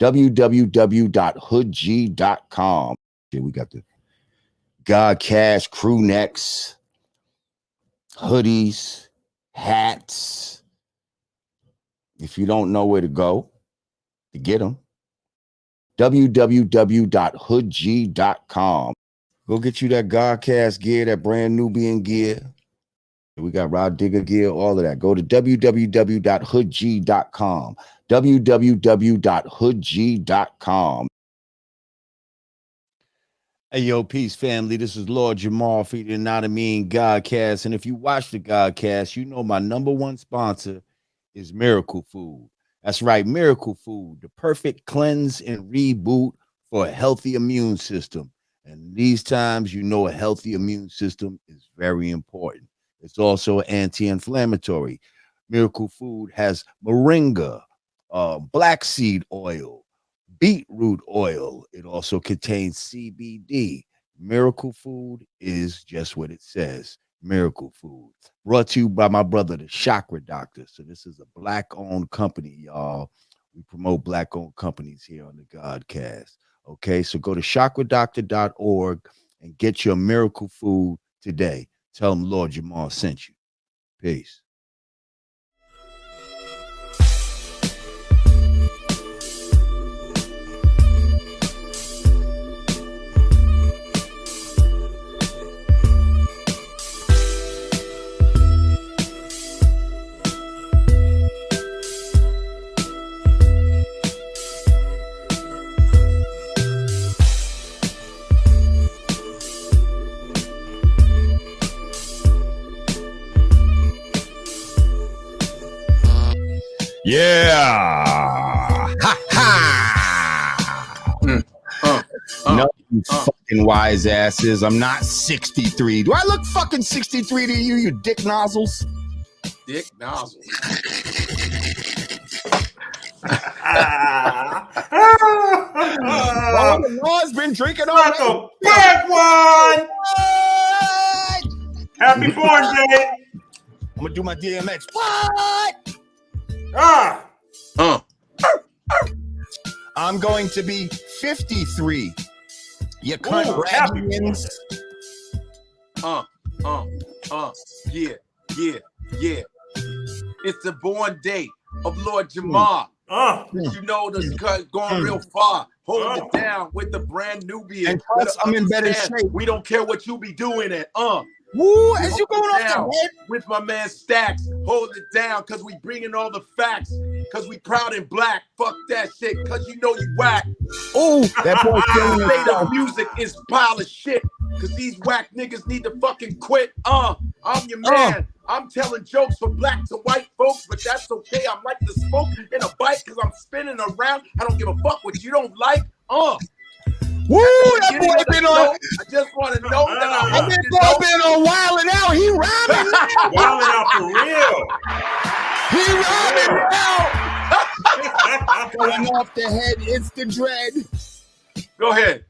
www.hoodg.com. Here we got the Godcast crew necks, hoodies, hats. If you don't know where to go to get them, www.hoodg.com. Go get you that Godcast gear, that brand Nubian gear. We got Rod Digger gear, all of that. Go to www.hoodg.com. www.hoodg.com. Hey, yo, peace, family. This is Lord Jamar for the Yanadameen Godcast. And if you watch the Godcast, you know my number one sponsor is Miracle Food. That's right, Miracle Food, the perfect cleanse and reboot for a healthy immune system. And these times, you know a healthy immune system is very important. It's also anti-inflammatory. Miracle Food has Moringa, black seed oil, Beet Root oil. It also contains CBD. Miracle Food is just what it says. Miracle Food. Brought to you by my brother, the Chakra Doctor. So this is a black-owned company, y'all. We promote black-owned companies here on the Godcast. Okay, so go to chakradoctor.org and get your Miracle Food today. Tell them Lord Jamar sent you. Peace. Yeah. Ha ha. No, you fucking wise asses. I'm not 63. Do I look fucking 63 to you, you dick nozzles? Dick nozzles. Lord's been drinking Not already. the big one. Happy born day. I'm gonna do my DMX. What? I'm going to be 53. You cunt raggians. Yeah. It's the born day of Lord Jamar. You know this cut going real far. Hold it down with the brand Nubian. And plus, I'm in better shape. We don't care what you be doing at. Woo, as you going off the head. With my man Stacks, hold it down, cause we bringing all the facts, cause we proud and black. Fuck that shit, cause you know you whack. Oh, that boy killing State of music is pile of shit, cause these whack niggas need to fucking quit. I'm your man. I'm telling jokes for black to white folks, but that's okay. I'm like the smoke in a bike, cause I'm spinning around. I don't give a fuck what you don't like. Woo, that boy been on. I just want to know that That boy been on Wildin' Out. He rhyming now. Wildin' Out for real. He rhyming now. Going off the head, it's the dread. Go ahead.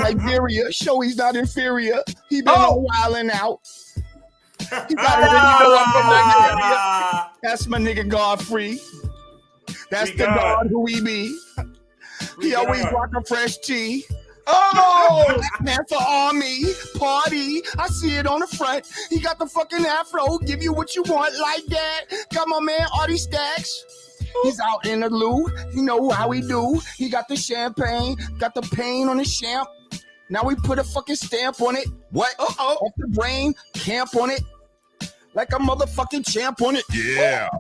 Liberia, show he's not inferior. He been on Wildin' Out. He got it. You know I'm from Nigeria. That's my nigga Godfrey. That's the God who he be. He always rock a fresh tee. Black Panther Army party. I see it on the front. He got the fucking afro. Give you what you want like that. Got my man Artie Stacks. He's out in the loo. You know how he do. He got the champagne. Got the pain on his champ. Now we put a fucking stamp on it. What? Off the brain. Camp on it. Like a motherfucking champ on it. Yeah.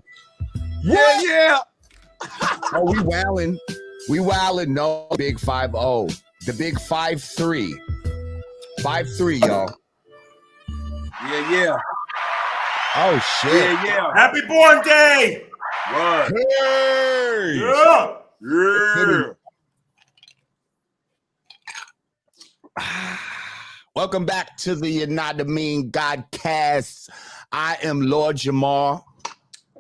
Yeah. Oh, we wildin'. We wildin', no big 5-0. The big 5-3. 5-3, y'all. Yeah. Oh shit. Yeah. Happy born day. Word. Hey. Yeah. Welcome back to the Yanadameen Godcast. I am Lord Jamar.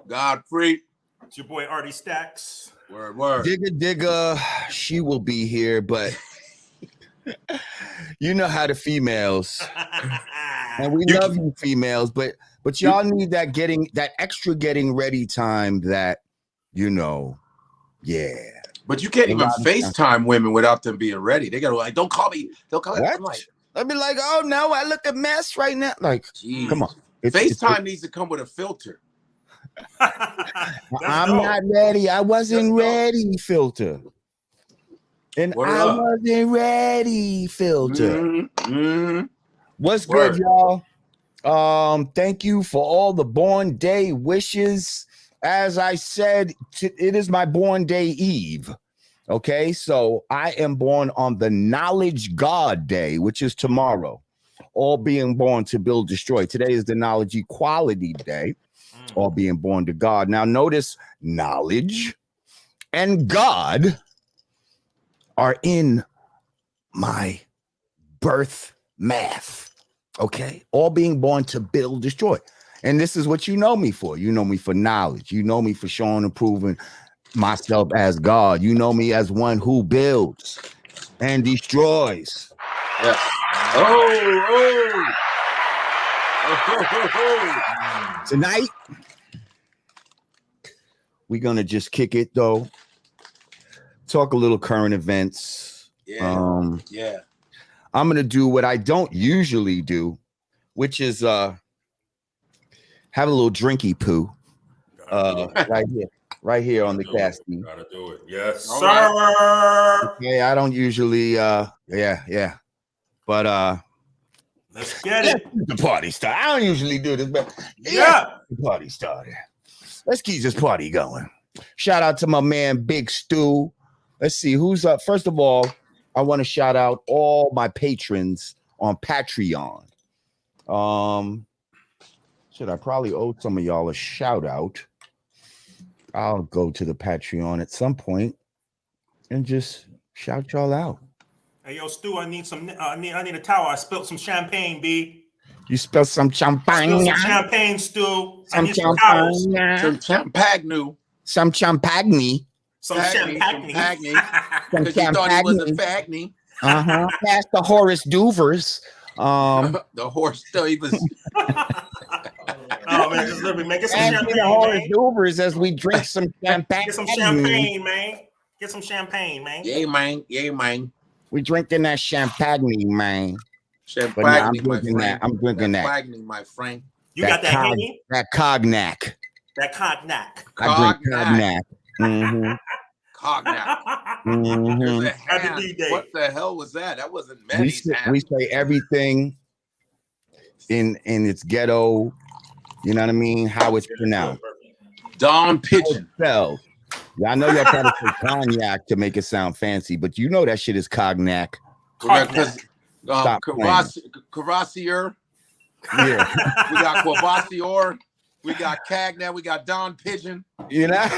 Godfrey. It's your boy Artie Stacks. Word. Digga, she will be here, but you know how the females, and we love you females, but y'all need that extra getting ready time that, you know, Yeah. But you can't A even lot of FaceTime women without them being ready. They gotta like, don't call me. Don't call me. What? I'm like, I'd be like, oh no, I look a mess right now. Like, geez. come on. FaceTime needs to come with a filter. I'm not ready. I wasn't ready, filter. And Word I up. wasn't ready, filter. What's Word. good, y'all? Thank you for all the born day wishes. As I said, it is my born day eve. Okay, so I am born on the Knowledge God Day, which is tomorrow. All being born to build, destroy. Today is the Knowledge Equality Day. All being born to God. Now, notice knowledge and God are in my birth math. Okay, all being born to build, destroy. And this is what you know me for. You know me for knowledge. You know me for showing and proving myself as God. You know me as one who builds and destroys. Yes. Tonight, we're gonna just kick it though. Talk a little current events. Yeah. I'm gonna do what I don't usually do, which is have a little drinky poo. Right here on the casting. Gotta do it. Yes, All sir. right. Yeah, I don't usually but let's get it. The party start. I don't usually do this, but Yeah. the party started. Let's keep this party going. Shout out to my man Big Stu. Let's see who's up. First of all, I want to shout out all my patrons on Patreon. Should I probably owe some of y'all a shout out? I'll go to the Patreon at some point and just shout y'all out. Hey, yo, Stu, I need some. I need a towel. I spilled some champagne, B. You spilled some champagne. Spilled some champagne, Stu. I need some champagne. towels. Some champagne. Some champagne. Some champagne. Because you thought he was a fagny. Past the Horace Doovers. The horse still he was. Oh man, just literally man, get some champagne, the Horace man. Doovers as we drink some champagne. Get some champagne, man. Get some champagne, man. Yeah, man. We drinking that champagne, man. Champagne, But nah, I'm my drinking friend. that. I'm drinking that. Champagne, my friend. You got that Henny? That cognac. That cognac. I drink cognac. Cognac. Mm-hmm. What the hell was that? That wasn't Manny's hand. We say everything in its ghetto. You know what I mean? How it's pronounced. Don Pigeon. Y'all know y'all try to say cognac to make it sound fancy, but you know that shit is cognac. Because Yeah. Cavassier. We got Cavassier. We got Cagna. We got Don Pigeon. You know?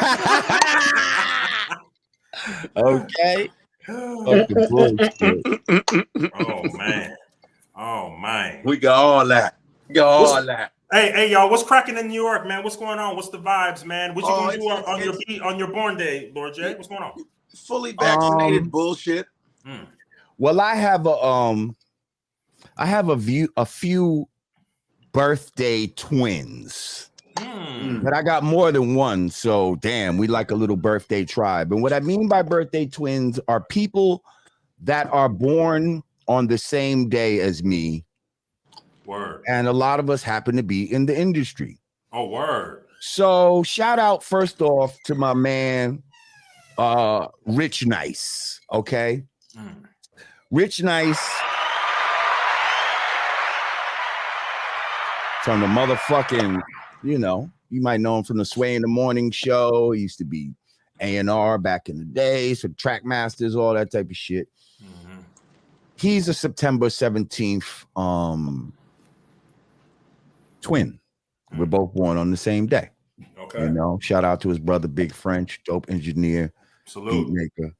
Okay. Oh man. We got all that. Hey, y'all, what's cracking in New York, man? What's going on? What's the vibes, man? What you gonna do on your born day, Lord J? What's going on? Fully vaccinated bullshit. Well, I have a few birthday twins. But I got more than one, so damn, we like a little birthday tribe. And what I mean by birthday twins are people that are born on the same day as me. Word. And a lot of us happen to be in the industry. Oh, word. So shout out first off to my man, Rich Nice. Okay. Rich Nice from the motherfucking, you might know him from the Sway in the Morning show. He used to be A&R back in the day, so Track Masters, all that type of shit. He's a September 17th twin. We're both born on the same day. Okay. Shout out to his brother, Big French, dope engineer, salute, beat maker.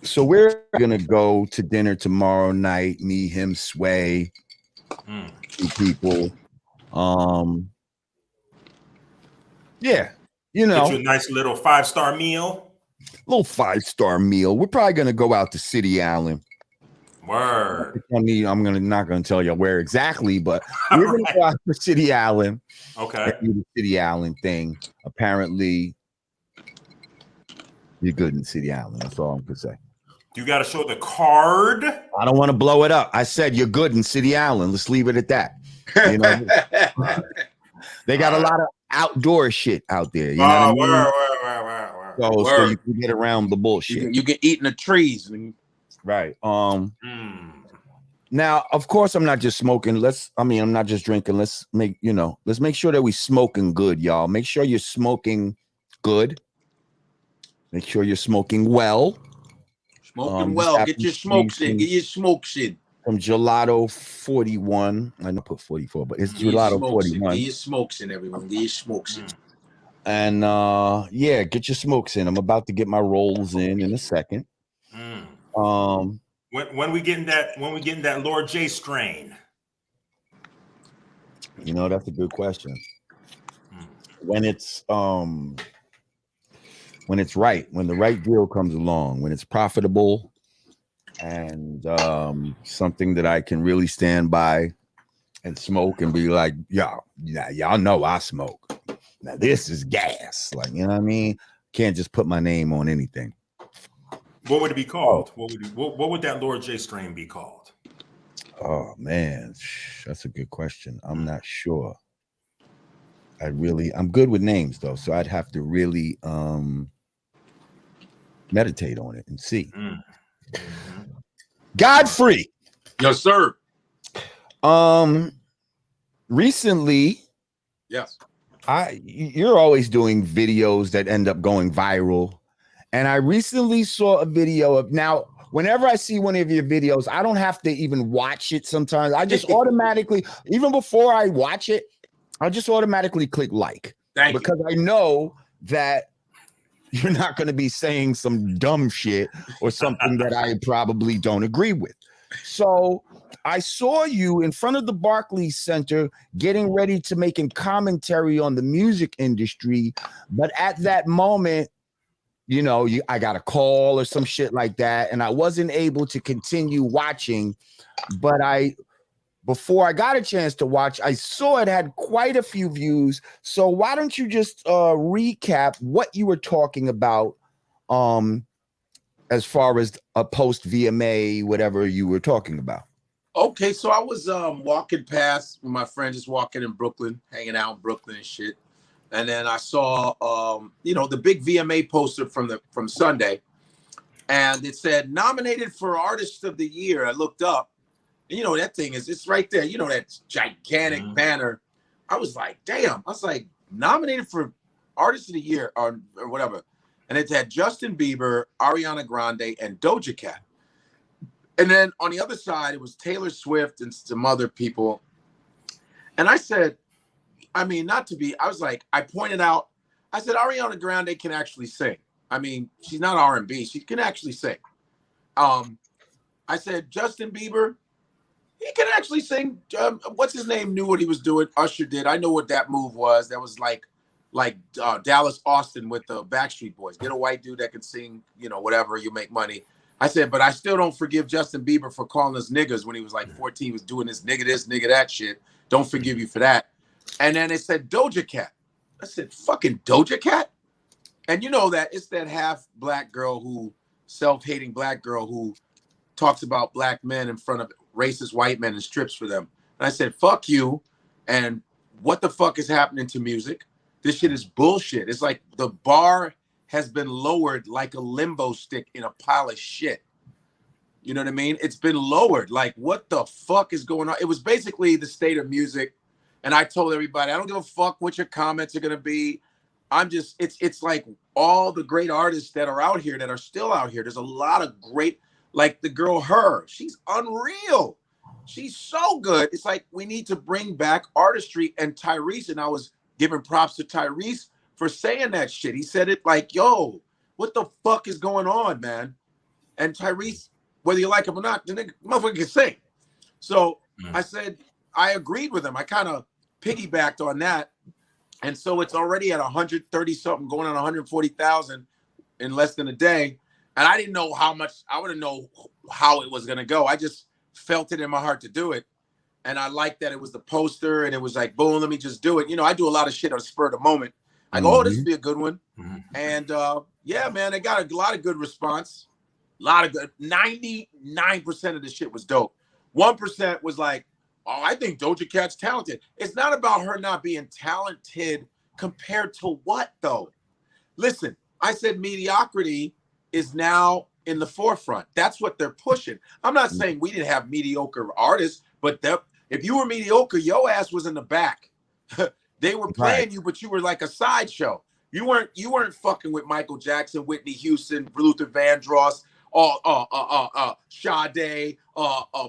So we're gonna go to dinner tomorrow night. Me, him, Sway, two people. Yeah, get you a nice little 5-star meal. Little 5-star meal. We're probably gonna go out to City Island. Word. I'm not gonna tell you where exactly, but we're gonna go out to City Island. Okay. Do the City Island thing. Apparently, You're good in City Island. That's all I'm gonna say. You got to show the card. I don't want to blow it up. I said you're good in City Island. Let's leave it at that. You know, they got a lot of outdoor shit out there. You know what I mean? So you can get around the bullshit. You can eat in the trees. Right. Now, of course, I'm not just smoking. I'm not just drinking. Let's make sure that we smoking good, y'all. Make sure you're smoking good. Make sure you're smoking well. Smoking well. Get your smokes in. Get your smokes in. From Gelato 41. I know put 44, but it's Gelato 41. Get your smokes in, everyone. Get your smokes in. And yeah, get your smokes in. I'm about to get my rolls in a second. When we getting that Lord J strain? You know, that's a good question. When it's right, when the right deal comes along, when it's profitable and something that I can really stand by and smoke and be like, y'all know I smoke. Now this is gas. Like, you know what I mean? Can't just put my name on anything. What would it be called? What would that Lord J strain be called? Oh man, that's a good question. I'm not sure. I'm good with names though, so I'd have to really meditate on it and see. Godfrey. Yes, sir. Recently, yes, you're always doing videos that end up going viral. And I recently saw a video of, now, whenever I see one of your videos, I don't have to even watch it sometimes. I just automatically, even before I watch it, I just automatically click like. Because I know that you're not going to be saying some dumb shit or something that I probably don't agree with. So I saw you in front of the Barclays Center getting ready to make a commentary on the music industry. But at that moment, you know, I got a call or some shit like that, and I wasn't able to continue watching. But before I got a chance to watch, I saw it had quite a few views. So why don't you just recap what you were talking about as far as a post VMA, whatever you were talking about? Okay, so I was walking past with my friend, just walking in Brooklyn, hanging out in Brooklyn and shit. And then I saw, the big VMA poster from Sunday, and it said nominated for Artist of the Year. I looked up, and that thing it's right there. You know, that gigantic banner. I was like, damn. I was like, nominated for Artist of the Year or whatever, and it had Justin Bieber, Ariana Grande, and Doja Cat. And then on the other side, it was Taylor Swift and some other people. And I said, I pointed out, I said, Ariana Grande can actually sing. I mean, she's not R&B. She can actually sing. I said, Justin Bieber, he can actually sing. What's his name knew what he was doing. Usher did. I know what that move was. That was like Dallas Austin with the Backstreet Boys. Get a white dude that can sing, whatever, you make money. I said, but I still don't forgive Justin Bieber for calling us niggas when he was like 14. He was doing this, nigga that shit. Don't forgive you for that. And then it said Doja Cat. I said, fucking Doja Cat? And you know that it's that half black girl self-hating black girl who talks about black men in front of racist white men and strips for them. And I said, fuck you. And what the fuck is happening to music? This shit is bullshit. It's like the bar has been lowered like a limbo stick in a pile of shit. You know what I mean? It's been lowered. Like, what the fuck is going on? It was basically the state of music. And I told everybody, I don't give a fuck what your comments are going to be. It's like all the great artists that are out here that are still out here. There's a lot of great, like the girl, Her. She's unreal. She's so good. It's like we need to bring back artistry. And Tyrese, and I was giving props to Tyrese for saying that shit. He said it like, yo, what the fuck is going on, man? And Tyrese, whether you like him or not, the nigga, motherfucker can sing. So I said, I agreed with him. I kind of piggybacked on that. And so it's already at 130 something, going on 140,000 in less than a day. And I didn't know how much, I wouldn't know how it was going to go. I just felt it in my heart to do it. And I liked that it was the poster and it was like, boom, let me just do it. I do a lot of shit on the spur of the moment. I go, oh, this would be a good one. And yeah, man, they got a lot of good response. A lot of good. 99% of the shit was dope. 1% was like, oh, I think Doja Cat's talented. It's not about her not being talented compared to what, though? Listen, I said mediocrity is now in the forefront. That's what they're pushing. I'm not saying we didn't have mediocre artists, but if you were mediocre, your ass was in the back. They were playing you, but you were like a sideshow. You weren't fucking with Michael Jackson, Whitney Houston, Luther Vandross, Sade,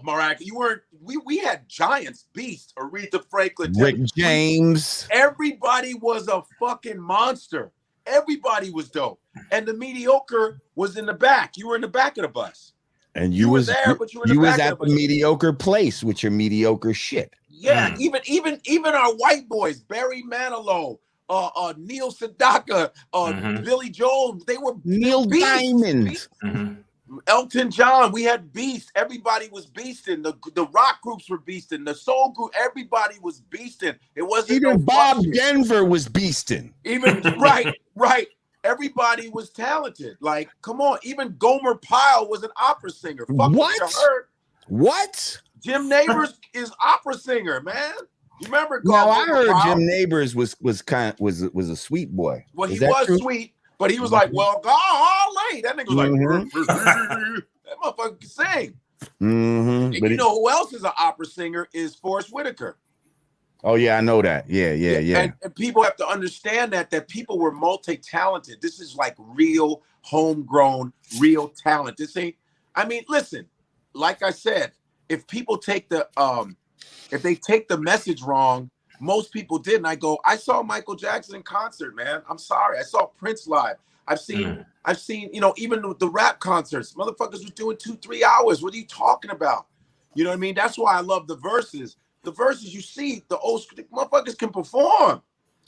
Mariah. You weren't. We had giants, beasts, Aretha Franklin, Rick James. Everybody was a fucking monster. Everybody was dope, and the mediocre was in the back. You were in the back of the bus, and you was there, but you were in the back at of the the mediocre place with your mediocre shit. Yeah, even our white boys, Barry Manilow, Neil Sedaka, Billy Joel, they were Neil Diamond, Elton John. We had beasts. Everybody was beasting. The rock groups were beasting. The soul group, everybody was beasting. It wasn't even Bob Denver was beasting. Even right. Everybody was talented. Like, come on. Even Gomer Pyle was an opera singer. Fuck what you heard. What? Jim Neighbors is opera singer, man. You remember? No, I heard Jim Neighbors was a sweet boy. Well, he was sweet, but he was like, well, golly. That nigga was like, that motherfucker can sing. And you know who else is an opera singer is Forrest Whitaker. Oh yeah, I know that. Yeah. And people have to understand that people were multi-talented. This is like real homegrown, real talent. This ain't. I mean, listen. Like I said, if people take the message wrong, most people didn't. I go, I saw Michael Jackson in concert, man. I'm sorry. I saw Prince live. I've seen, even the rap concerts, motherfuckers was doing 2-3 hours. What are you talking about? You know what I mean? That's why I love the Verzuz. The Verzuz, you see, the motherfuckers can perform.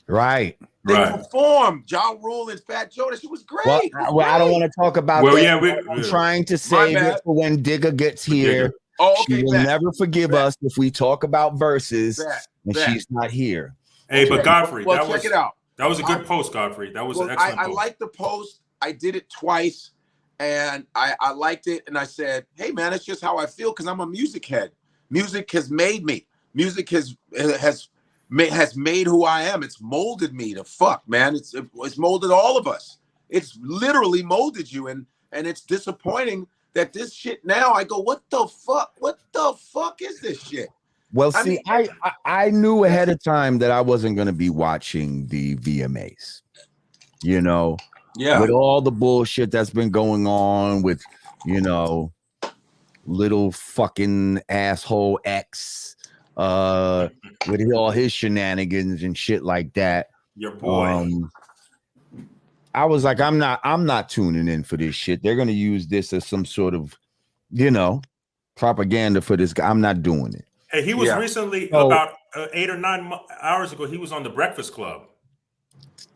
Right. They perform. Ja Rule and Fat Joe. That shit was great. Well, I don't want to talk about that. I'm trying to save it for when Digga gets here. Oh, okay. She will never forgive us if we talk about Verzuz and she's not here. Hey, but Godfrey, check it out. That was a good post, Godfrey. That was an excellent post. I liked the post. I did it twice, and I liked it. And I said, hey, man, it's just how I feel because I'm a music head. Music has made me. Music has made who I am. It's molded me to fuck, man. It's molded all of us. It's literally molded you, and it's disappointing that this shit now. I go, what the fuck? What the fuck is this shit? Well, see, I knew ahead of time that I wasn't going to be watching the VMAs. You know, with all the bullshit that's been going on with, little fucking asshole X, with all his shenanigans and shit like that. Your boy. I was like, I'm not tuning in for this shit. They're gonna use this as some sort of, propaganda for this guy. I'm not doing it. Hey, he was recently about 8 or 9 hours ago. He was on the Breakfast Club.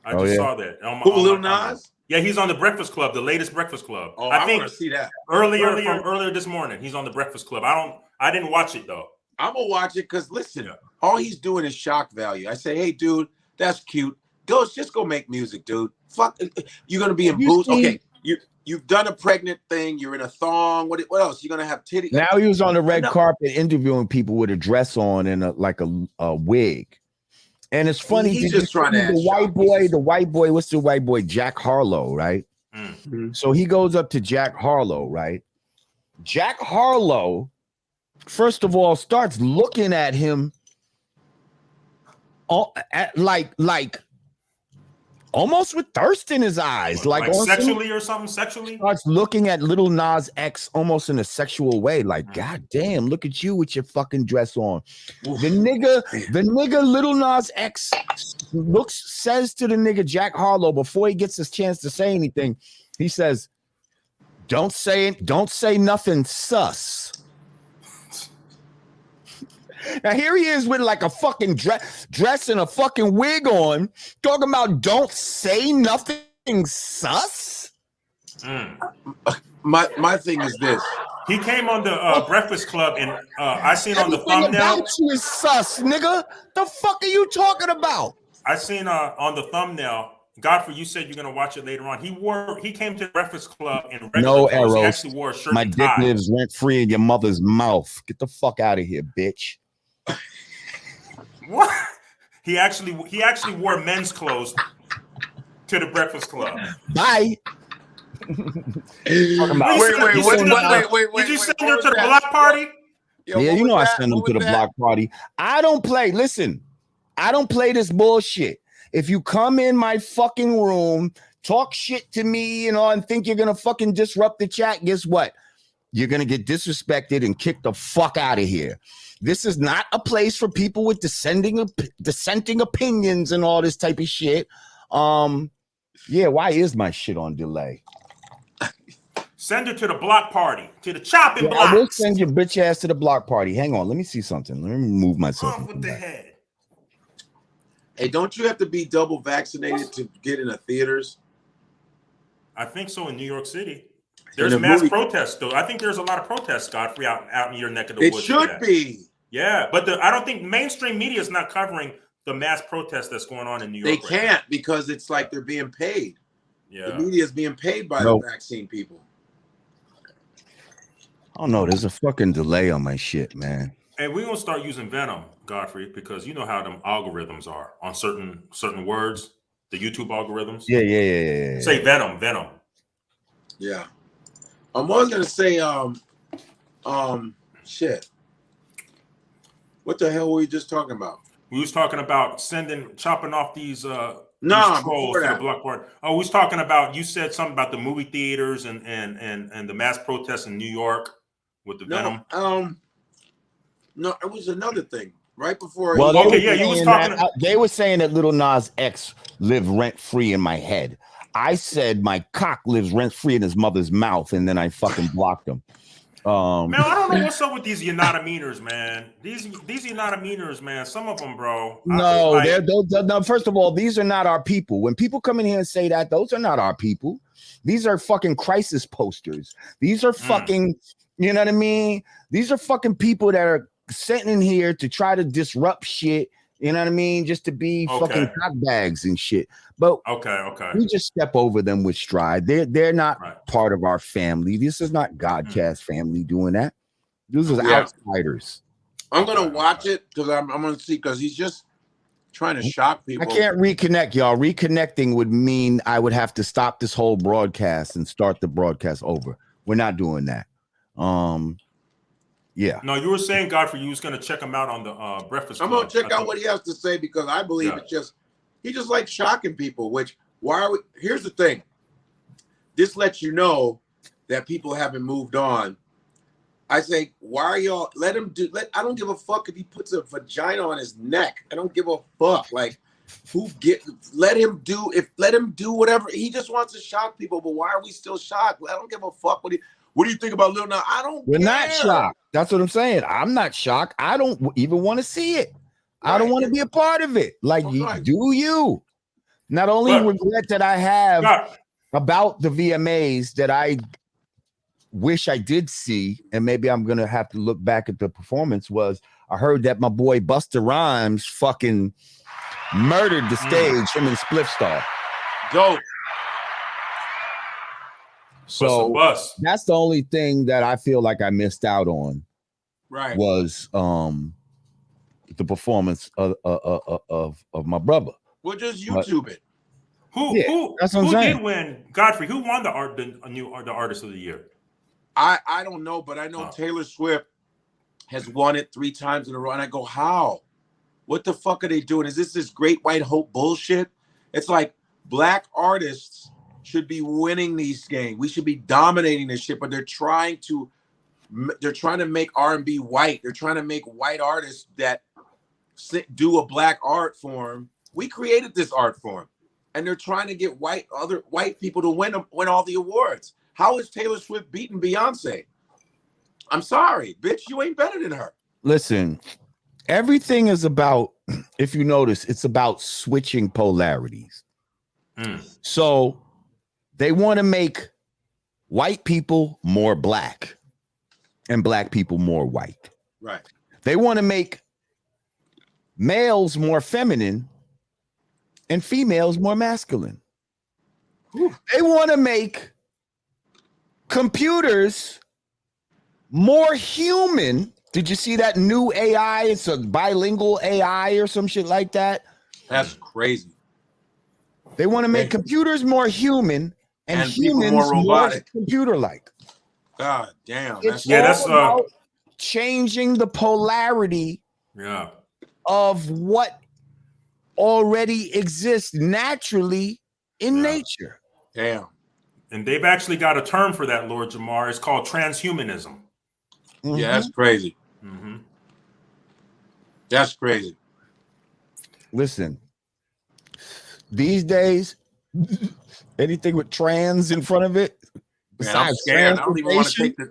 I just saw that. Who, Lil Nas? Yeah, he's on the Breakfast Club, the latest Breakfast Club. Oh, I want to see that. Earlier this morning, he's on the Breakfast Club. I didn't watch it though. I'm gonna watch it because listen, all he's doing is shock value. I say, hey, dude, that's cute. Just go make music, dude. Fuck, you're gonna be in boots. Okay, you've done a pregnant thing. You're in a thong. What else? You're gonna have titties. Now he was on the red carpet interviewing people with a dress on and a wig. And it's funny. He's just trying to the white boy. What's the white boy? Jack Harlow, right? Mm-hmm. So he goes up to Jack Harlow, right? Jack Harlow, first of all, starts looking at him, like almost with thirst in his eyes, like sexually or something. Sexually, starts looking at Lil Nas X almost in a sexual way, like, God damn, look at you with your fucking dress on. The nigga Lil Nas X says to the nigga Jack Harlow before he gets his chance to say anything, he says, don't say nothing sus. Now here he is with like a fucking dress and a fucking wig on, talking about don't say nothing sus. My thing is this. He came on the Breakfast Club and I seen on the thumbnail. About you is sus, nigga. The fuck are you talking about? I seen on the thumbnail, Godfrey, you said you're gonna watch it later on. He came to the Breakfast Club in regular No clothes. He arrows. actually wore a shirt My and dick tie. lives rent free in your mother's mouth. Get the fuck out of here, bitch. What? He actually wore men's clothes to the Breakfast Club. Bye. Wait, Wait. Did you send her to the block party? Yo, yeah, you know I send them to the block party. I don't play. Listen, I don't play this bullshit. If you come in my fucking room, talk shit to me, and think you're gonna fucking disrupt the chat, guess what? You're gonna get disrespected and kicked the fuck out of here. This is not a place for people with dissenting opinions and all this type of shit. Yeah, why is my shit on delay? Send her to the block party, to the chopping block. I will send your bitch ass to the block party. Hang on, let me see something. Let me move myself. Off with the head. Hey, don't you have to be double vaccinated to get into theaters? I think so in New York City. There's mass protests, though. I think there's a lot of protests, Godfrey, out in your neck of the woods. It should be. Yeah, but I don't think mainstream media is not covering the mass protest that's going on in New York. They can't because it's like they're being paid. Yeah, the media is being paid by the vaccine people. Oh no, there's a fucking delay on my shit, man. And we're gonna start using Venom, Godfrey, because you know how them algorithms are on certain words, the YouTube algorithms. Yeah. Say Venom. Yeah. I was gonna say, shit. What the hell were we just talking about? We was talking about chopping off these these trolls to the block party. Oh, we was talking about, you said something about the movie theaters and the mass protests in New York with the Venom. No, it was another thing right before. Well, you was talking. They were saying that Lil Nas X lived rent free in my head. I said my cock lives rent free in his mother's mouth, and then I fucking blocked him. Man, I don't know what's up with these Yanadameeners, man. These Yanadameeners, man. Some of them, bro. No, no. First of all, these are not our people. When people come in here and say that, those are not our people. These are fucking crisis posters. These are fucking, you know what I mean? These are fucking people that are sitting in here to try to disrupt shit. You know what I mean? Just to be fucking cock bags and shit. But we just step over them with stride. They're not part of our family. This is not Godcast family doing that. This is outsiders. I'm gonna watch it because I'm gonna see, because he's just trying to shock people. I can't reconnect, y'all. Reconnecting would mean I would have to stop this whole broadcast and start the broadcast over. We're not doing that. Yeah. No, you were saying, Godfrey, you was gonna check him out on the Breakfast Club. I'm gonna check out what he has to say, because I believe he just likes shocking people. Here's the thing. This lets you know that people haven't moved on. I say, why are y'all I don't give a fuck if he puts a vagina on his neck. I don't give a fuck. Like, let him do whatever. He just wants to shock people, but why are we still shocked? I don't give a fuck what do you think about Lil Nas? We're not shocked. That's what I'm saying. I'm not shocked. I don't even want to see it. I don't want to be a part of it. Like, do you? Not only regret that I have about the VMAs that I wish I did see, and maybe I'm gonna have to look back at the performance, was I heard that my boy Busta Rhymes fucking murdered the stage, him and Spliff Star. Dope. So that's the only thing that I feel like I missed out on. Right. Was the performance of my brother. Well, just YouTube it. Who did win, Godfrey? Who won the Artist of the Year? I don't know, but I know Taylor Swift has won it 3 times in a row, and I go, how? What the fuck are they doing? Is this great white hope bullshit? It's like black artists should be winning these games. We should be dominating this shit, but they're trying to make R&B white. They're trying to make white artists that do a black art form. We created this art form, and they're trying to get other white people to win all the awards. How is Taylor Swift beating Beyonce? I'm sorry, bitch, you ain't better than her. Listen, everything is about, if you notice, it's about switching polarities. So they want to make white people more black and black people more white. Right. They want to make males more feminine and females more masculine. They want to make computers more human. Did you see that new AI? It's a bilingual AI or some shit like that. That's crazy. They want to make computers more human and humans more robotic, computer-like. God damn. That's about changing the polarity of what already exists naturally in nature. Damn. And they've actually got a term for that, Lord Jamar. It's called transhumanism. Yeah, that's crazy. That's crazy. Listen, these days, anything with trans in front of it, man, I'm scared. I don't even want to take the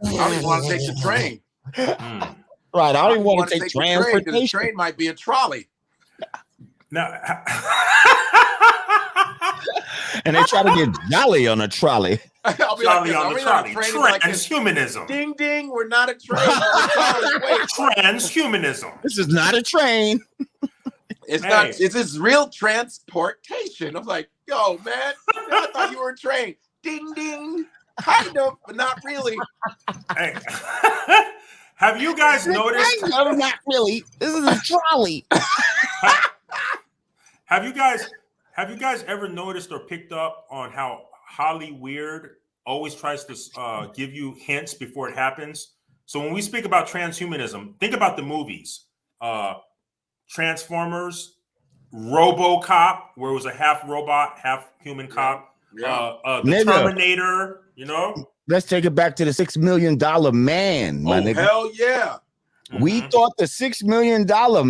train. Right, I don't even want to take transportation. The train might be a trolley. Now, and they try to get jolly on a trolley. I'll be jolly on the trolley. Transhumanism. Ding ding, we're not a train. Transhumanism. This is not a train. It's not. It's this real transportation. I'm like, yo, man, I thought you were a train. Ding ding, kind of, but not really. Hey. Have you guys noticed? No, not really. This is a trolley. Have you guys ever noticed or picked up on how Holly Weird always tries to give you hints before it happens? So when we speak about transhumanism, think about the movies. Transformers, RoboCop, where it was a half robot, half human cop. The Terminator, you know? Let's take it back to the $6 million man, my nigga. Hell yeah. We thought the $6 million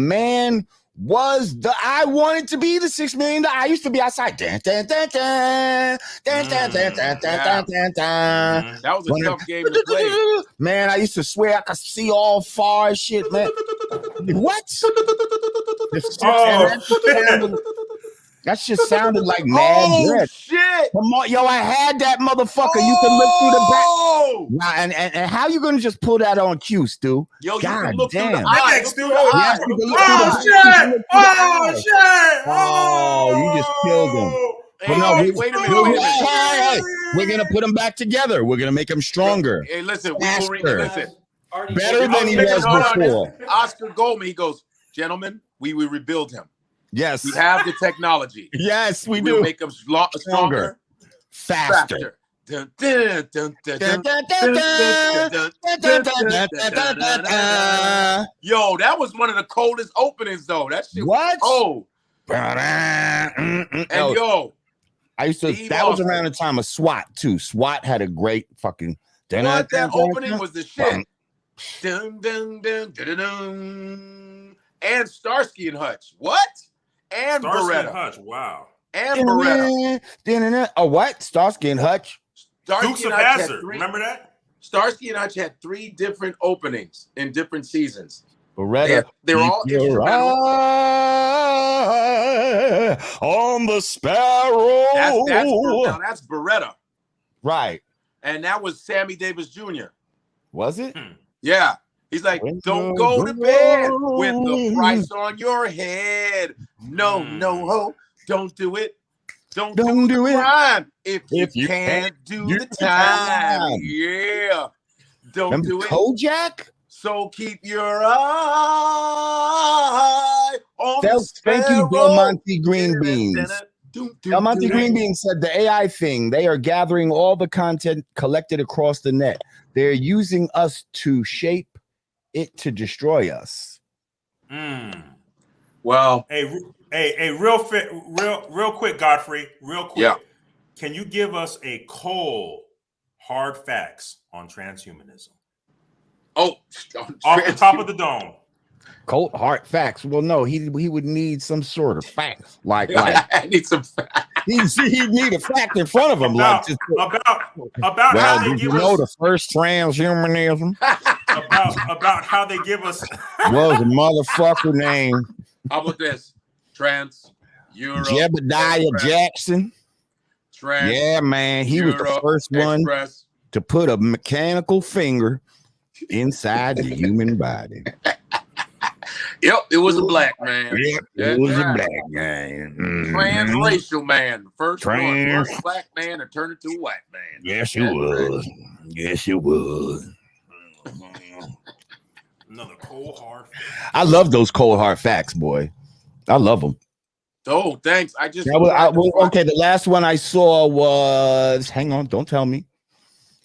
man was I wanted to be the $6 million. I used to be outside. That was a tough game to play. Man, I used to swear I could see all far shit, man. What? That shit sounded like mad dread. Shit! Come on, yo, I had that motherfucker. You can look through the back. Nah, and how you gonna just pull that on cue, Stu? Yo, God you can look damn. through the eyes, Stu. Yes, you can look through the shit! Oh, you just killed him. Hey, wait a minute. Hey, we're gonna put them back together. We're gonna make them stronger. Hey, listen, listen. Better than he was before. Oscar Goldman, he goes, gentlemen, we will rebuild him. Yes. We have the technology. Yes, we do. We'll make them stronger. Faster. Yo, that was one of the coldest openings, though. That shit was cold. And yo, I used to. That was around the time of SWAT too. SWAT had a great fucking. What that opening was the shit. Dun, dun, dun, dun, dun, dun. And Starsky and Hutch. What? And Starsky Beretta. And Hutch. Wow. And Beretta. Oh, what? Starsky and Hutch. Dukes of Hazzard. Remember that? Starsky and Hutch had 3 different openings in different seasons. Beretta. They're all instrumental. On the Sparrow. That's Beretta. Right. And that was Sammy Davis Jr. Was it? Yeah. He's like, don't go to bed with the price on your head. No, no, don't do it. Don't do it. Crime if you can't do the time. Yeah. Don't do it. Kojak? So keep your eye on the sparrow. Thank you, Del Monte Green Beans. Del Monte Green Beans said the AI thing, they are gathering all the content collected across the net. They're using us to shape it to destroy us. Well, hey, real quick, Godfrey, real quick. Yeah. Can you give us a cold, hard facts on transhumanism? Oh, off the top of the dome. Cold hard facts. Well, no, he would need some sort of facts. Like I need some facts. He'd need a fact in front of him. About how they give us the first transhumanism. about how they give us was a motherfucker named. How about this? Jebediah Jackson. Yeah, man. He was the first one to put a mechanical finger inside the human body. Yep, it was a black man. Yep, it was a black man. Transracial man. First black man to turn into a white man. Yes, it was. Yes, it was. Another cold hard fact. I love those cold hard facts, boy. I love them. Oh, thanks. Okay, the last one I saw was, hang on, don't tell me.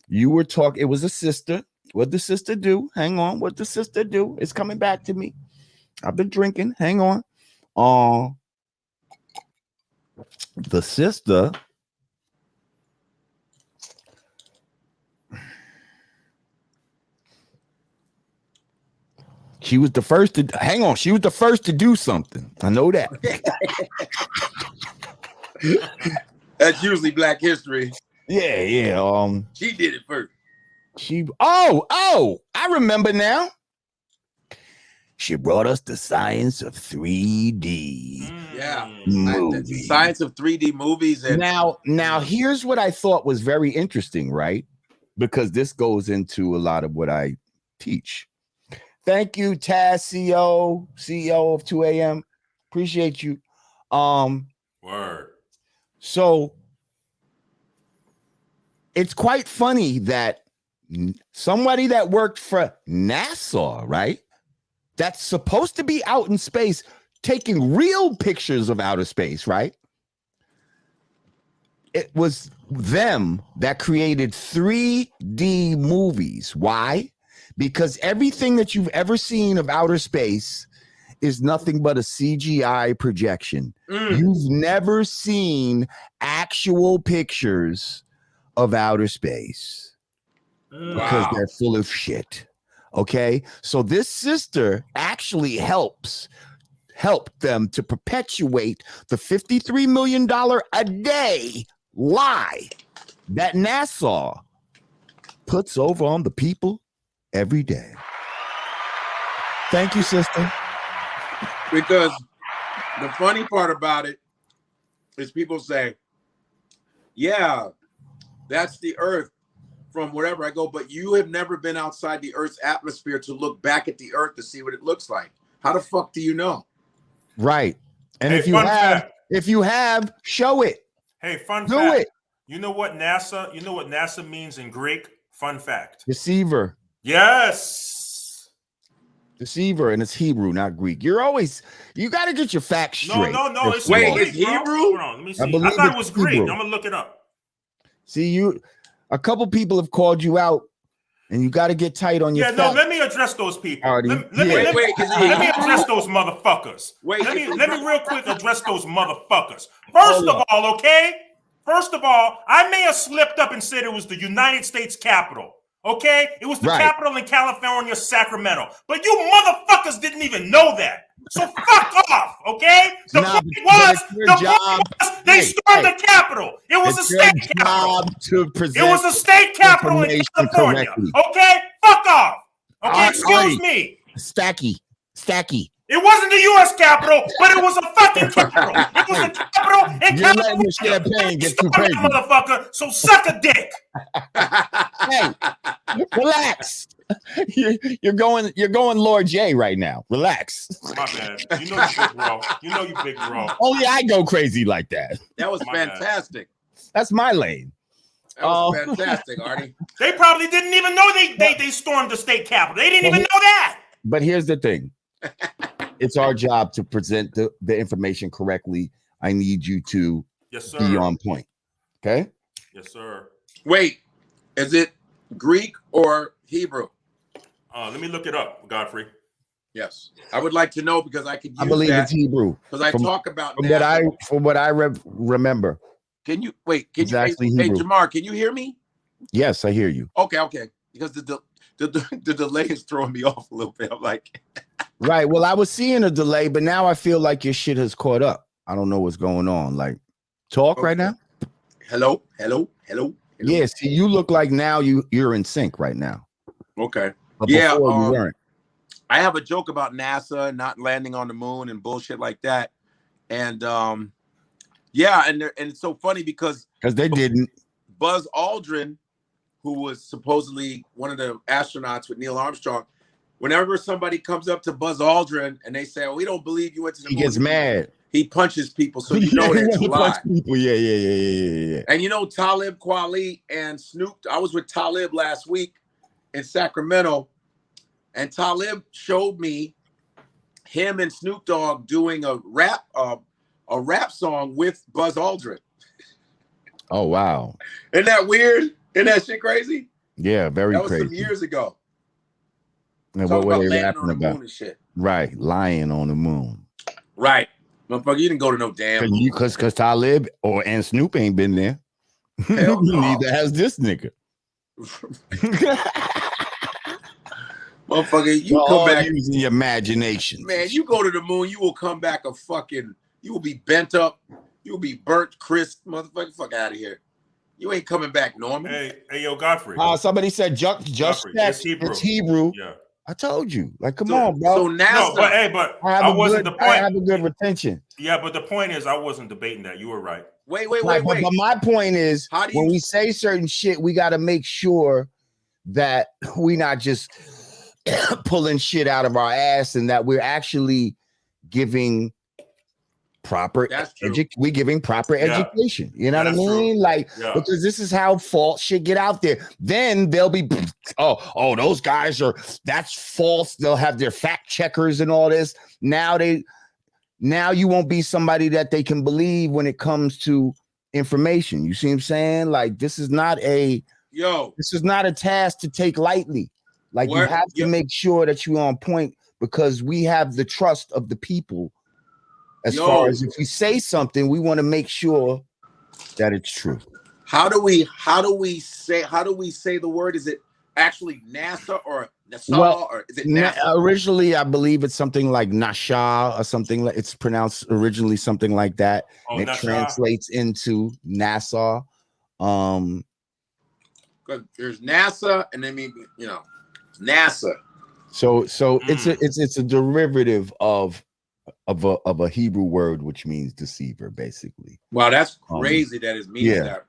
You were talking, it was a sister. What'd the sister do? Hang on, what'd the sister do? It's coming back to me. I've been drinking. Hang on. The sister. She was the first to hang on. She was the first to do something. I know that. That's usually Black history. Yeah. She did it first. I remember now. She brought us the science of 3D. Yeah. Movies. Science of 3D movies. And now here's what I thought was very interesting, right? Because this goes into a lot of what I teach. Thank you, Taz, CEO of 2 a.m. Appreciate you. Word. So it's quite funny that somebody that worked for NASA, right? That's supposed to be out in space taking real pictures of outer space, right? It was them that created 3D movies. Why? Because everything that you've ever seen of outer space is nothing but a CGI projection. You've never seen actual pictures of outer space because they're full of shit. Okay, so this sister actually helped them to perpetuate the $53 million a day lie that NASA puts over on the people every day. Thank you, sister. Because the funny part about it is people say, yeah, that's the Earth from wherever I go, but you have never been outside the Earth's atmosphere to look back at the Earth to see what it looks like. How the fuck do you know? Right. And hey, if you have, show it. Hey, fun Do fact. it. You know what NASA means in Greek? Fun fact. Deceiver. Yes. Deceiver, and it's Hebrew, not Greek. You got to get your facts straight. No. It's Hebrew? Hold on, let me see. I thought it was Greek. I'm gonna look it up. See, a couple people have called you out, and you got to get tight on your facts. No, let me address those people. Let me address those motherfuckers. Let me real quick address those motherfuckers. First of all, I may have slipped up and said it was the United States Capitol. Okay? It was the capital in California, Sacramento. But you motherfuckers didn't even know that. So fuck off, okay? The point was they stormed the Capitol. It was a state capital. It was a state capital in California. Okay? Fuck off. Okay, excuse me. Stacky. It wasn't the U.S. Capitol, but it was a fucking capital. It was a capital in You're letting your champagne get too crazy, motherfucker. So suck a dick. Hey, relax. You're going Lord J right now. Relax. My bad. You know you big bro. You big bro. Only I go crazy like that. That was fantastic. That's my lane. That was fantastic, Artie. They probably didn't even know they stormed the state capitol. They didn't even know that. But here's the thing. It's our job to present the information correctly. I need you to be on point. Okay? Yes, sir. Wait, is it Greek or Hebrew? Let me look it up, Godfrey. Yes, I would like to know because I could use I believe it's Hebrew. Because I talk about from what I remember. Can you wait? Can it's you actually hey Hebrew. Jamar? Can you hear me? Yes, I hear you. Okay. Because the delay is throwing me off a little bit. I'm like, right. Well, I was seeing a delay, but now I feel like your shit has caught up. I don't know what's going on. Like, talk right now. Hello. Yeah. See, you look like now you're in sync right now. Okay. But before you weren't. I have a joke about NASA not landing on the moon and bullshit like that, and and it's so funny because they didn't. Buzz Aldrin, who was supposedly one of the astronauts with Neil Armstrong, whenever somebody comes up to Buzz Aldrin and they say, "Oh, we don't believe you went to the moon," he gets mad. He punches people, so you know that's a lie. People. Yeah. And you know, Talib Kweli and Snoop. I was with Talib last week in Sacramento, and Talib showed me him and Snoop Dogg doing a rap song with Buzz Aldrin. Oh wow! Isn't that weird? Isn't that shit crazy? Yeah, very crazy. That was some years ago. And what were they rapping about? And shit. Right, lying on the moon. Right, motherfucker, you didn't go to no damn. Because Talib and Snoop ain't been there. Hell no. Neither has this nigga. Motherfucker, you come back using your imagination. Man, you go to the moon, you will come back you will be bent up, you will be burnt, crisp, motherfucker. Fuck out of here. You ain't coming back normal. Hey, yo, Godfrey. Somebody said just it's Hebrew. Yeah. I told you. Like, come on, bro. So now, but I wasn't the point. I have a good retention. Yeah, but the point is, I wasn't debating that. You were right. Wait. But my point is, when we say certain shit, we got to make sure that we not just pulling shit out of our ass, and that we're actually giving proper we giving proper education. You know what I mean? True. Like, because this is how false shit get out there. Then they'll be oh those guys that's false. They'll have their fact checkers and all this. Now you won't be somebody that they can believe when it comes to information. You see what I'm saying? Like, this is not a task to take lightly. Like, you have to make sure that you're on point, because we have the trust of the people. As far as if we say something, we want to make sure that it's true. How do we say the word? Is it actually NASA or NASA, or is it NASA? Originally, I believe it's something like Nasha or something like it's pronounced originally something like that. And it translates into NASA. Because there's NASA, and then NASA. So it's a derivative of a Hebrew word which means deceiver, basically. Wow, that's crazy that it means that.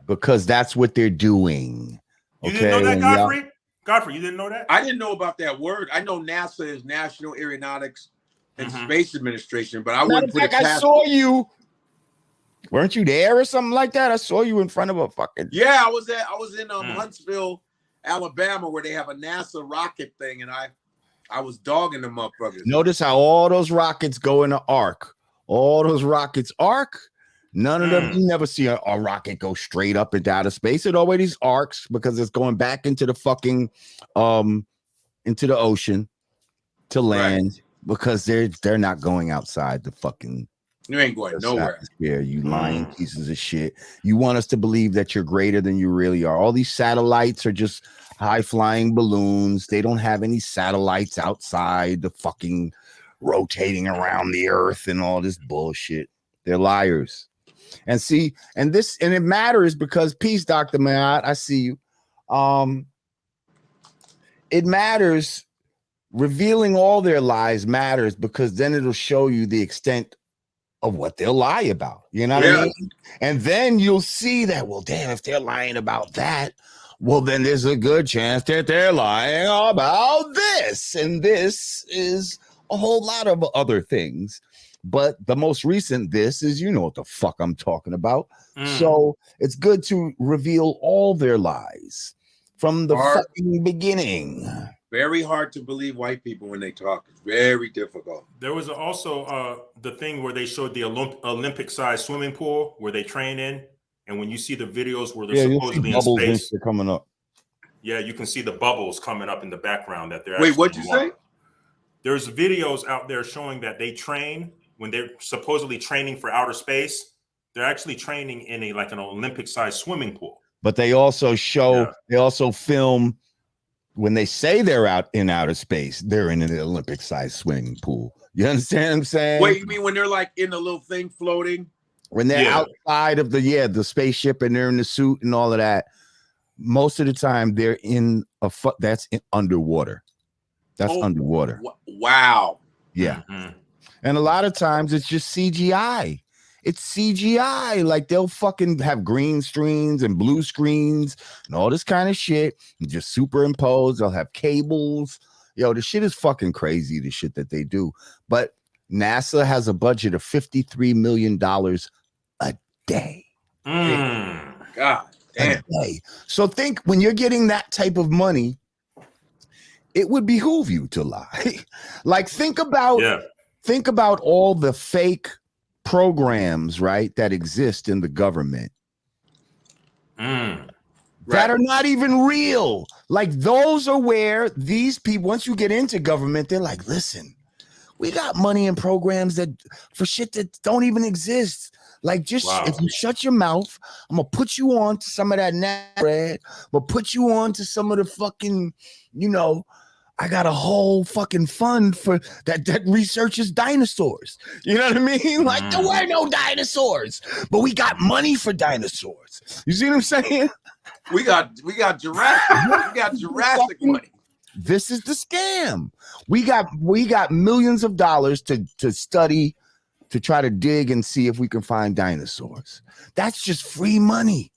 Because that's what they're doing. You didn't know that, Godfrey? Godfrey, you didn't know that? I didn't know about that word. I know NASA is National Aeronautics and Space Administration, but I wouldn't put it past. I saw you. Weren't you there or something like that? I saw you in front of a fucking. Yeah, I was in Huntsville, Alabama, where they have a NASA rocket thing, and I was dogging them motherfuckers. Notice how all those rockets go in an arc. All those rockets arc. None of them, you never see a rocket go straight up into outer space. It always arcs because it's going back into the fucking into the ocean to land, because they're not going outside the fucking. You ain't going nowhere. You lying pieces of shit. You want us to believe that you're greater than you really are. All these satellites are just high flying balloons. They don't have any satellites outside the fucking rotating around the earth and all this bullshit. They're liars. And it matters because peace, Dr. Mayat, I see you. It matters. Revealing all their lies matters, because then it'll show you the extent of what they'll lie about. You know what I mean? And then you'll see that, well, damn, if they're lying about that, well, then there's a good chance that they're lying about this. And this is a whole lot of other things. But the most recent this is, you know what the fuck I'm talking about. So it's good to reveal all their lies from the fucking beginning. Very hard to believe white people when they talk. It's very difficult. There was also the thing where they showed the Olympic-sized swimming pool where they train in. And when you see the videos where they're supposedly in space, coming up. Yeah, you can see the bubbles coming up in the background that they're. Wait, what'd you say? There's videos out there showing that they train when they're supposedly training for outer space. They're actually training in an Olympic-sized swimming pool. But they also they also film when they say they're out in outer space, they're in an Olympic-sized swimming pool. You understand what I'm saying? Wait, you mean when they're like in the little thing floating? When they're outside of the spaceship and they're in the suit and all of that, most of the time they're in that's underwater. That's underwater. Wow. Yeah. And a lot of times it's just CGI. It's CGI. Like, they'll fucking have green screens and blue screens and all this kind of shit and just superimpose. They'll have cables Yo, the shit is fucking crazy, the shit that they do. But NASA has a budget of $53 million a day. God damn. A day. So think when you're getting that type of money, it would behoove you to lie. Like think about all the fake programs, right, that exist in the government. That are not even real. Like those are where these people, once you get into government, they're like, listen, we got money in programs that for shit that don't even exist. Like just if you shut your mouth, I'm gonna put you on to some of that bread, but put you on to some of the fucking, you know, I got a whole fucking fund for that researches dinosaurs. You know what I mean? Like there were no dinosaurs, but we got money for dinosaurs. You see what I'm saying? We got Jurassic. We got Jurassic money. This is the scam. We got millions of dollars to study, to try to dig and see if we can find dinosaurs. That's just free money.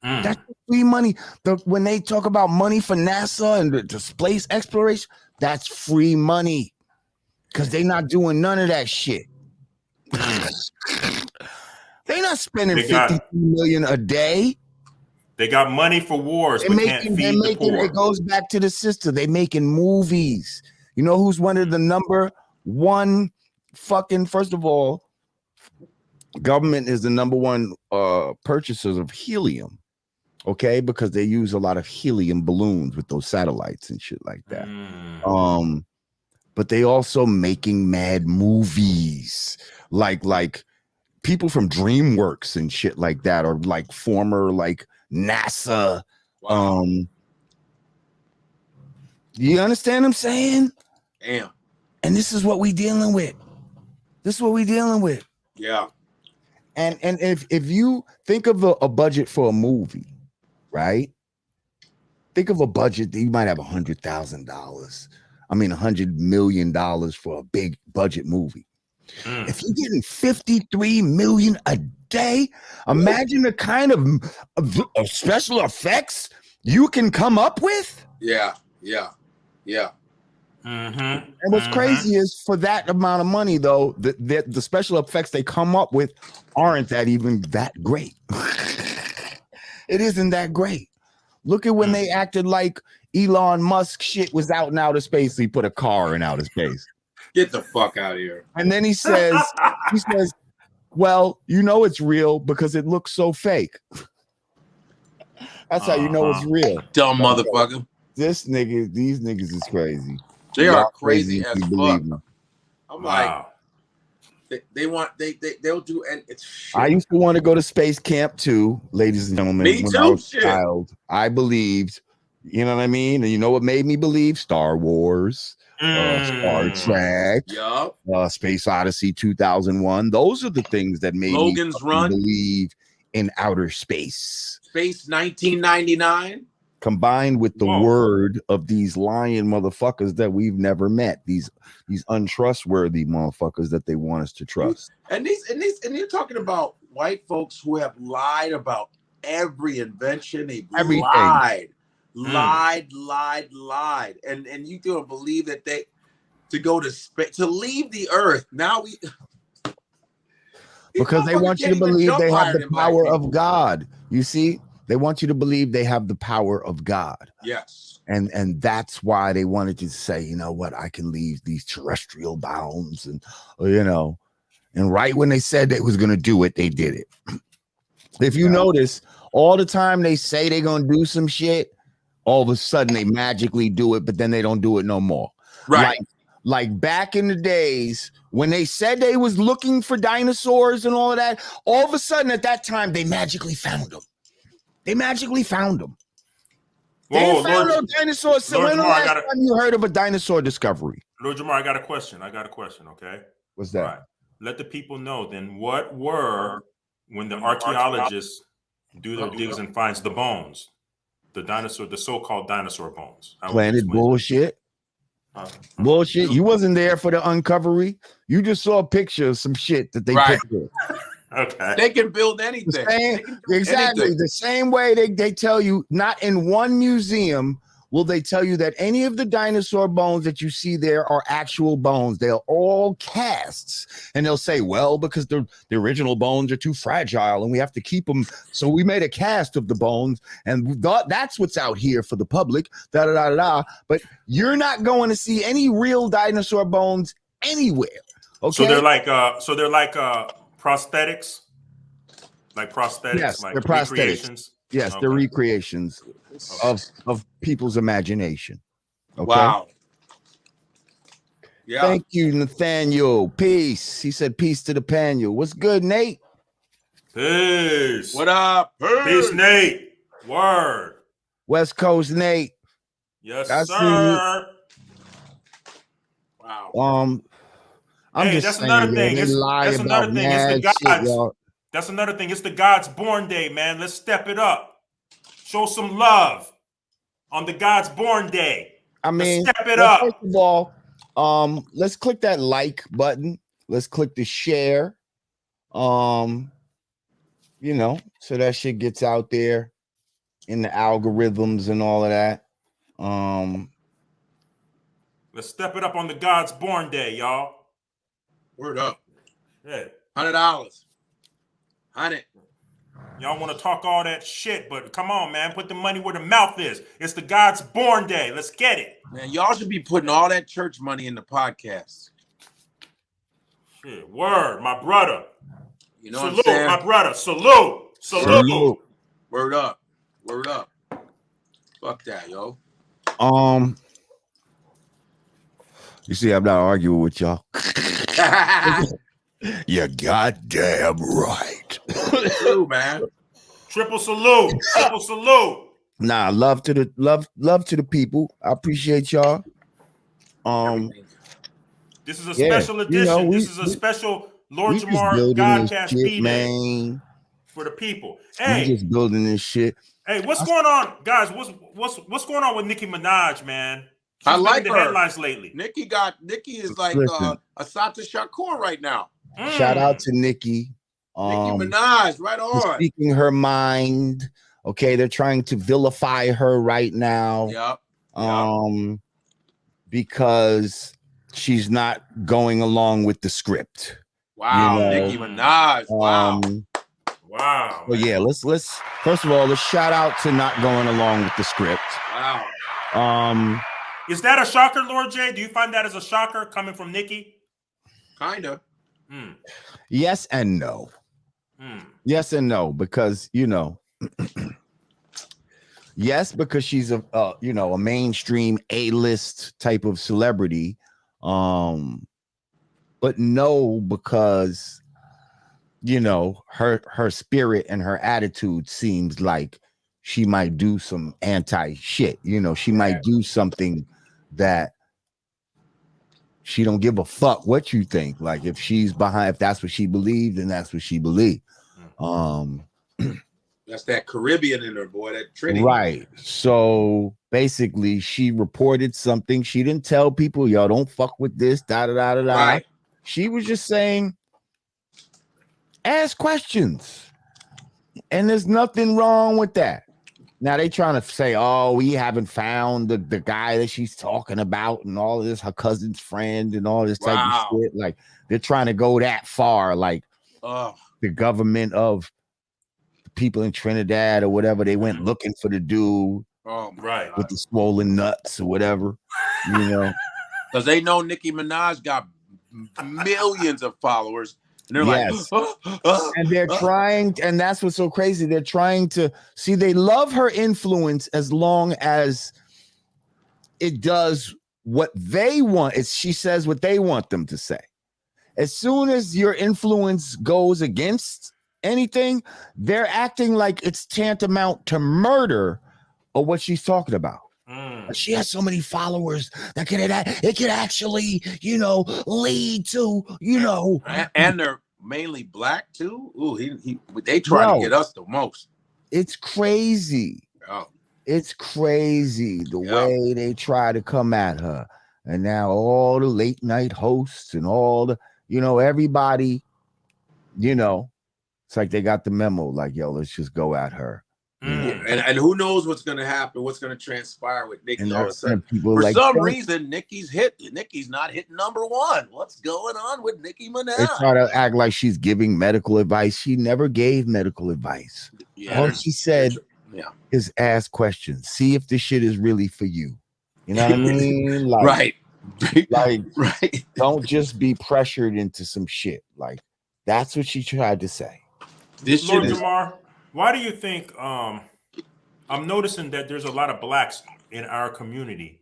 That's free money. When they talk about money for NASA and the space exploration, that's free money because they're not doing none of that shit. They're not spending $53 million a day. They got money for wars, but can't feed the poor. It goes back to the system. They making movies. You know who's one of the number one fucking, first of all, government is the number one purchasers of helium. Okay, because they use a lot of helium balloons with those satellites and shit like that. But they also making mad movies, like people from DreamWorks and shit like that, or like former like NASA. You understand what I'm saying? Damn. And this is what we dealing with. Yeah. And if you think of a budget for a movie, right? Think of a budget that you might have $100,000. I mean, $100 million for a big budget movie. If you're getting $53 million a day, imagine the kind of special effects you can come up with. Yeah. And what's crazy is for that amount of money, though, the special effects they come up with aren't that great. It isn't that great. Look at when they acted like Elon Musk shit was out in outer space. He put a car in outer space. Get the fuck out of here. And then he says, well, you know it's real because it looks so fake. That's how you know it's real. Dumb motherfucker. These niggas is crazy. They are crazy as fuck. I'm wow. Like, they'll do, and it's shit. I used to want to go to space camp too, ladies and gentlemen. Me too. I was a child, I believed, you know what I mean? And you know what made me believe? Star Wars, Star Trek, Space Odyssey 2001. Those are the things that made Logan's me Run, believe in outer space. Space 1999. Combined with the word of these lying motherfuckers that we've never met, these untrustworthy motherfuckers that they want us to trust. And you're talking about white folks who have lied about every invention. They've lied, and you don't believe that they to go to space, to leave the earth. Now because they want you to believe they have the power of God. You see? They want you to believe they have the power of God. Yes. And that's why they wanted you to say, you know what, I can leave these terrestrial bounds and, you know, and right when they said they was going to do it, they did it. If you notice, all the time they say they're going to do some shit, all of a sudden they magically do it, but then they don't do it no more. Right. Like back in the days when they said they was looking for dinosaurs and all of that, all of a sudden at that time, they magically found them. They magically found them. They found no dinosaurs. So when the last time you heard of a dinosaur discovery? Lord Jamar, I got a question, okay? What's that? Right. Let the people know then what were, when the archaeologists do their digs and finds the bones, the dinosaur, the so-called dinosaur bones. Planet bullshit. Bullshit. You wasn't there for the uncovery. You just saw a picture of some shit that they put there. Okay. They can build anything. The same way they tell you not in one museum will they tell you that any of the dinosaur bones that you see there are actual bones. They're all casts. And they'll say, well, because the original bones are too fragile and we have to keep them. So we made a cast of the bones and we thought that's what's out here for the public. Da, da, da, da, da. But you're not going to see any real dinosaur bones anywhere. Okay. So they're like prosthetics. Like prosthetics, yes, like they're prosthetics. recreations. Yes, Okay. they're recreations of people's imagination. Okay. Wow. Yeah. Thank you, Nathaniel. Peace. He said peace to the panel. What's good, Nate? Peace. What up? Peace, Nate. Word. West Coast Nate. Yes, I sir. Wow. I'm Hey, just that's saying, another yo, thing. they lie That's about another thing. mad It's the shit, gods. y'all. That's another thing. It's the God's born day, man. Let's step it up. Show some love on the God's born day. I mean, let's step it up. First of all, let's click that like button. Let's click the share. So that shit gets out there in the algorithms and all of that. Let's step it up on the God's born day, y'all. Word up. Yeah. $100. 100. Y'all want to talk all that shit, but come on, man. Put the money where the mouth is. It's the God's born day. Let's get it. Man, y'all should be putting all that church money in the podcast. Shit, word, my brother. You know Salute, what I'm saying? my brother. Salute. Salute. Word up. Word up. Fuck that, yo. You see, I'm not arguing with y'all. You're goddamn right. True, man. Triple salute. Triple salute. Nah, love to the people. I appreciate y'all. This is a special edition. This is a special Lord Jamar Godcast B-Day for the people. Hey, we just building this shit. Hey, what's going on, guys? What's going on with Nicki Minaj, man? She's I like been in her. the headlines lately. Nicki is like Asata Shakur right now. Shout out to Nicki. Nicki Minaj, right on. Speaking her mind. Okay, they're trying to vilify her right now. Yep. Because she's not going along with the script. Wow, Nicki Minaj. Wow. Wow. Well, yeah, let's first of all, let's shout out to not going along with the script. Wow. Is that a shocker, Lord J? Do you find that as a shocker coming from Nicki? Kinda. Yes and no. Yes and no, because yes, because she's a mainstream A-list type of celebrity. But no, because her spirit and her attitude seems like she might do some anti shit. She might do something that she don't give a fuck what you think. Like if that's what she believed, then that's what she believed. That's that Caribbean in her, boy. That Trinity. Right. So basically, she reported something. She didn't tell people, yo, don't fuck with this, da da da da da. Right. She was just saying, ask questions. And there's nothing wrong with that. Now they trying to say, oh, we haven't found the guy that she's talking about and all of this, her cousin's friend and all this type of shit. Like they're trying to go that far, like the government of the people in Trinidad or whatever, they went looking for the dude with the swollen nuts or whatever, Because they know Nicki Minaj got millions of followers. And they're like, and they're trying, and that's what's so crazy. They're trying to see, they love her influence as long as it does what they want. She says what they want them to say. As soon as your influence goes against anything, they're acting like it's tantamount to murder or what she's talking about. She has so many followers that it could actually, lead to, and they're mainly black too. Ooh, they try to get us the most. It's crazy. It's crazy the way they try to come at her. And now all the late night hosts and all the, everybody, it's like they got the memo, like, yo, let's just go at her. And who knows what's going to happen, what's going to transpire with Nicki all of a sudden. People For like some reason, Nicki's not hitting #1. What's going on with Nicki Minaj? They try to act like she's giving medical advice. She never gave medical advice. All she said is ask questions. See if this shit is really for you. You know what I mean? Like, right. Don't just be pressured into some shit. Like, that's what she tried to say. Lord Jamar, why do you think I'm noticing that there's a lot of blacks in our community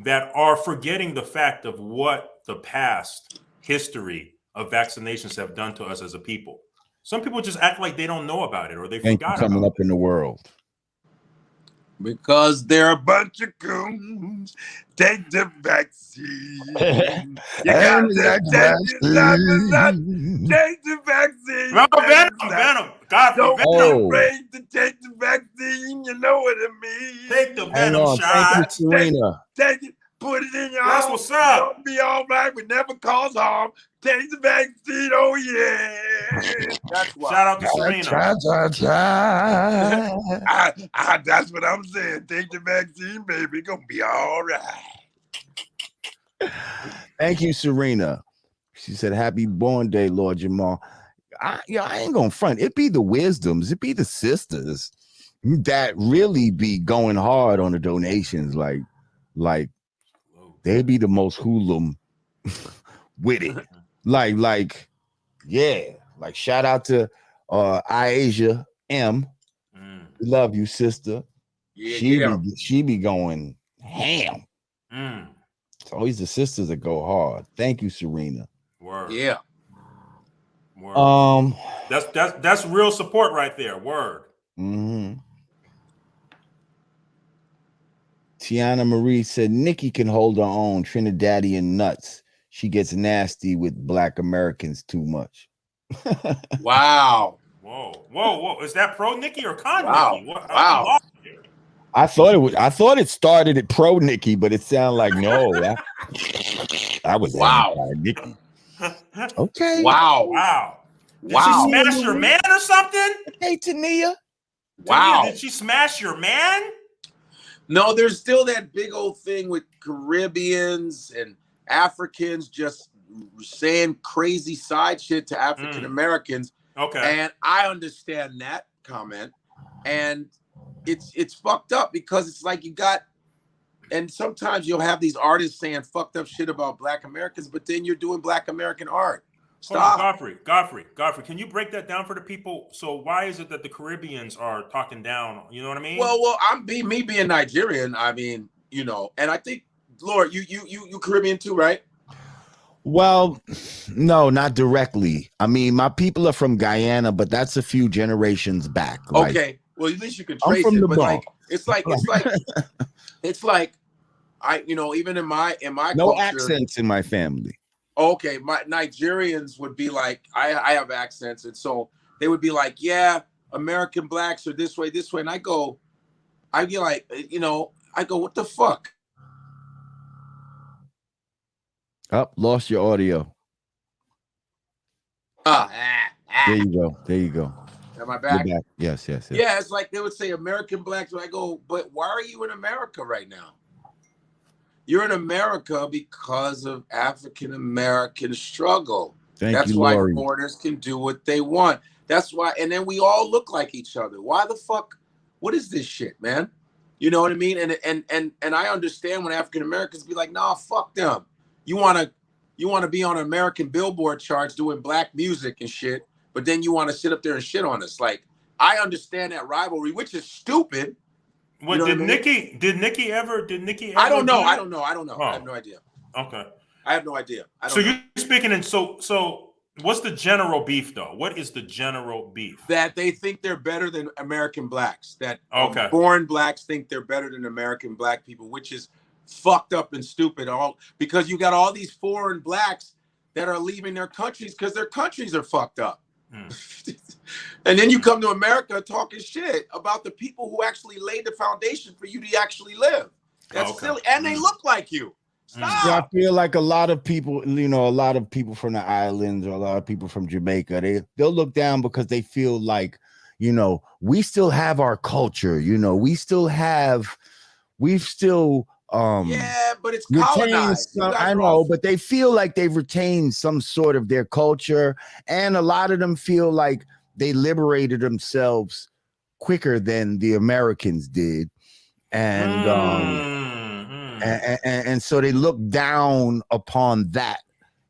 that are forgetting the fact of what the past history of vaccinations have done to us as a people? Some people just act like they don't know about it or they forgot about coming it. up in the world. Because they're a bunch of goons. Take the vaccine. You got to take the vaccine. No, Venom. Godfrey, Don't be afraid to take the vaccine. You know what I mean. Take the Venom shot. Thank you, Serena. Take it. Put it in your That's arm. what's up. Don't be all right. We never cause harm. Take the vaccine. Oh, yeah. That's why. Shout out to Serena. That's what I'm saying. Take the vaccine, baby. It's going to be all right. Thank you, Serena. She said, happy born day, Lord Jamar. I ain't going to front. It be the wisdoms. It be the sisters that really be going hard on the donations. Like, they be the most hoodlum with it. Like, shout out to Asia M. We love you, sister. She be going ham. It's always the sisters that go hard. Thank you, Serena. Word. Yeah. Word. That's real support right there. Word. Tiana Marie said Nicki can hold her own. Trinidadian nuts. She gets nasty with Black Americans too much. Wow. Whoa. Is that pro Nicki or con Nicki? Wow. I thought it started at pro Nicki, but it sounded like no. I was Nicki. Okay. Wow. Did she smash your man or something? Hey, Tania. Wow. Did she smash your man? No, there's still that big old thing with Caribbeans and Africans just saying crazy side shit to African Americans. Okay. And I understand that comment. And it's fucked up because it's like you got, and sometimes you'll have these artists saying fucked up shit about Black Americans, but then you're doing Black American art. Stop. Godfrey, can you break that down for the people? So why is it that the Caribbeans are talking down? You know what I mean? Well, me being Nigerian, I mean, you know, and I think, Lord, you Caribbean too, right? Well, no, not directly. I mean, my people are from Guyana, but that's a few generations back. Okay. Well, at least you can trace it, but like it's like I, you know, even in my no culture, accents in my family. Okay, my Nigerians would be like, I have accents, and so they would be like, yeah, American blacks are this way, and I'd be like, you know, I go, what the fuck? Oh, lost your audio. There you go. Am I back? You're back. Yes. Yeah, it's like they would say American blacks, and I go, but why are you in America right now? You're in America because of African American struggle. That's why foreigners can do what they want. That's why, and then we all look like each other. Why the fuck? What is this shit, man? You know what I mean? And I understand when African Americans be like, nah, fuck them. You wanna be on American Billboard charts doing black music and shit, but then you want to sit up there and shit on us. Like, I understand that rivalry, which is stupid. What, you know did Nicki ever? I don't know. I have no idea. Okay. I have no idea. So you're speaking in so what's the general beef though? What is the general beef? That they think they're better than American blacks. That foreign blacks think they're better than American black people, which is fucked up and stupid. All because you got all these foreign blacks that are leaving their countries because their countries are fucked up. And then you come to America talking shit about the people who actually laid the foundation for you to actually live. That's silly. And they look like you. Stop. Yeah, I feel like a lot of people, you know, a lot of people from the islands or a lot of people from Jamaica, they'll look down because they feel like you know, we still have our culture, you know, we've still yeah, but it's retained colonized. some, I know, but they feel like they've retained some sort of their culture, and a lot of them feel like they liberated themselves quicker than the Americans did, and and so they look down upon that.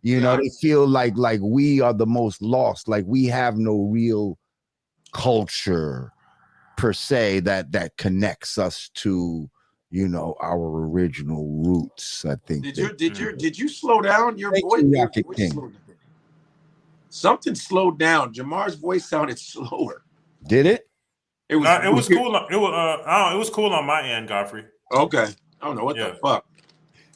You know, they feel like we are the most lost, like we have no real culture per se that connects us to, you know, our original roots. I think. Did you slow down your voice? Something slowed down. Jamar's voice sounded slower. Did it? It was cool. It was cool on my end, Godfrey. Okay. I don't know what the fuck.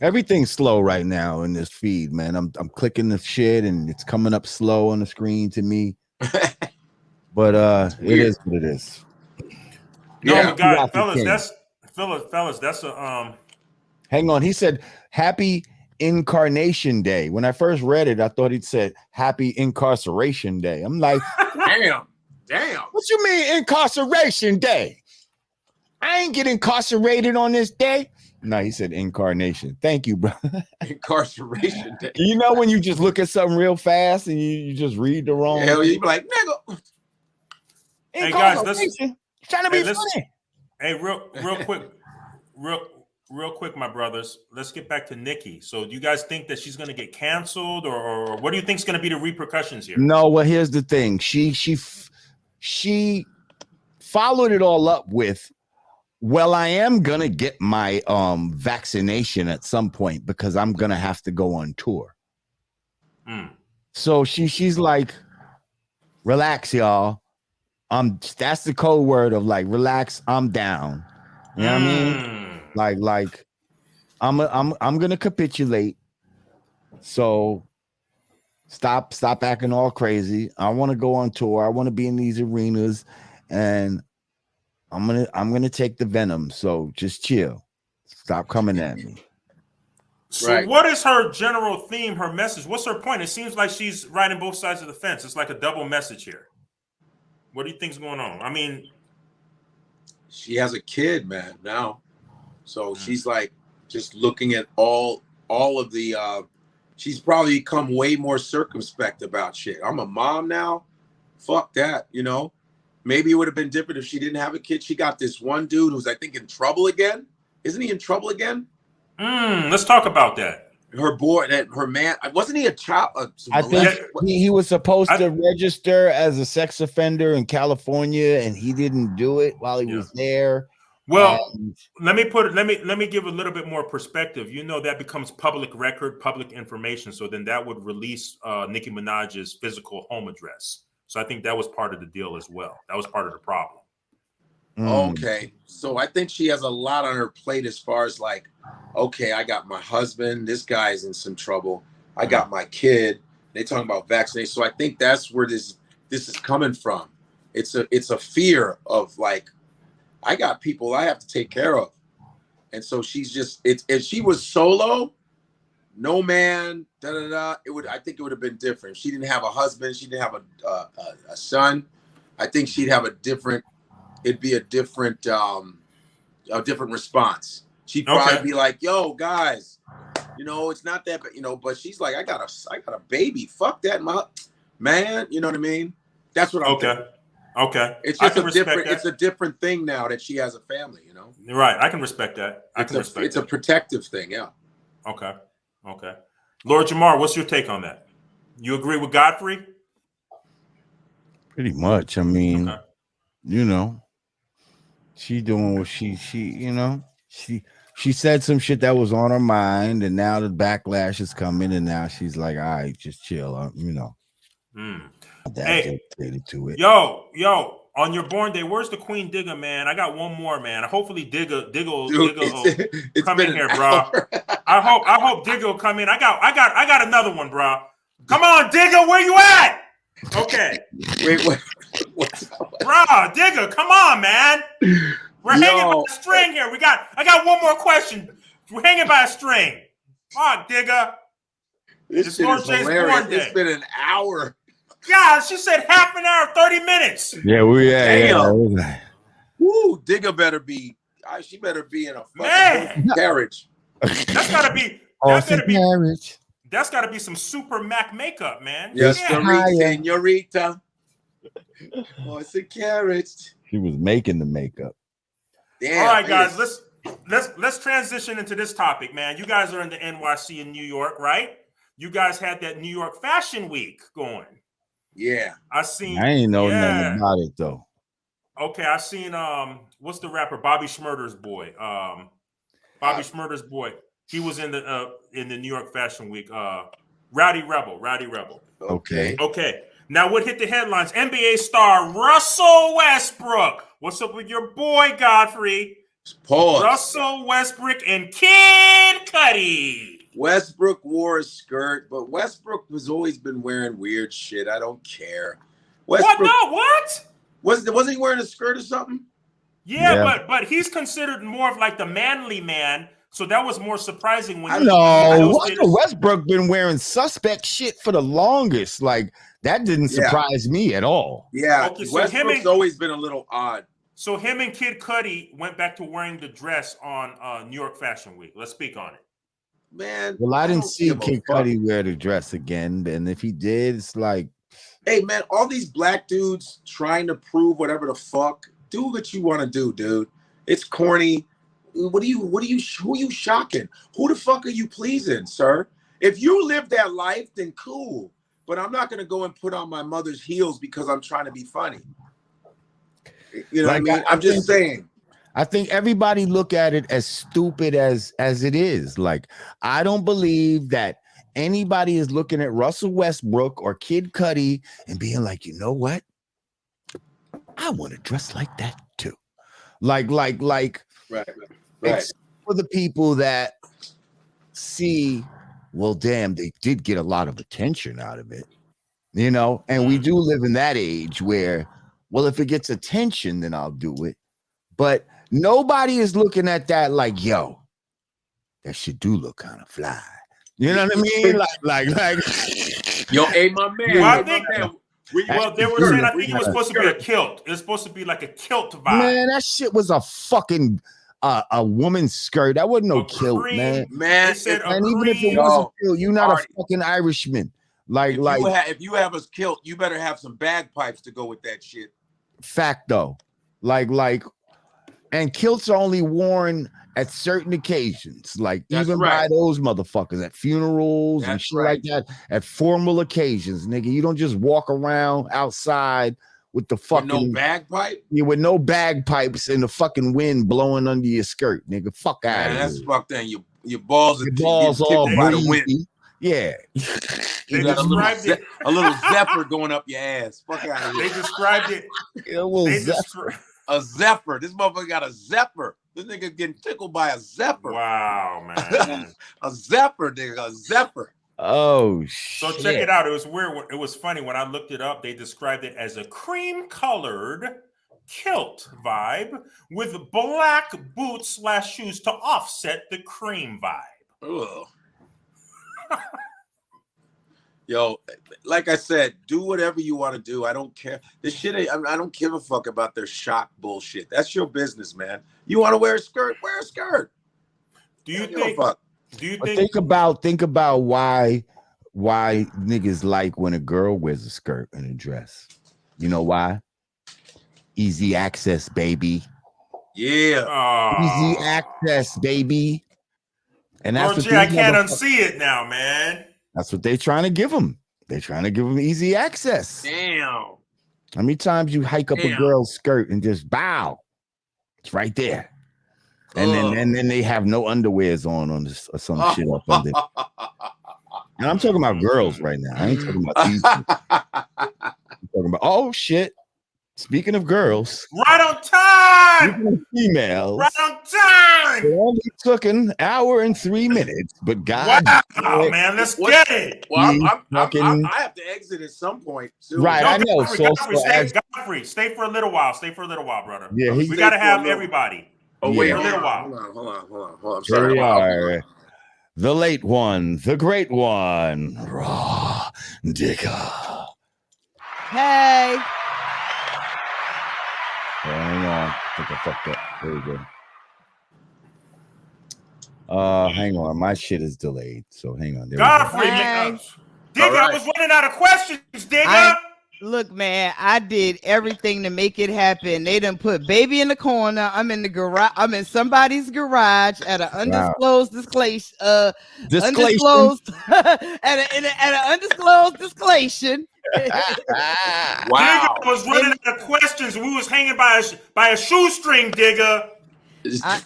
Everything's slow right now in this feed, man. I'm clicking the shit and it's coming up slow on the screen to me. But it is what it is. No, guys, fellas, that's a Hang on. He said happy Incarnation Day. When I first read it, I thought he'd said happy Incarceration Day. I'm like, damn. What you mean Incarceration Day? I ain't get incarcerated on this day. No, he said incarnation. Thank you, bro. Incarceration Day. You know when you just look at something real fast and you just read the wrong. Hell, you be like, nigga. Hey guys, trying to be funny. Hey, real quick, my brothers. Let's get back to Nicki. So, do you guys think that she's going to get canceled, or what do you think is going to be the repercussions here? No, well, here's the thing. She followed it all up with, well, I am gonna get my vaccination at some point because I'm gonna have to go on tour. So she's like, relax, y'all. That's the code word of like, relax, I'm down. You know what I mean? Like I'm gonna capitulate. So stop acting all crazy. I want to go on tour. I want to be in these arenas, and I'm gonna take the venom. So just chill. Stop coming at me. So what is her general theme, her message? What's her point? It seems like she's riding both sides of the fence. It's like a double message here. What do you think's going on? I mean, she has a kid, man, now. So she's like just looking at all of the she's probably become way more circumspect about shit. I'm a mom now. Fuck that, you know. Maybe it would have been different if she didn't have a kid. She got this one dude who's, I think, in trouble again. Isn't he in trouble again? Let's talk about that. Her boy, her man, wasn't he a child? I think he was supposed to register as a sex offender in California, and he didn't do it while he was there. Well, let me give a little bit more perspective. You know, that becomes public record, public information. So then that would release Nicki Minaj's physical home address. So I think that was part of the deal as well. That was part of the problem. Okay. So I think she has a lot on her plate as far as like, okay, I got my husband. This guy's in some trouble. I got my kid. They talking about vaccination. So I think that's where this is coming from. It's a fear of like, I got people I have to take care of. And so she's just, if she was solo, no man, I think it would have been different. She didn't have a husband. She didn't have a son. I think she'd have it'd be a different response. She'd probably be like, yo, guys, you know, it's not that, you know, but she's like, I got a baby. Fuck that, man. You know what I mean? That's what I'm thinking. Okay. It's just it's a different thing now that she has a family, you know? Right. I can respect that. It's a protective thing. Yeah. Okay. Lord Jamar, what's your take on that? You agree with Godfrey? Pretty much. I mean, you know, she doing what she, you know, she said some shit that was on her mind, and now the backlash is coming, and now she's like, all right, just chill, you know. Hey, to it. Yo, on your born day, where's the Queen Digga, man? I got one more, man. Hopefully Digga will come in here, bro. I hope Digga will come in. I got another one, bro. Come on, Digga, where you at? Okay. Wait, what's bro, Digga, come on, man. We're hanging by a string here. I got one more question. We're hanging by a string. Fuck, Digga. This shit is hilarious. It's been an hour. God, she said half an hour, 30 minutes. Yeah, Damn. yeah. Woo, Digga better be. She better be in a Man. fucking carriage. That's gotta be. Carriage. That's gotta be some super Mac makeup, man. Yes, Yeah. senorita. Horse and carriage. She was making the makeup. Damn. All right, guys, let's transition into this topic, man. You guys are in the NYC in New York, right? You guys had that New York Fashion Week going. Yeah. I ain't know nothing about it though. Okay, I seen what's the rapper? Bobby Shmurda's boy. Bobby Shmurda's boy. He was in the New York Fashion Week. Rowdy Rebel. Okay. Okay. Now what hit the headlines? NBA star Russell Westbrook. What's up with your boy Godfrey? Pause. Russell Westbrook and Kid Cudi. Westbrook wore a skirt, but Westbrook has always been wearing weird shit. I don't care. Westbrook, What? No, what? Wasn't he wearing a skirt or something? Yeah. But he's considered more of like the manly man. So that was more surprising when I know Westbrook been wearing suspect shit for the longest. Like that didn't surprise me at all. Yeah, okay, so Westbrook's always been a little odd. So him and Kid Cudi went back to wearing the dress on New York Fashion Week. Let's speak on it. Man, well, I didn't see Kid Cudi wear the dress again, and if he did, it's like, hey man, all these black dudes trying to prove whatever the fuck. Do what you want to do, dude. It's corny. Who are you shocking? Who the fuck are you pleasing, sir? If you live that life, then cool. But I'm not gonna go and put on my mother's heels because I'm trying to be funny. You know what I mean? I'm just saying. I think everybody look at it as stupid as it is. Like, I don't believe that anybody is looking at Russell Westbrook or Kid Cudi and being like, you know what? I want to dress like that too. Like. Right. For the people that see, well, damn, they did get a lot of attention out of it, you know, and we do live in that age where, well, if it gets attention, then I'll do it. But nobody is looking at that like, yo, that shit do look kind of fly. You know what I mean? Like, yo, hey, my man. Well, they were saying I think it was supposed to be a kilt. It was supposed to be like a kilt vibe. Man, that shit was a fucking a woman's skirt. That wasn't no kilt, man. Man, and even if it was a kilt, you're not a fucking Irishman. If you have a kilt, you better have some bagpipes to go with that shit. Fact though, and kilts are only worn at certain occasions, like even by those motherfuckers at funerals and shit like that, at formal occasions, nigga. You don't just walk around outside with the fucking no bagpipe. Yeah, with no bagpipes and the fucking wind blowing under your skirt, nigga. Fuck out of here. That's fucked in. Your balls are all by the wind. Yeah. You got a little zephyr going up your ass. Fuck out of here. They described it. A zephyr. This motherfucker got a zephyr. This nigga getting tickled by a zephyr. Wow, man. A zephyr, nigga. A zephyr. Oh, shit. So check it out. It was weird. It was funny. When I looked it up, they described it as a cream-colored kilt vibe with black boots / shoes to offset the cream vibe. Ugh. Yo, like I said, do whatever you want to do. I don't care. This shit ain't, I don't give a fuck about their shock bullshit. That's your business, man. You want to wear a skirt? Wear a skirt. Do you think about why niggas like when a girl wears a skirt and a dress? You know why? Easy access, baby. Yeah. Easy access, baby. And that's what I can't unsee it now, man. That's what they're trying to give them. They're trying to give them easy access. Damn. How many times you hike up a girl's skirt and just bow? It's right there. And then they have no underwears on this or some shit up under. And I'm talking about girls right now. I ain't talking about these. I'm talking about, oh shit. Speaking of girls, right on time. Speaking of females, right on time. It only took an hour and 3 minutes, but God, wow, man, let's get it. Well, I have to exit at some point soon. Right, I know. Godfrey, stay for a little while. Stay for a little while, brother. Yeah, we got to have everybody. Oh wait, for a little while. Hold on. I'm sorry. Here we are. The late one, the great one, Raw Digga. Hey. Hang on. I think I fucked up. There we go. Hang on. My shit is delayed. So hang on. There Godfrey, Digga, I was running out of questions, Digga. Look, man, I did everything to make it happen. They done put baby in the corner. I'm in the garage. I'm in somebody's garage at an undisclosed undisclosed at an undisclosed disclation. Digga was running out of questions. We was hanging by a shoestring, Digga.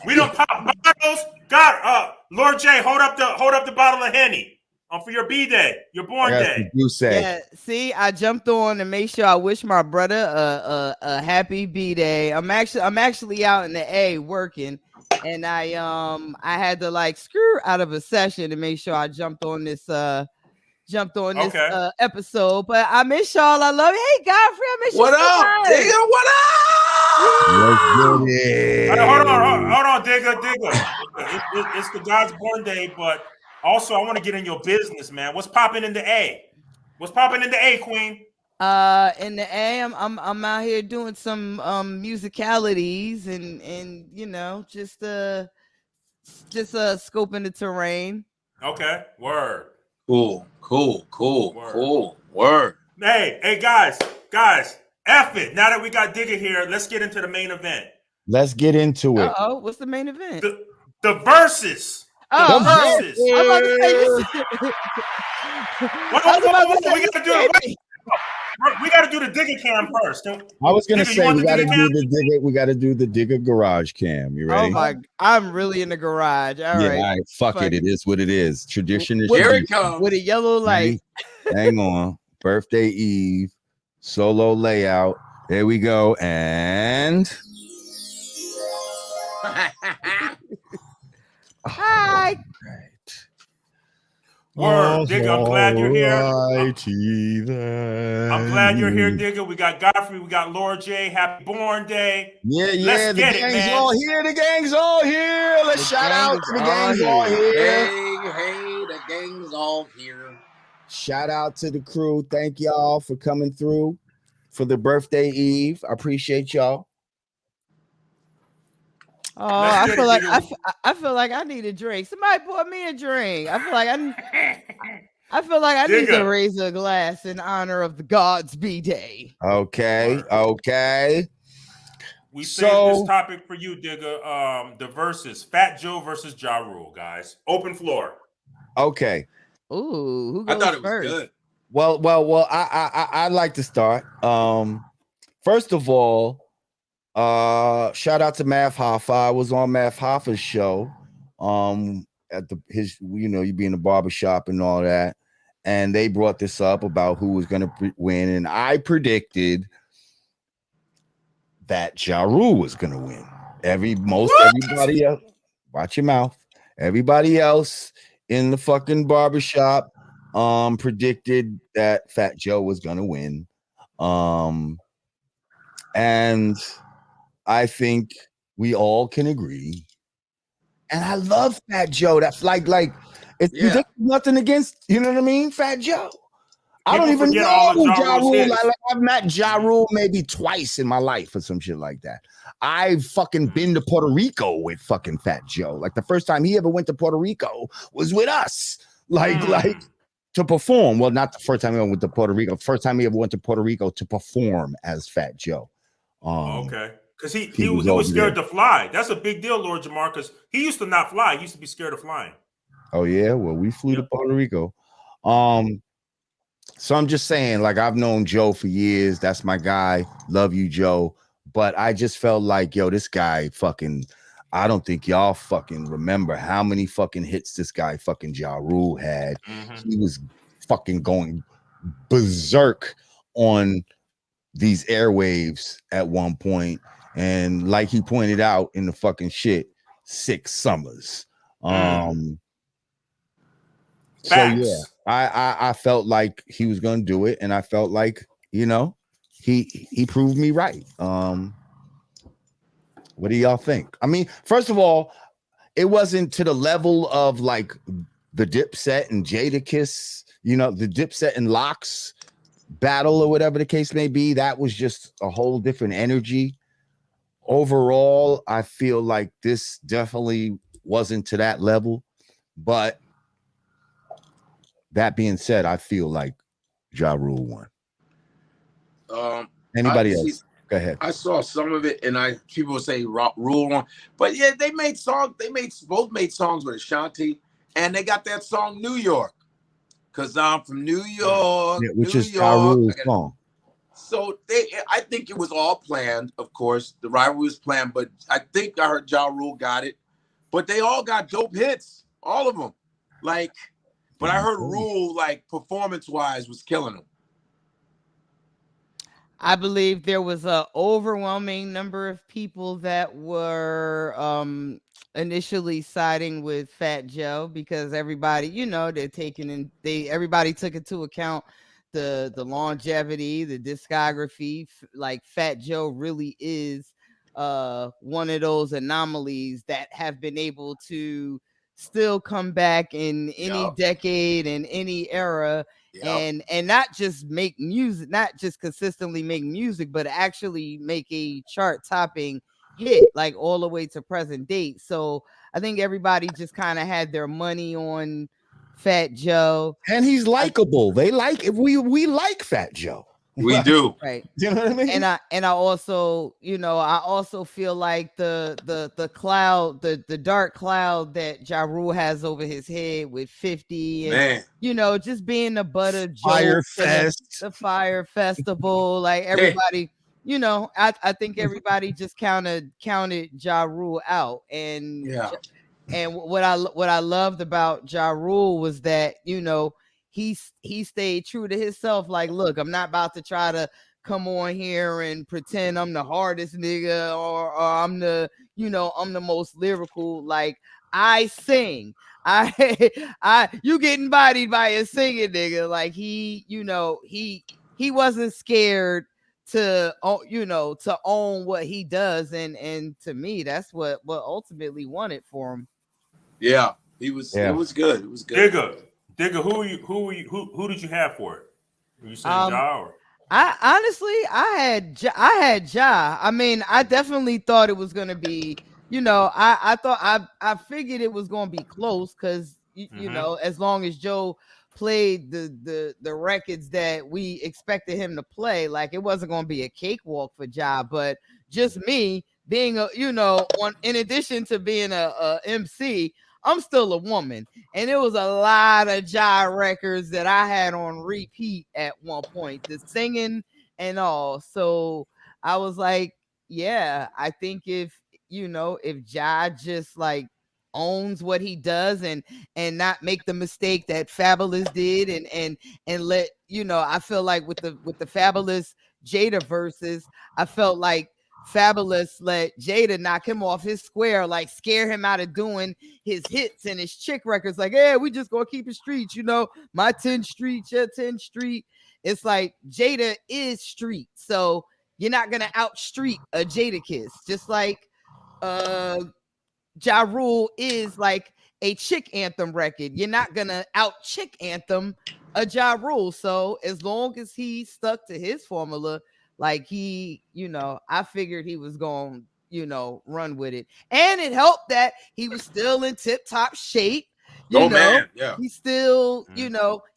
We don't pop bottles. God, Lord J, hold up the bottle of Henny. For your B-Day, your born day. You say. Yeah, see, I jumped on to make sure I wish my brother a happy B-Day. I'm actually out in the A working, and I had to like screw out of a session to make sure I jumped on this episode. But I miss y'all. I love you. Hey, Godfrey, I miss you. What up, Digga? What up? Hold on, Digga. It's the God's born day, but also, I want to get in your business, man. What's popping in the A? What's popping in the A, Queen? In the A, I'm out here doing some musicalities and you know just scoping the terrain. Okay, word. Cool. Word. Hey, guys, F it. Now that we got Digga here, let's get into the main event. Let's get into it. What's the main event? The Verzuz. I'm about to say we gotta do the Digga cam first. I was gonna say we gotta do the Digga garage cam. You ready? Oh my! I'm really in the garage. All right. Fuck it. It is what it is. Tradition is. Here it comes with a yellow light. Hang on. Birthday Eve. Solo layout. There we go. And. Hi. Word, Digga, I'm glad you're here. I'm glad you're here, Digga. We got Godfrey, we got Lord J. Happy born day. Let's get it, man. All here. The gang's all here. Let's shout out to the gang's all here. Hey, the gang's all here. Shout out to the crew. Thank y'all for coming through for the birthday Eve. I appreciate y'all. Oh, I feel like I need a drink. Somebody pour me a drink. I feel like I need to raise a glass in honor of the God's B-Day. Okay. We saved this topic for you, Digga. The Verzuz, Fat Joe versus Ja Rule, guys. Open floor. Okay. Ooh, who goes I thought it was first? good. Well, I'd like to start. First of all, shout out to Math Hoffa. I was on Math Hoffa's show. At you be in the barbershop and all that, and they brought this up about who was going to win, and I predicted that Ja Rule was going to win. Everybody else, watch your mouth. Everybody else in the fucking barbershop predicted that Fat Joe was going to win. And I think we all can agree. And I love Fat Joe. That's like it's nothing against, you know what I mean? Fat Joe. I don't even know Ja Rule. I've met Ja Rule maybe twice in my life or some shit like that. I've fucking been to Puerto Rico with fucking Fat Joe. Like the first time he ever went to Puerto Rico was with us. Like to perform. Well, not the first time he went to Puerto Rico. First time he ever went to Puerto Rico to perform as Fat Joe. Okay. Because he was scared to fly. That's a big deal, Lord Jamar, because he used to not fly. He used to be scared of flying. Oh, yeah? Well, we flew to Puerto Rico. So I'm just saying, like, I've known Joe for years. That's my guy. Love you, Joe. But I just felt like, yo, this guy fucking, I don't think y'all fucking remember how many fucking hits this guy fucking Ja Rule had. He was fucking going berserk on these airwaves at one point. And like he pointed out in the fucking shit, 6 summers. So yeah, I felt like he was gonna do it, and I felt like, you know, he proved me right. What do y'all think? I mean, first of all, it wasn't to the level of like the Dipset and Jadakiss, you know, the Dipset and Locks battle or whatever the case may be, that was just a whole different energy. Overall, I feel like this definitely wasn't to that level. But that being said, I feel like Ja Rule won. Anybody else? Go ahead. I saw some of it, and people say Rule won, but yeah, they made songs. Both made songs with Ashanti, and they got that song New York, because I'm from New York, which New is Ja Rule's York. song. So I think it was all planned. Of course, the rivalry was planned, but I think I heard Ja Rule got it. But they all got dope hits, all of them. Like, but I heard Rule, like, performance-wise, was killing them. I believe there was an overwhelming number of people that were initially siding with Fat Joe, because everybody, everybody took into account the longevity, the discography. Like, Fat Joe really is one of those anomalies that have been able to still come back in any decade and any era. And not just make music, not just consistently make music, but actually make a chart topping hit, like all the way to present date. So I think everybody just kind of had their money on Fat Joe, and he's likable. We like Fat Joe. We do, right? You know what I mean? And I also, I also feel like the cloud, the dark cloud that Ja Rule has over his head with 50, and just being the butt of Fire jokes, Fest, the Fire Festival, like everybody, I think everybody just counted Ja Rule out, and what I loved about Ja Rule was that he stayed true to himself. Like, look, I'm not about to try to come on here and pretend I'm the hardest nigga, or I'm the most lyrical. Like, I sing. You getting bodied by a singing nigga. Like, he wasn't scared to own what he does, and to me, that's what ultimately won it for him. Yeah, it was good. It was good. Digga, who did you have for it? Were you saying Ja or? I had Ja. I mean, I definitely thought it was gonna be, I figured it was gonna be close, because as long as Joe played the records that we expected him to play, like, it wasn't gonna be a cakewalk for Ja. But just me being in addition to being a MC, I'm still a woman, and it was a lot of Ja records that I had on repeat at one point, the singing and all. So I was like, yeah, I think if Ja just, like, owns what he does, and not make the mistake that Fabulous did, and let I feel like with the Fabulous Jada verses, I felt like Fabulous let Jada knock him off his square, like scare him out of doing his hits and his chick records. Like, yeah, we just gonna keep it street, my 10th Street, your 10th Street. It's like Jada is street, so you're not gonna out street a Jada Kiss. Just like Ja Rule is like a chick anthem record. You're not gonna out chick anthem a Ja Rule. So as long as he stuck to his formula, like, he, I figured he was going, run with it. And it helped that he was still in tip-top shape. Man, yeah. He still,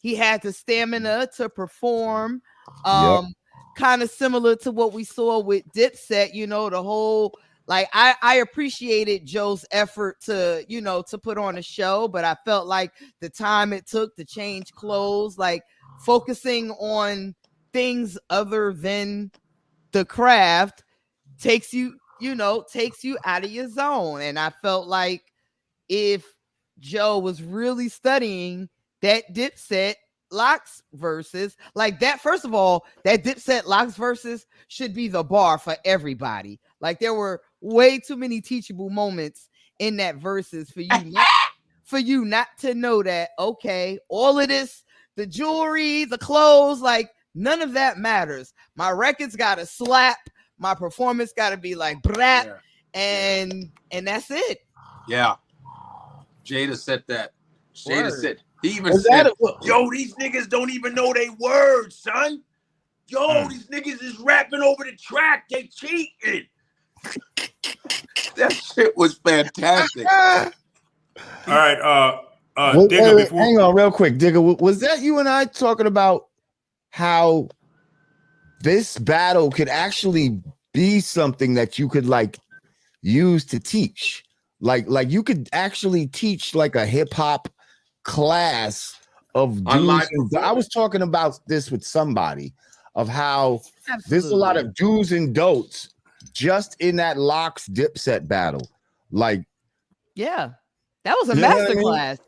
he had the stamina to perform. Kind of similar to what we saw with Dipset, the whole, like, I appreciated Joe's effort to, to put on a show, but I felt like the time it took to change clothes, like, focusing on things other than the craft takes you out of your zone. And I felt like if Joe was really studying that Dipset Locks verses, like that, first of all, that Dipset Locks verses should be the bar for everybody. Like, there were way too many teachable moments in that verses for you not to know that, okay, all of this, the jewelry, the clothes, like, none of that matters. My records gotta slap. My performance gotta be like brat, and that's it. Yeah, Jada said that. Jada said, he even said, yo, these niggas don't even know they words, son. Yo, these niggas is rapping over the track. They cheating. That shit was fantastic. All right, Digga, before... hang on real quick. Digga, was that you and I talking about how this battle could actually be something that you could like use to teach? Like you could actually teach like a hip-hop class of do's and I was talking about this with somebody of how there's a lot of do's and don'ts just in that Locks Dipset battle. Like, yeah, that was a masterclass.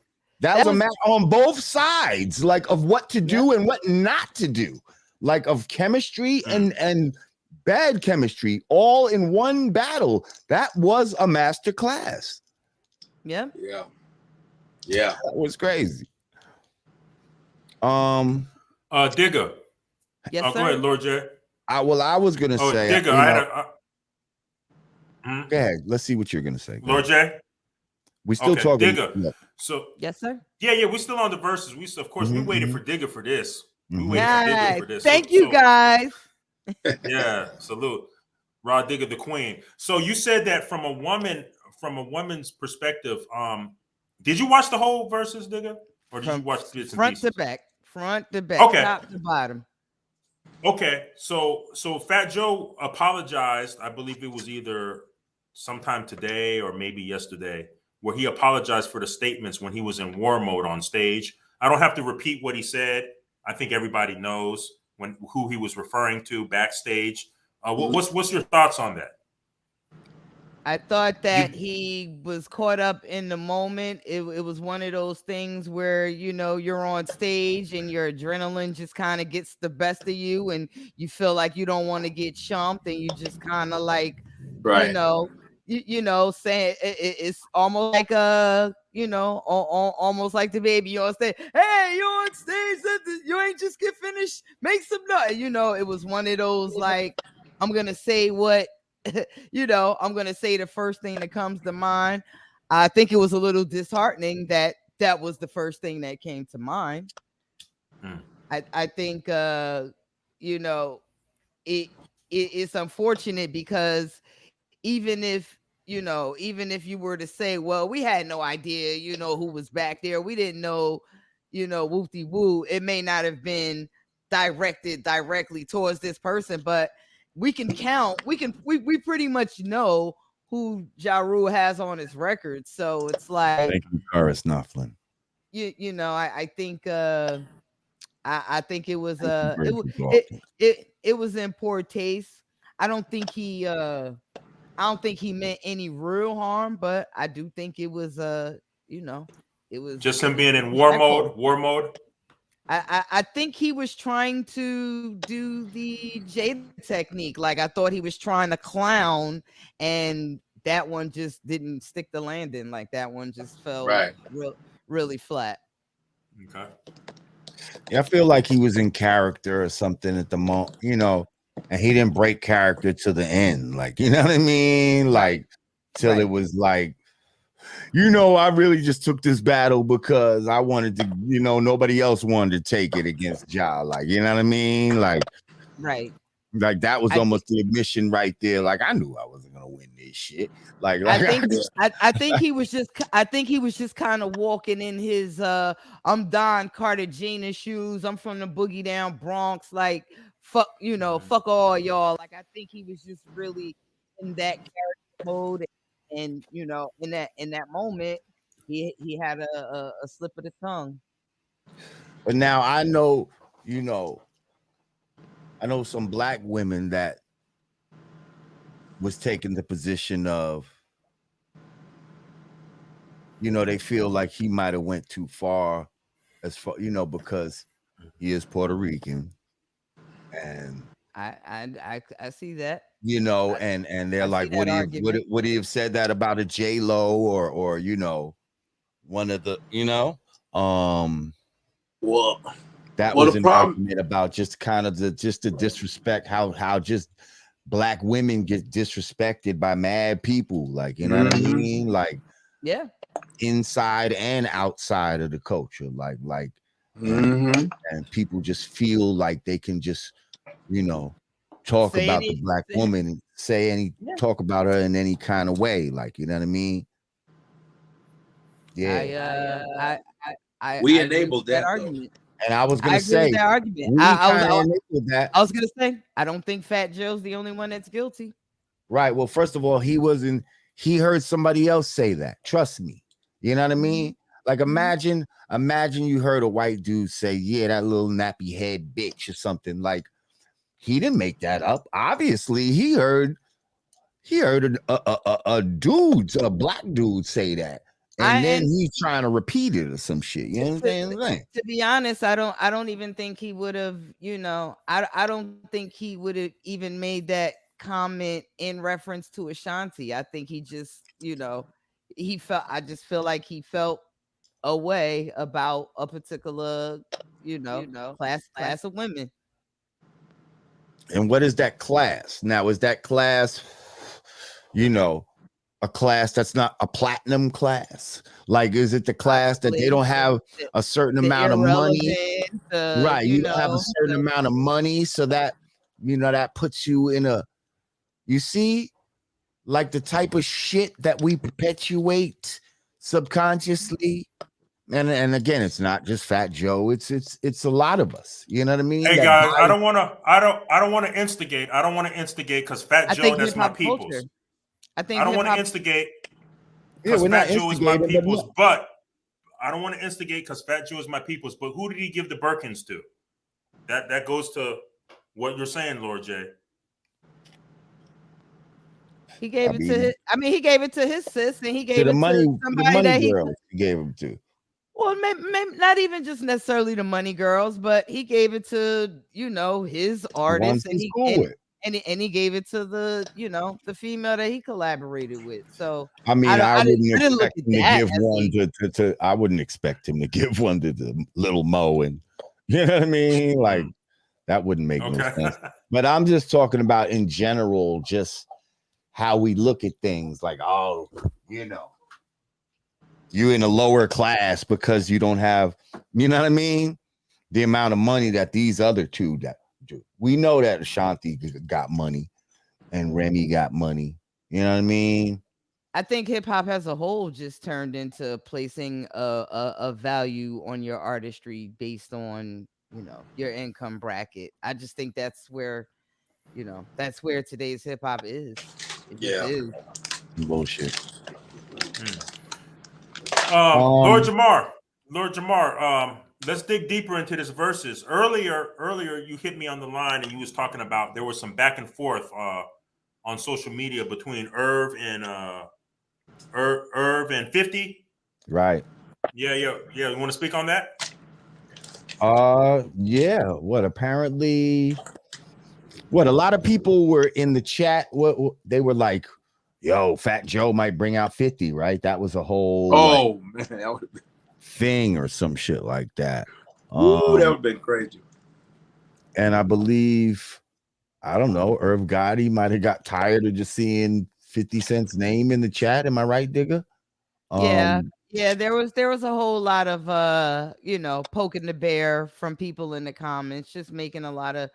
That was a on both sides, like of what to do and what not to do, like of chemistry and bad chemistry, all in one battle. That was a master class. Yeah. That was crazy. Digga. Yes, sir. Go ahead, Lord J. I was gonna say, Digga, I had a. Go ahead. Let's see what you're gonna say. Lord J. We still talking. Digga. Yeah. So yes, sir. Yeah, we're still on the verses. We of course we waited for Digga for this. We Mm-hmm. waited for Digga for this. Thank you guys. Yeah, salute. Raw Digga the Queen. So you said that from a woman's perspective. Did you watch the whole verses, Digga? Or did you watch bits and front pieces? Front to back, okay. top to bottom? Okay, so Fat Joe apologized. I believe it was either sometime today or maybe yesterday, where he apologized for the statements when he was in war mode on stage. I don't have to repeat what he said. I think everybody knows who he was referring to backstage. What's your thoughts on that? I thought that he was caught up in the moment. It was one of those things where, you know, you're on stage and your adrenaline just kind of gets the best of you and you feel like you don't want to get chumped and you just kind of like, you know, saying it's almost like almost like the baby you on stage. Hey, you on stage? You ain't just get finished. Make some noise. You know, it was one of those like, I'm gonna say what. I'm going to say the first thing that comes to mind. I think it was a little disheartening that was the first thing that came to mind. I think, it's unfortunate because even if you were to say, well, we had no idea, who was back there. We didn't know, woo-de-woo. It may not have been directed directly towards this person, but we can count. We pretty much know who Ja Rule has on his record. So it's like, thank you, Karis Nufflin. I think I think it was it was in poor taste. I don't think he meant any real harm, but I do think it was it was just him being in war mode. I think he was trying to do the Jada technique. Like I thought he was trying to clown, and that one just didn't stick the landing. Like that one just fell really flat. Okay. Yeah, I feel like he was in character or something at the moment, and he didn't break character to the end. Like, you know what I mean? Like till it was like, I really just took this battle because I wanted to, nobody else wanted to take it against Ja. Like, you know what I mean? Like, right. Like that was almost the admission right there. Like I knew I wasn't gonna win this shit. Like I think he was just kind of walking in his I'm Don Cartagena shoes. I'm from the boogie down Bronx. Like fuck, fuck all y'all. Like I think he was just really in that character mode. And in that moment, he had a slip of the tongue. But now I know, I know some black women that was taking the position of, they feel like he might have went too far, as far, because he is Puerto Rican, and I see that. And they're like, would he have said that about a J-Lo or one of the, well, that was an argument about just kind of the disrespect, how just black women get disrespected by mad people, like, you know what I mean? Like, yeah, inside and outside of the culture, like and people just feel like they can just you know, talk Say about any- the black say- woman and say any Yeah. talk about her in any kind of way, like, you know what I mean? Yeah. We I agree with enabled that that, though. argument. And I was I gonna agree with say that argument. we I kind of enabled that. was gonna say I don't think Fat Joe's the only one that's guilty. Right. Well, first of all, he heard somebody else say that. Trust me. You know what I mean? Like imagine you heard a white dude say, yeah, that little nappy head bitch or something. Like he didn't make that up. Obviously, he heard a black dude say that. And then he's trying to repeat it or some shit. You know what I'm saying? To be honest, I don't even think he would have, I don't think he would have even made that comment in reference to Ashanti. I think he just, I just feel like he felt a way about a particular, class of women. And what is that class? Now, is that class, a class that's not a platinum class? Like, is it the class that they don't have a certain amount of money? Right. You don't have a certain amount of money. So that, that puts you in you see, like the type of shit that we perpetuate subconsciously. And again, it's not just Fat Joe. It's a lot of us. You know what I mean? Hey guys, I don't want to instigate. I don't want to instigate because Fat Joe, that's my people's. I don't want to instigate because Fat Joe is my people's. But I don't want to instigate because Fat Joe is my people's. But who did he give the Birkins to? That goes to what you're saying, Lord J. He gave it to his. I mean, he gave it to his sis, and he gave it to somebody that he gave him to. Well, maybe not even just necessarily the money girls, but he gave it to his artists, and he gave it to the the female that he collaborated with. So I mean, I wouldn't expect him to give one to. I wouldn't expect him to give one to the Little Mo, and you know what I mean. Like that wouldn't make no sense. But I'm just talking about in general, just how we look at things. Like, oh, you're in a lower class because you don't have, you know what I mean? The amount of money that these other two that do. We know that Ashanti got money and Remy got money. You know what I mean? I think hip hop as a whole just turned into placing a value on your artistry based on, your income bracket. I just think that's where, that's where today's hip hop is. Is. Bullshit. Lord Jamar, let's dig deeper into this Verzuz. Earlier, you hit me on the line and you was talking about there was some back and forth on social media between Irv and 50. Right. Yeah. You want to speak on that? Yeah. Apparently, a lot of people were in the chat. What they were like, yo, Fat Joe might bring out 50, right? That was a whole man, thing or some shit like that. Ooh, that would have been crazy. And I believe, I don't know, Irv Gotti might have got tired of just seeing 50 Cent's name in the chat. Am I right, Digga? Yeah. There was a whole lot of poking the bear from people in the comments, just making a lot of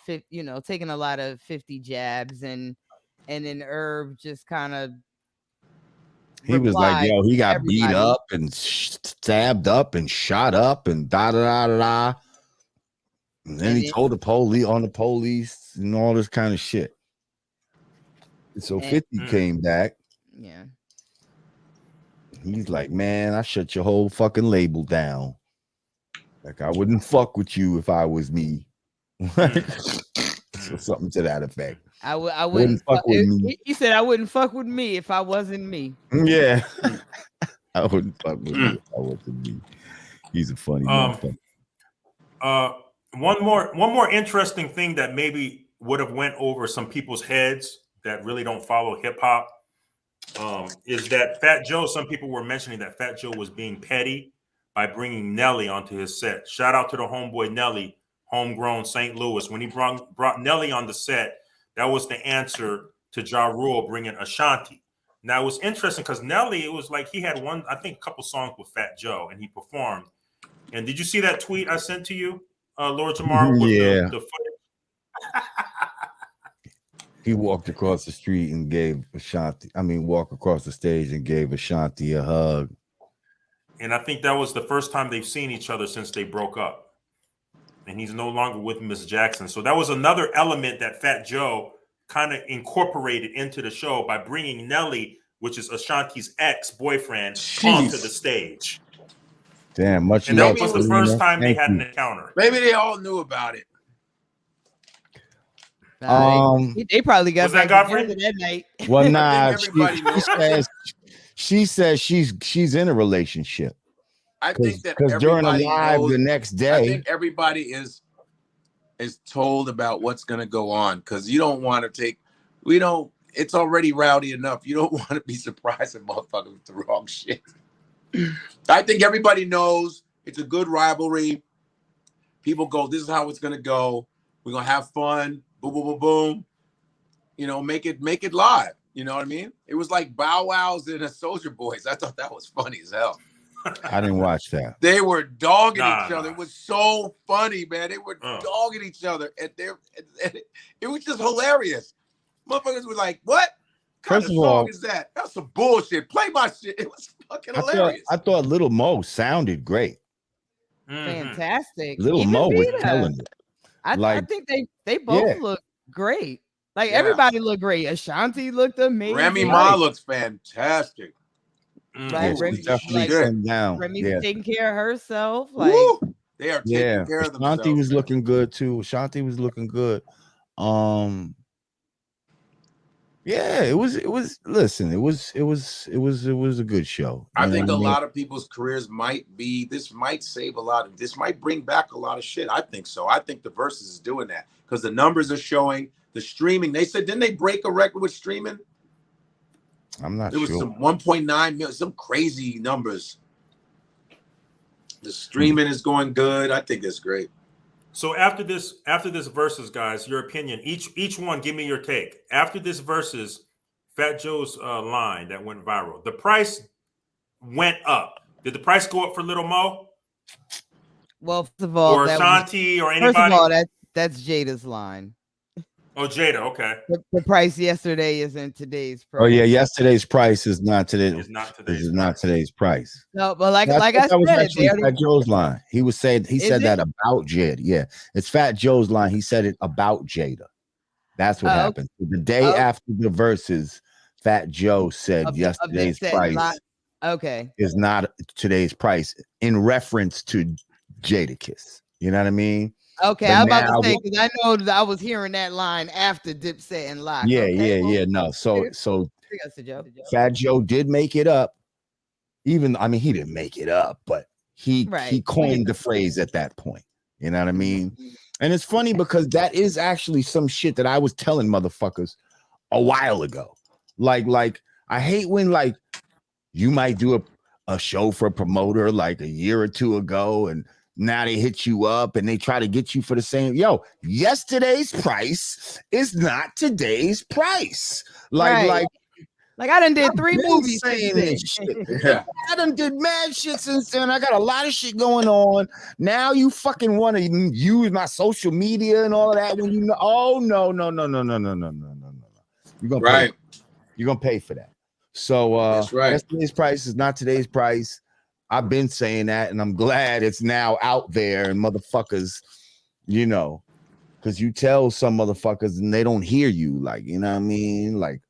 taking a lot of 50 jabs, and then Irv just kind of he was like, yo, he got beat up and stabbed up and shot up and da da da da. And then he told the police and all this kind of shit. So 50 came back. Yeah. He's like, man, I shut your whole fucking label down. Like, I wouldn't fuck with you if I was me. So something to that effect. I wouldn't fuck with me. He said I wouldn't fuck with me if I wasn't me. Yeah. I wouldn't fuck with me if I wasn't me. He's a funny motherfucker. One more interesting thing that maybe would have went over some people's heads that really don't follow hip hop is that Fat Joe, some people were mentioning that Fat Joe was being petty by bringing Nelly onto his set. Shout out to the homeboy Nelly, homegrown St. Louis. When he brought Nelly on the set, that was the answer to Ja Rule bringing Ashanti. Now, it was interesting because Nelly, it was like he had a couple songs with Fat Joe, and he performed. And did you see that tweet I sent to you, Lord Jamar? With the footage? He walked across the street and gave Ashanti. Walk across the stage and gave Ashanti a hug. And I think that was the first time they've seen each other since they broke up. And he's no longer with Miss Jackson. So that was another element that Fat Joe kind of incorporated into the show by bringing Nelly, which is Ashanti's ex-boyfriend, onto the stage. Damn, much and love. That was the first time they had an encounter. Maybe they all knew about it. They probably got that Godfrey that night. Well, nah, she says she's in a relationship. I think that because during a live knows, the next day, I think everybody is told about what's going to go on, because you don't want to take. It's already rowdy enough. You don't want to be surprised at motherfuckers with the wrong shit. I think everybody knows it's a good rivalry. People go, this is how it's going to go. We're going to have fun. Boom, boom, boom, boom. You know, make it live. You know what I mean? It was like Bow Wows and the Soulja Boys. I thought that was funny as hell. I didn't watch that. They were dogging each other. It was so funny, man. They were dogging each other. And it was just hilarious. Motherfuckers were like, what kind of song is that? That's some bullshit. Play my shit. It was fucking hilarious. I thought Little Mo sounded great. Fantastic. Little Mo was killing it. I think they both look great. Like everybody looked great. Ashanti looked amazing. Remy Ma looks fantastic. Like Remy's taking care of herself. Like they are taking care of themselves. Ashanti was looking good too. Ashanti was looking good. Yeah, it was a good show. I think a lot of people's careers might save a lot of, this might bring back a lot of shit. I think so. I think the Verzuz is doing that because the numbers are showing, the streaming. They said, didn't they break a record with streaming? I'm not sure. It was some 1.9 million, some crazy numbers. The streaming is going good. I think it's great. So after this Verzuz, guys, your opinion, each one, give me your take. After this Verzuz, Fat Joe's line that went viral, the price went up. Did the price go up for Little Mo? Well, first of all, or Ashanti or anybody? First of all, that's Jada's line. Oh, Jada, okay. The price yesterday isn't today's price. Oh yeah, yesterday's price is not today. It's not today's price. No, but like I said, that was actually Fat Joe's line. He said that about Jada. Yeah, it's Fat Joe's line. He said it about Jada. That's what happened. The day after the Verzuz, Fat Joe said yesterday's price is not today's price in reference to Jadakiss. You know what I mean? Okay, I was about to say, because I know that I was hearing that line after Dipset and Lock. Yeah. No, so Fat Joe did make it up. He didn't make it up, but he coined the phrase at that point. You know what I mean? And it's funny because that is actually some shit that I was telling motherfuckers a while ago. Like I hate when like you might do a show for a promoter like a year or two ago, and now they hit you up and they try to get you for the same. Yesterday's price is not today's price. Like I done did 3 movies saying this shit. I done did mad shit since then. I got a lot of shit going on. Now you fucking want to use my social media and all of that when you know. Oh no. You're gonna pay for that. So that's right. Yesterday's price is not today's price. I've been saying that, and I'm glad it's now out there, and motherfuckers, because you tell some motherfuckers and they don't hear you, like, you know what I mean? Like,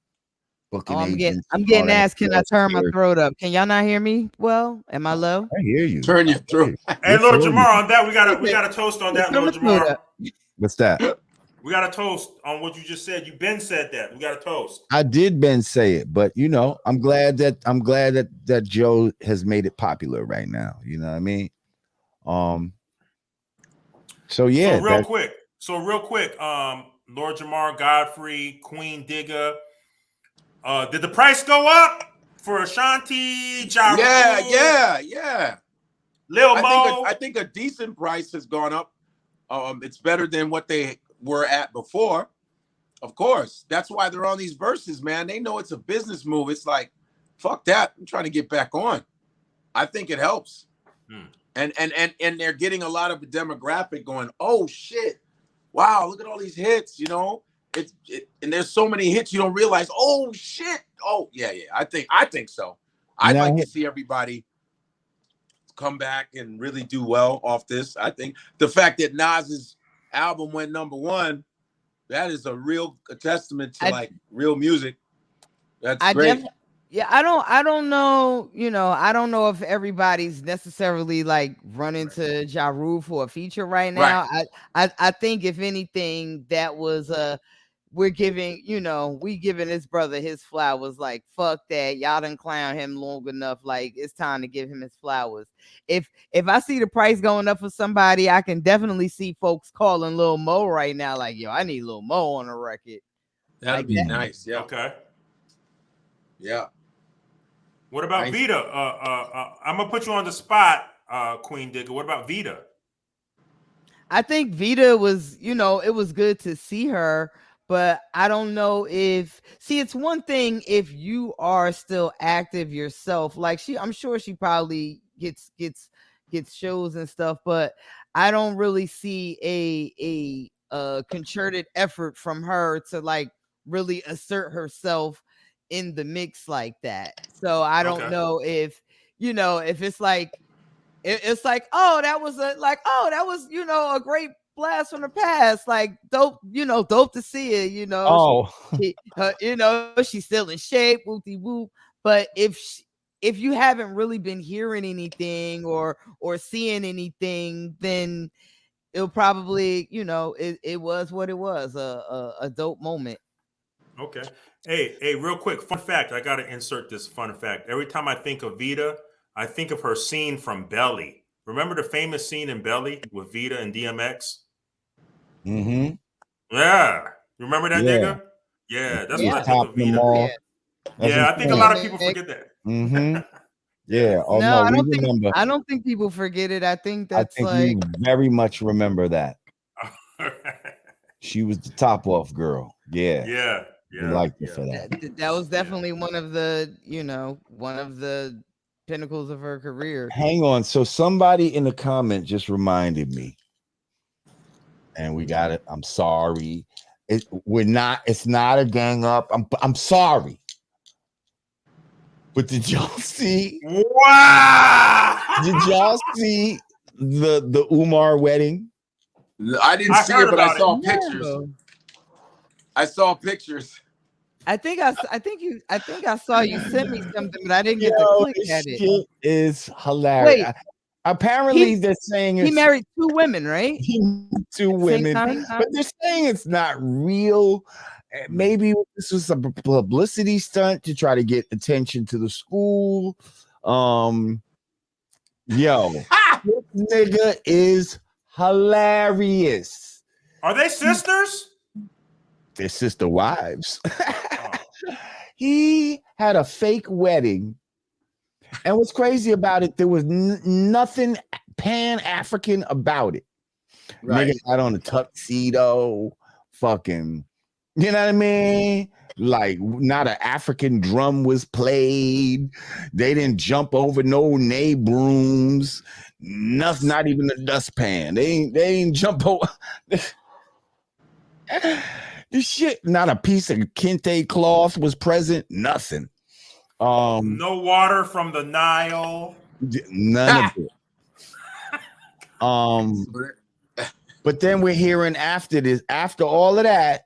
booking agents. I'm getting asked, can I turn my throat up? Can y'all not hear me well? Am I low? I hear you. Turn your throat. Hey, Lord Jamar, on that, we got a toast on that, Lord Jamar. What's that? We got a toast on what you just said. You Ben said that. We got a toast. I did Ben say it, but I'm glad that Joe has made it popular right now. You know what I mean? So yeah. So real quick, Lord Jamar, Godfrey, Queen Digga. Did the price go up for Ashanti? Ja Yeah. Lil Mo. I think a decent price has gone up. It's better than what they were at before. Of course, that's why they're on these Verzuz, man. They know it's a business move. It's like, fuck that. I'm trying to get back on. I think it helps. And they're getting a lot of the demographic going, oh shit, wow, look at all these hits, you know. And there's so many hits you don't realize. Oh shit. Oh yeah. I think so. I'd like to see everybody come back and really do well off this. I think the fact that Nas's album went #1, that is a real testament to like real music. That's great. I don't know, you know, I don't know if everybody's necessarily like running to Ja Rule for a feature right now. I think if anything, that was we giving his brother his flowers. Like, fuck that, y'all done clown him long enough. Like, it's time to give him his flowers. If I see the price going up for somebody, I can definitely see folks calling Lil Mo right now. Like, yo, I need Lil Mo on the record. That'd be nice. Yeah. Okay. Yeah. What about Vita? I'm gonna put you on the spot, Queen Digger. What about Vita? I think Vita was, you know, it was good to see her, but I don't know if it's one thing if you are still active yourself. Like I'm sure she probably gets shows and stuff, but I don't really see a concerted effort from her to like really assert herself in the mix like that. So I don't know if, you know, if it's like it's like, oh, that was you know, a great blast from the past, like dope, you know, dope to see it, you know. You know, she's still in shape, whoopty whoop. But if you haven't really been hearing anything or seeing anything, then it'll probably, you know, it was what it was, a dope moment. Okay. Hey, real quick, fun fact. I got to insert this fun fact. Every time I think of Vita, I think of her scene from Belly. Remember the famous scene in Belly with Vita and DMX? Mm-hmm. Yeah. Remember that, nigga? Yeah, that's what I think of Vita. Yeah, I think a lot of people forget that. Mm-hmm. Yeah. Oh no, I don't think people forget it. I think we very much remember that. She was the top off girl. Yeah. Yeah. We liked her for that. That was definitely one of the, you know, one of the pinnacles of her career. Hang on. So somebody in the comment just reminded me, and we got it. I'm sorry. It's not a gang up. I'm sorry. But did y'all see? Wow! Did y'all see the Umar wedding? I didn't see it, but I saw pictures. I saw pictures. I think I saw you send me something, but I didn't get to click at it. Shit is hilarious. Wait, apparently they're saying he married 2 women, right? 2 women, but they're saying it's not real. Maybe this was a publicity stunt to try to get attention to the school. Yo, this nigga is hilarious. Are they sisters? They're sister wives. He had a fake wedding, and what's crazy about it, there was nothing Pan-African about it. Right. Nigga had on a tuxedo, fucking, you know what I mean? Like, not an African drum was played. They didn't jump over no brooms. Nothing, not even a dustpan. They ain't jump over. This shit, not a piece of kente cloth was present. Nothing. No water from the Nile. None of it. But then we're hearing after this, after all of that,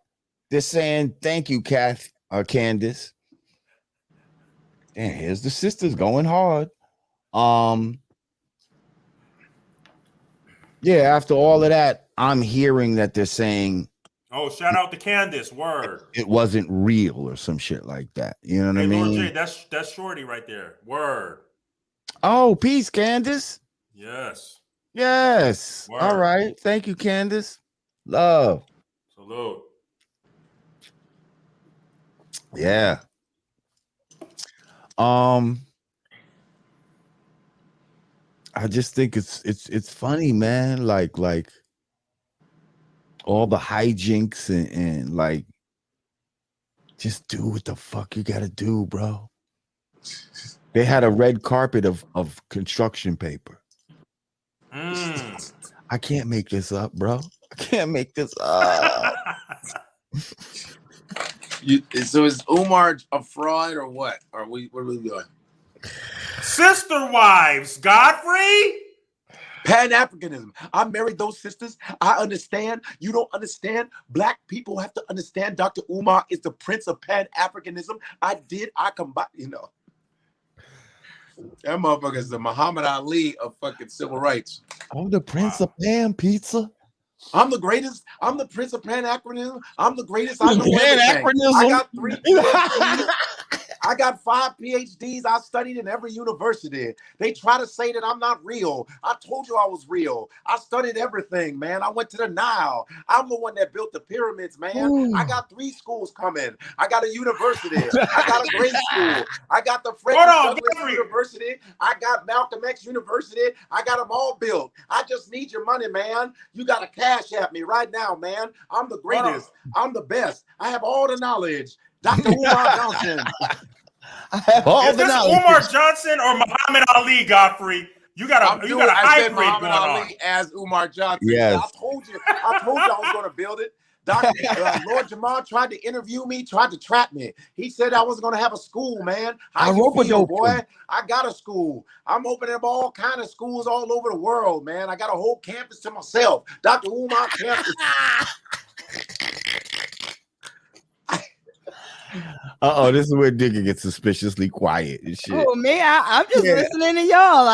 they're saying thank you, Candace. And here's the sisters going hard. Yeah, after all of that, I'm hearing that they're saying, oh, shout out to Candace. Word. It wasn't real or some shit like that. You know what I mean? Lord J, that's Shorty right there. Word. Oh, peace, Candace. Yes. Yes. Word. All right. Thank you, Candace. Love. Salute. Yeah. I just think it's funny, man. Like all the hijinks and like, just do what the fuck you gotta do, bro. They had a red carpet of construction paper. I can't make this up, bro. I can't make this up. So is Umar a fraud or what? What are we doing? Sister wives, Godfrey. Pan-Africanism. I married those sisters. I understand. You don't understand. Black people have to understand Dr. Umar is the prince of Pan-Africanism. I combine, That motherfucker is the Muhammad Ali of fucking civil rights. I'm the prince of Pan Pizza. I'm the greatest. I'm the prince of Pan-Africanism. I'm the greatest. I know everything. Pan-Africanism? I got 3 PhDs. I got 5 PhDs. I studied in every university. They try to say that I'm not real. I told you I was real. I studied everything, man. I went to the Nile. I'm the one that built the pyramids, man. Ooh. I got 3 schools coming. I got a university. I got a grade school. I got the Frederick Douglass University. I got Malcolm X University. I got them all built. I just need your money, man. You got to cash at me right now, man. I'm the greatest. I'm the best. I have all the knowledge. Dr. Umar Johnson. Is this Umar Johnson or Muhammad Ali, Godfrey? You got a hybrid going Ali as Umar Johnson. Yes. I told you I was going to build it. Lord Jamar tried to interview me, tried to trap me. He said I was going to have a school, man. How you feel, boy? I got a school. I'm opening up all kind of schools all over the world, man. I got a whole campus to myself. Dr. Umar campus. This is where Digga gets suspiciously quiet and shit. Oh, me, I'm just listening to y'all.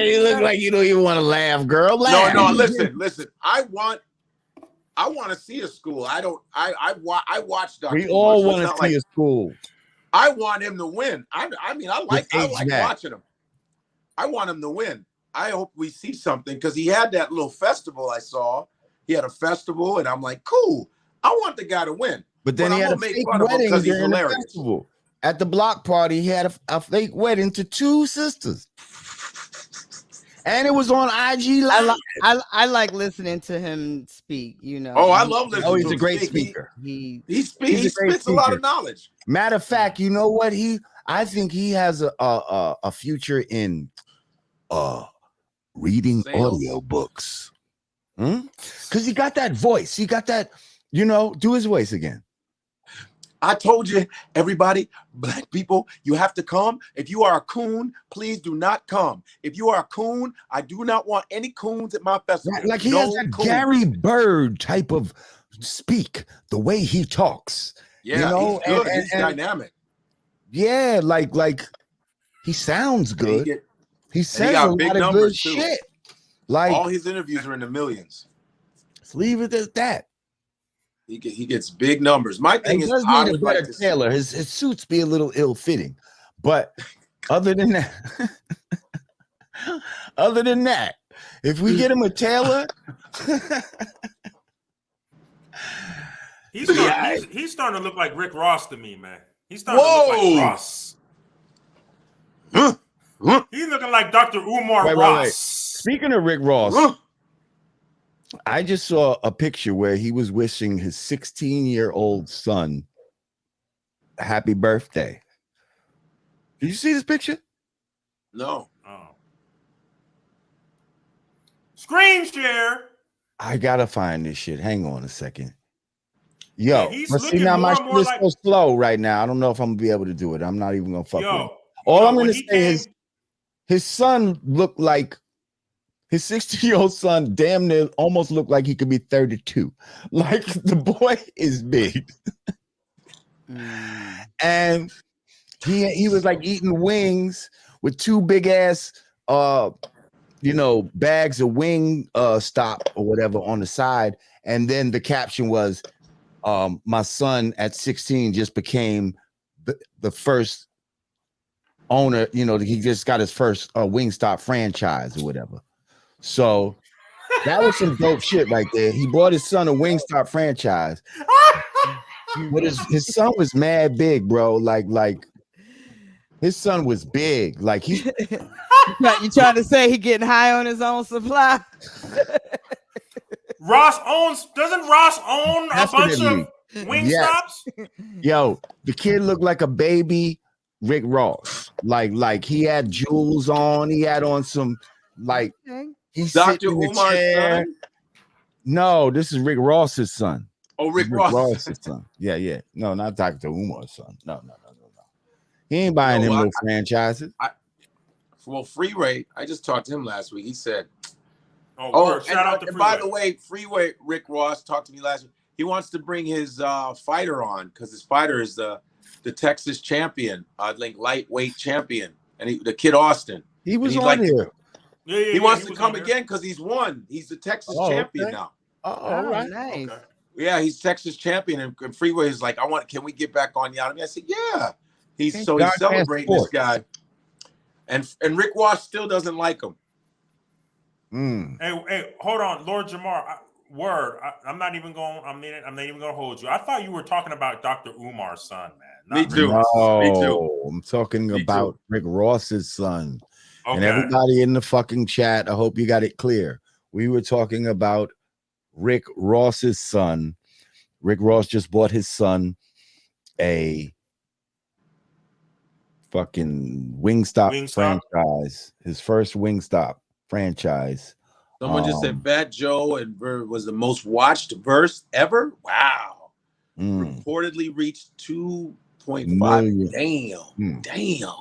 You look like you don't even want to laugh, girl. Laugh. No, listen. I want to see a school. I watch Dr. We all want to see a school. I want him to win. I like watching him. I want him to win. I hope we see something because he had that little festival I saw. He had a festival, and I'm like, cool. I want the guy to win. But then he had a fake wedding during the festival. At the block party, he had a fake wedding to 2 sisters. And it was on IG Live. I like listening to him speak, Oh, I love listening to him. He's a great speaker. He spits a lot of knowledge. Matter of fact, you know what? I think he has a future in reading audio books. Because he got that voice. He got that, do his voice again. I told you, everybody, black people, you have to come. If you are a coon, please do not come. If you are a coon, I do not want any coons at my festival. Like he has that Gary Bird type of speak, the way he talks. Yeah, he's good. He's dynamic. Yeah, like he sounds good. He says a lot of good shit. Like all his interviews are in the millions. Let's leave it at that. He gets big numbers. My thing is, I need a better tailor. His suits be a little ill-fitting, but other than that, if we get him a tailor, he's starting to look like Rick Ross to me, man. He's starting to look like Ross. He's looking like Dr. Umar Ross. Wait. Speaking of Rick Ross. I just saw a picture where he was wishing his 16-year-old son happy birthday. Did you see this picture? No. Oh. Screen share. I gotta find this shit. Hang on a second. Yo, but see now my shit is so slow right now. I don't know if I'm gonna be able to do it. I'm not even gonna fuck with it. All I'm gonna say is his son looked like his 16-year-old son damn near almost looked like he could be 32. Like the boy is big. And he was like eating wings with 2 big ass bags of wing stop or whatever on the side. And then the caption was my son at 16 just became the first owner, he just got his first Wingstop franchise or whatever. So that was some dope shit right there. He bought his son a Wingstop franchise. But his son was mad big, bro. Like his son was big. Like he you trying to say he getting high on his own supply? Doesn't Ross own a bunch of Wingstops? Yo, the kid looked like a baby Rick Ross. Like he had jewels on, he had on some he's Dr. Umar's son? No, this is Rick Ross's son. Oh, Rick Ross. Ross's son. Yeah. No, not Dr. Umar's son. No. He ain't buying him no franchises. Well, Freeway, I just talked to him last week. He said, shout out to Freeway. By the way, Freeway, Rick Ross talked to me last week. He wants to bring his fighter on because his fighter is the Texas champion, lightweight champion, and the kid Austin. He was on here. He wants to come again because he's won. He's the Texas champion now. All right. Nice. Okay. Yeah, he's Texas champion, and Freeway is like, can we get back on Yanadameen? I said, yeah. He's celebrating this guy. And Rick Ross still doesn't like him. Hey, hold on, Lord Jamar. I'm not even going to hold you. I thought you were talking about Dr. Umar's son, man. Me too. I'm talking about Rick Ross's son. Okay. And everybody in the fucking chat, I hope you got it clear. We were talking about Rick Ross's son. Rick Ross just bought his son a fucking Wingstop franchise. His first Wingstop franchise. Someone just said Fat Joe and was the most watched verse ever. Wow. Reportedly reached 2.5. Damn.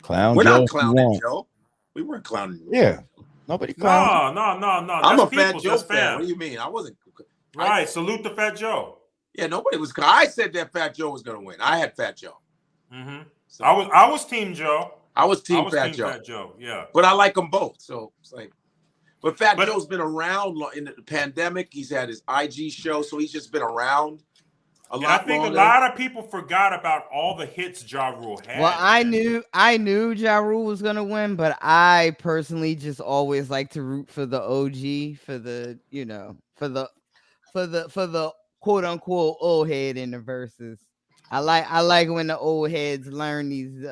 Clown We're Joe, not clowning Joe. We weren't clowning. Yeah. Nobody clowns. No. I'm a Fat Joe fan. What do you mean? I wasn't. Right. Salute to Fat Joe. Yeah, nobody was. I said that Fat Joe was going to win. I had Fat Joe. Mm-hmm. So, I was Team Joe. I was Team Fat Joe. Yeah. But I like them both. So it's like, but Fat Joe's been around in the pandemic. He's had his IG show, so he's just been around a lot. I think a lot of people forgot about all the hits Ja Rule had. Well, I knew Ja Rule was gonna win, but I personally just always like to root for the OG, for the quote unquote old head in the verses. I like when the old heads learn these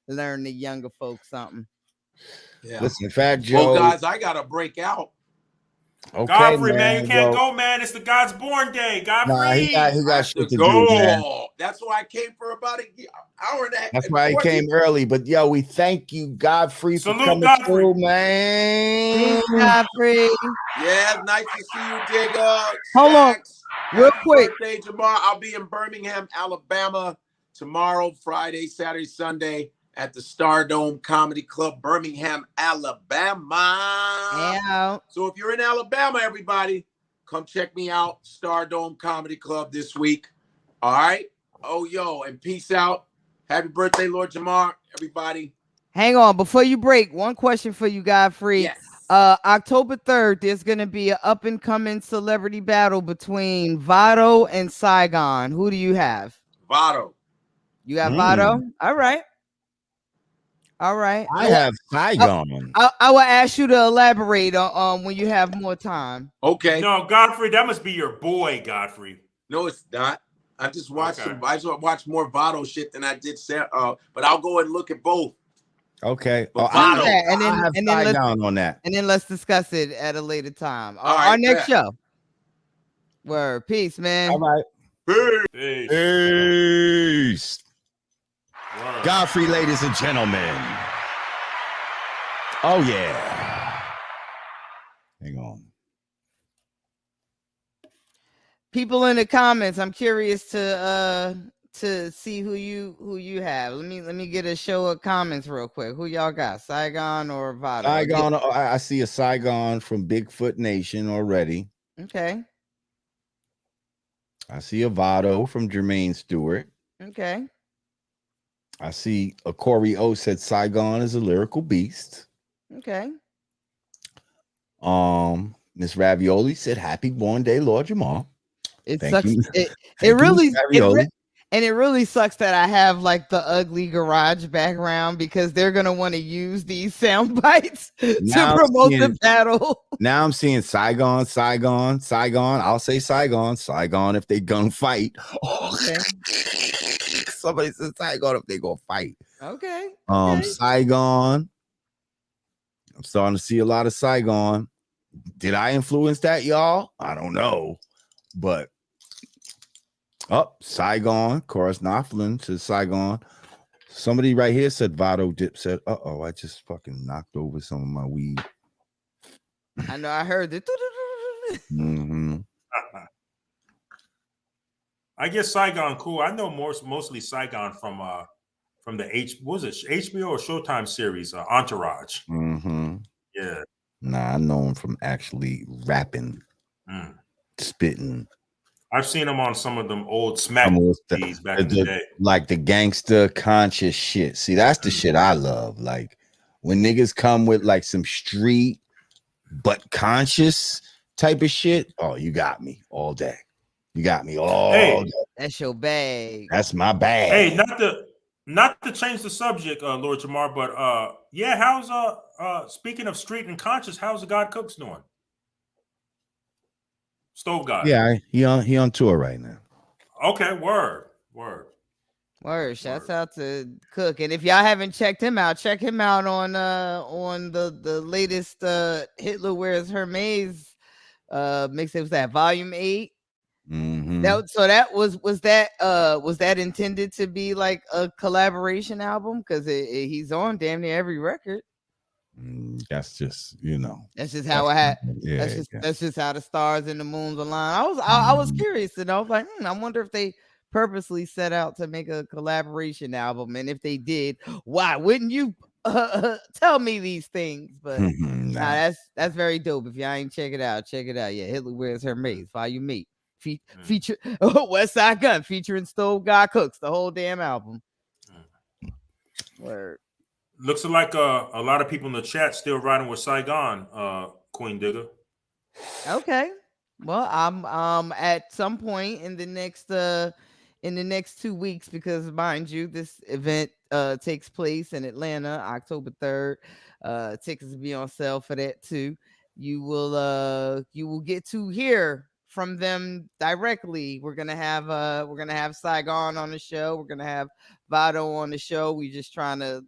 learn the younger folks something. Yeah. Listen, Fat Joe. Well, guys, I gotta break out. Okay, Godfrey, man, you can't go, man. It's the God's born day. Godfrey. Nah, he got shit to do, man. That's why I came for about an hour and a half. That's why he came early. But yo, we thank you, Godfrey, for coming through, man. Godfrey. Yeah, nice to see you, Digga. Hold on, real quick. Birthday, Jamar. I'll be in Birmingham, Alabama tomorrow, Friday, Saturday, Sunday at the Stardome Comedy Club, Birmingham, Alabama. Yeah. So if you're in Alabama, everybody, come check me out. Stardome Comedy Club this week. All right. Oh, yo, and peace out. Happy birthday, Lord Jamar, everybody. Hang on. Before you break, one question for you, Godfrey. Yes. October 3rd, there's going to be an up-and-coming celebrity battle between Vado and Saigon. Who do you have? Vado. You got Vado? All right. I have Saigon. I will ask you to elaborate on when you have more time. Okay. No, Godfrey, that must be your boy, Godfrey. No, it's not. I just watched I just watched more Vado shit than I did. But I'll go and look at both. Okay. And then Saigon on that. And then let's discuss it at a later time. All right, our next show. Word. Peace, man. All right. Peace. Peace. Word. Godfrey, ladies and gentlemen. Oh yeah. Hang on. People in the comments, I'm curious to see who you have. Let me get a show of comments real quick. Who y'all got? Saigon or Vado? Saigon. I see a Saigon from Bigfoot Nation already. Okay. I see a Vado from Jermaine Stewart. Okay. I see a Corey O said Saigon is a lyrical beast. Okay. Miss Ravioli said happy born day, Lord Jamar. It Thank sucks. you. It really sucks that I have like the ugly garage background because they're gonna want to use these sound bites to promote the battle. Now I'm seeing Saigon. I'll say Saigon if they gonna fight. Okay. Somebody says Saigon if they gonna fight. Okay. Saigon. I'm starting to see a lot of Saigon. Did I influence that, y'all? I don't know, but Saigon. Chorus Knopflin says Saigon. Somebody right here said Vado Dip said, I just fucking knocked over some of my weed. I know I heard it. Mm-hmm. I guess Saigon cool. I know mostly Saigon from the HBO or Showtime series Entourage. Mm-hmm. Yeah. Nah, I know him from actually rapping, spitting. I've seen him on some of them old Smack movies back in the day. Like the gangster conscious shit. See, that's the shit I love. Like when niggas come with like some street but conscious type of shit. Oh, you got me all day. You got me all day. That's your bag. That's my bag. Hey, not to change the subject, Lord Jamar, but yeah, how's speaking of street and conscious, how's the God Cooks doing? Stove God. Yeah, he on tour right now. Okay, word. Shouts out to Cook. And if y'all haven't checked him out, check him out on the latest Hitler Wears Hermes mixtape. Was that Volume 8? Mm-hmm. Was that intended to be like a collaboration album? Because he's on damn near every record. That's just That's just how it happened. Yeah, that's just how the stars and the moons align. I was curious to know. I was like, I wonder if they purposely set out to make a collaboration album, and if they did, why wouldn't you tell me these things? But that's very dope. If y'all ain't check it out. Yeah, Hitler Wears Hermes, Volume 8. Feature West Side Gun featuring Stove God Cooks, the whole damn album. Word. Looks like a lot of people in the chat still riding with Saigon, Queen Digger. Okay. Well, I'm at some point in the next 2 weeks, because mind you, this event takes place in Atlanta, October 3rd. Tickets will be on sale for that too. You will get to hear from them directly. We're gonna have Saigon on the show. We're gonna have Vado on the show. We just trying to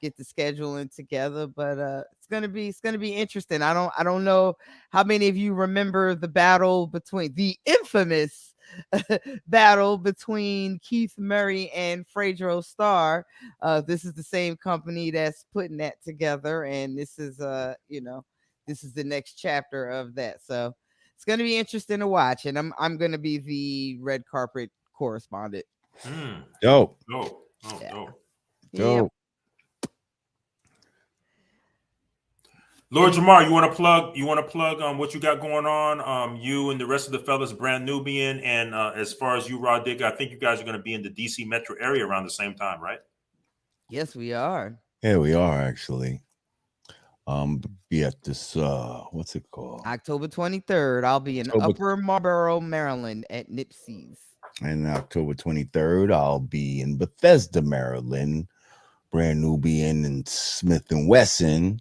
get the scheduling together, but it's gonna be interesting. I don't know how many of you remember the battle between the infamous battle between Keith Murray and Fredro Starr. This is the same company that's putting that together, and this is this is the next chapter of that. So it's gonna be interesting to watch, and I'm gonna be the red carpet correspondent. Dope. Yep. Lord Jamar, you want to plug what you got going on? You and the rest of the fellas, Brand Nubian, and as far as you, Rod Digger, I think you guys are going to be in the DC metro area around the same time, right? Yes, we are. Yeah, we are actually. Be at this what's it called? October 23rd. I'll be in Upper Marlboro, Maryland at Nipsey's. And October 23rd, I'll be in Bethesda, Maryland, Brand Nubian and Smith & Wesson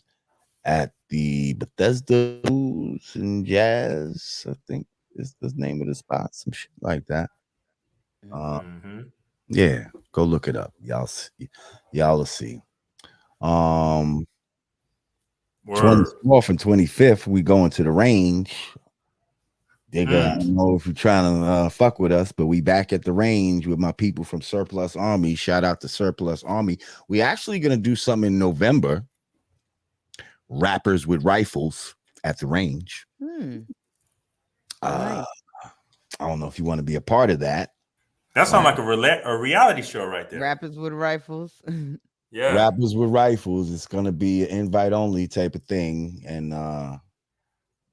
at the Bethesda Blues and Jazz, I think is the name of the spot, some shit like that. Yeah, go look it up. Y'all will see. 24th and 25th, we going to the range. Digga, I don't know if you're trying to fuck with us, but we back at the range with my people from Surplus Army. Shout out to Surplus Army. We actually gonna do something in November. Rappers with Rifles at the range. I don't know if you want to be a part of that. That sounds like a reality show right there. Rappers with Rifles. Yeah. Rappers with Rifles. It's gonna be an invite only type of thing. And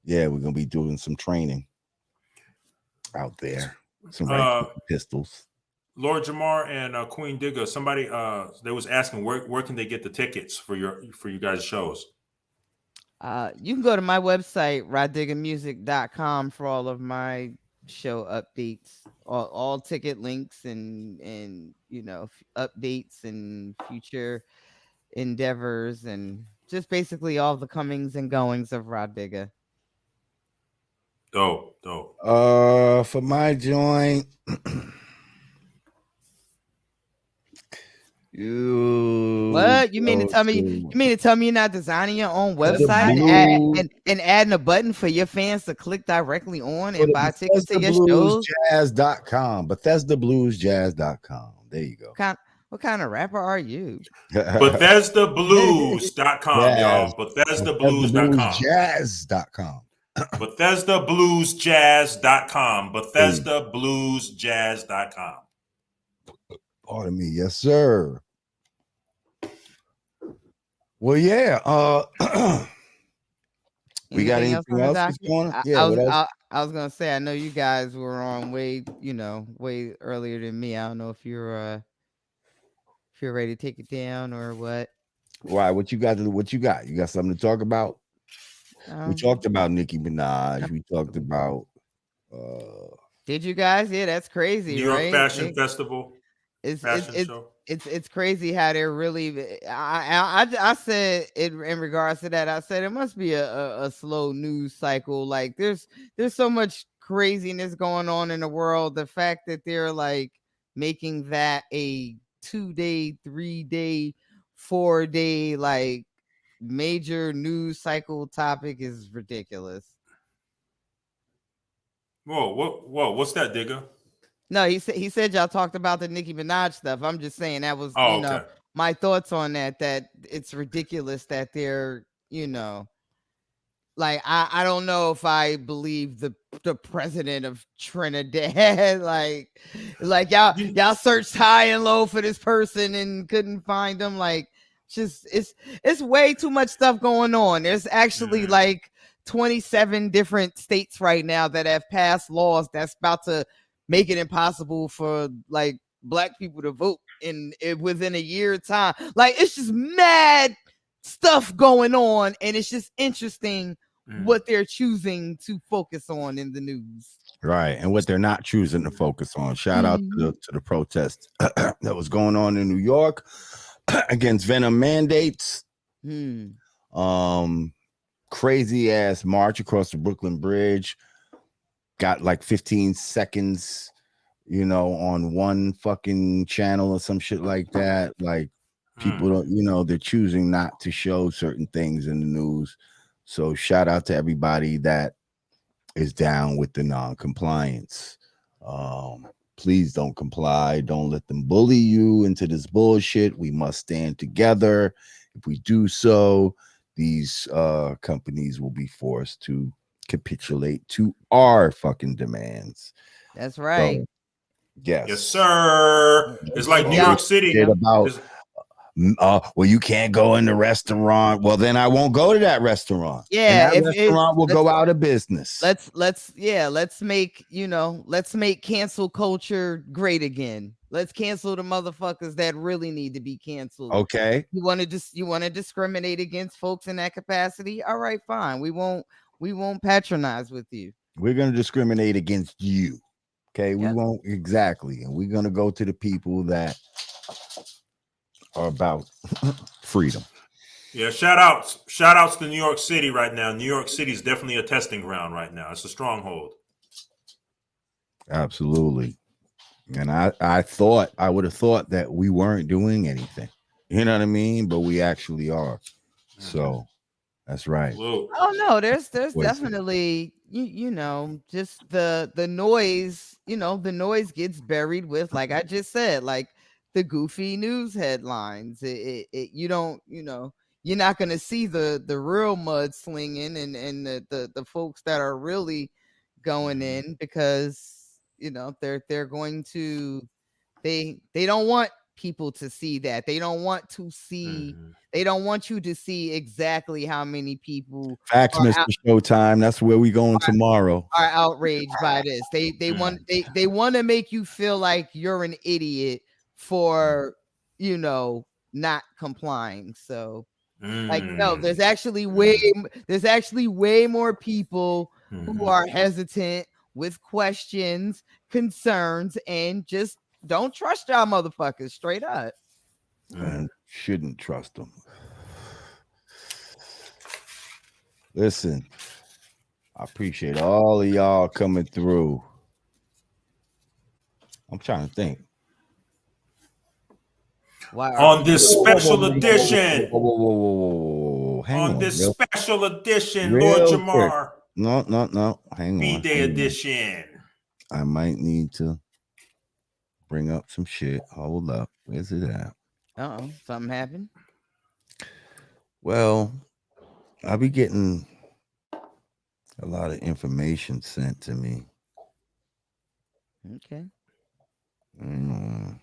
yeah, we're gonna be doing some training out there. Some pistols. Lord Jamar and Queen Digger, somebody they was asking where can they get the tickets for you guys' shows? You can go to my website, roddiggamusic.com, for all of my show updates, all ticket links and updates and future endeavors, and just basically all the comings and goings of Rod Digga. Dope. For my joint, what you mean to tell me? You mean to tell me you're not designing your own website and adding a button for your fans to click directly on and buy tickets to your shows? BethesdaBluesJazz.com. BethesdaBluesJazz.com. There you go. What kind of rapper are you? BethesdaBlues.com, y'all. BethesdaBlues.com. BethesdaBluesJazz.com. BethesdaBluesJazz.com. BethesdaBluesJazz.com. Pardon me, yes, sir. Well, yeah. We got anything else that's going on? Yeah, what else? I was gonna say, I know you guys were on way earlier than me. I don't know if you're ready to take it down or what. Why? What you got? What you got? You got something to talk about? We talked about Nicki Minaj. We talked about. Did you guys? Yeah, that's crazy. New York right? Fashion Festival. It's crazy how they're really. I said in regards to that. I said it must be a slow news cycle. Like there's so much craziness going on in the world. The fact that they're like making that a 2-day, 3-day, 4-day like major news cycle topic is ridiculous. Whoa, what's that, Digga? No, he said y'all talked about the Nicki Minaj stuff. I'm just saying that was my thoughts on that. That it's ridiculous that they're like I don't know if I believe the president of Trinidad like y'all searched high and low for this person and couldn't find them. Like just it's way too much stuff going on. There's actually like 27 different states right now that have passed laws that's about to make it impossible for like black people to vote within a year time. Like it's just mad stuff going on, and it's just interesting what they're choosing to focus on in the news. Right, and what they're not choosing to focus on. Shout out to the protest that was going on in New York against venom mandates. Crazy ass march across the Brooklyn Bridge. Got like 15 seconds, on one fucking channel or some shit like that. Like people don't, they're choosing not to show certain things in the news. So shout out to everybody that is down with the non-compliance. Please don't comply. Don't let them bully you into this bullshit. We must stand together. If we do so, these companies will be forced to capitulate to our fucking demands. That's right. So, yes. Yes, sir. It's like New York City. About well, you can't go in the restaurant. Well, then I won't go to that restaurant. Yeah, and that restaurant will go out of business. Let's make cancel culture great again. Let's cancel the motherfuckers that really need to be canceled. Okay. You want to discriminate against folks in that capacity? All right, fine. We won't patronize with you. We're going to discriminate against you. Okay, we won't. Exactly. And we're going to go to the people that are about freedom. Yeah, shout outs to New York City right now. New York City is definitely a testing ground right now. It's a stronghold. Absolutely. And I would have thought that we weren't doing anything. You know what I mean? But we actually are. So that's right. Oh no, there's definitely just the noise. The noise gets buried with, like I just said, like the goofy news headlines. You're not gonna see the real mudslinging and the folks that are really going in, because they're going to they don't want people to see that. They don't want to see they don't want you to see exactly how many people facts, Mr. Showtime. That's where we going tomorrow. Are outraged by this. They want to make you feel like you're an idiot for not complying. So like no, there's actually way more people who are hesitant with questions, concerns, and just don't trust y'all motherfuckers straight up. And shouldn't trust them. Listen, I appreciate all of y'all coming through. I'm trying to think. On this special edition. Hang on this special edition, Real Lord Jamar. Quick. No. Hang on. B-Day edition. I might need to bring up some shit. Hold up. Where's it at? Something happened? Well, I'll be getting A lot of information sent to me. Okay. Mm.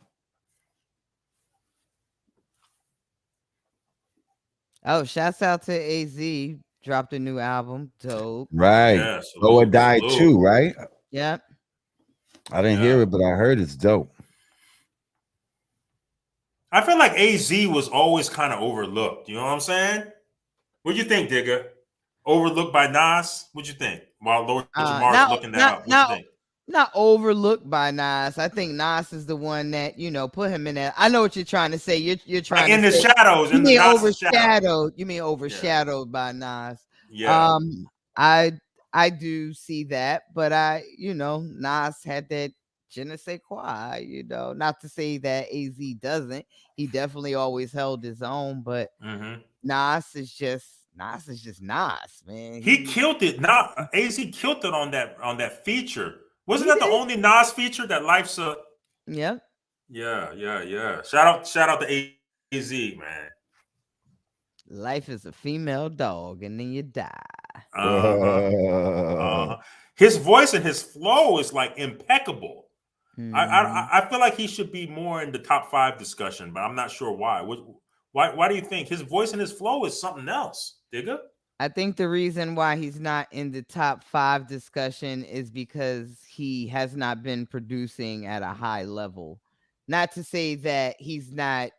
Oh, shouts out to AZ. Dropped a new album. Dope. Right. Yeah, Oh, or salute, died salute. too, right? Yep. I didn't hear it, but I heard it's dope. I feel like AZ was always kind of overlooked. You know what I'm saying? What do you think, Digga? Overlooked by Nas? What'd you think? While Lord Jamar's looking that up, what you think? Not overlooked by Nas. I think Nas is the one that, put him in there. I know what you're trying to say. You're trying like in to the say, shadows, in the Nas shadow. You mean overshadowed by Nas. Yeah. I do see that, but Nas had that je ne sais quoi, not to say that AZ doesn't. He definitely always held his own, but Nas is just Nas, man. He killed it. Now AZ killed it on that feature. Wasn't that the only Nas feature that Life's a? Yep. Yeah. Shout out to AZ, man. Life is a female dog, and then you die. His voice and his flow is like impeccable. I feel like he should be more in the top 5 discussion, but I'm not sure why. Why do you think his voice and his flow is something else, Digga? I think the reason why he's not in the top 5 discussion is because he has not been producing at a high level. Not to say that he's not,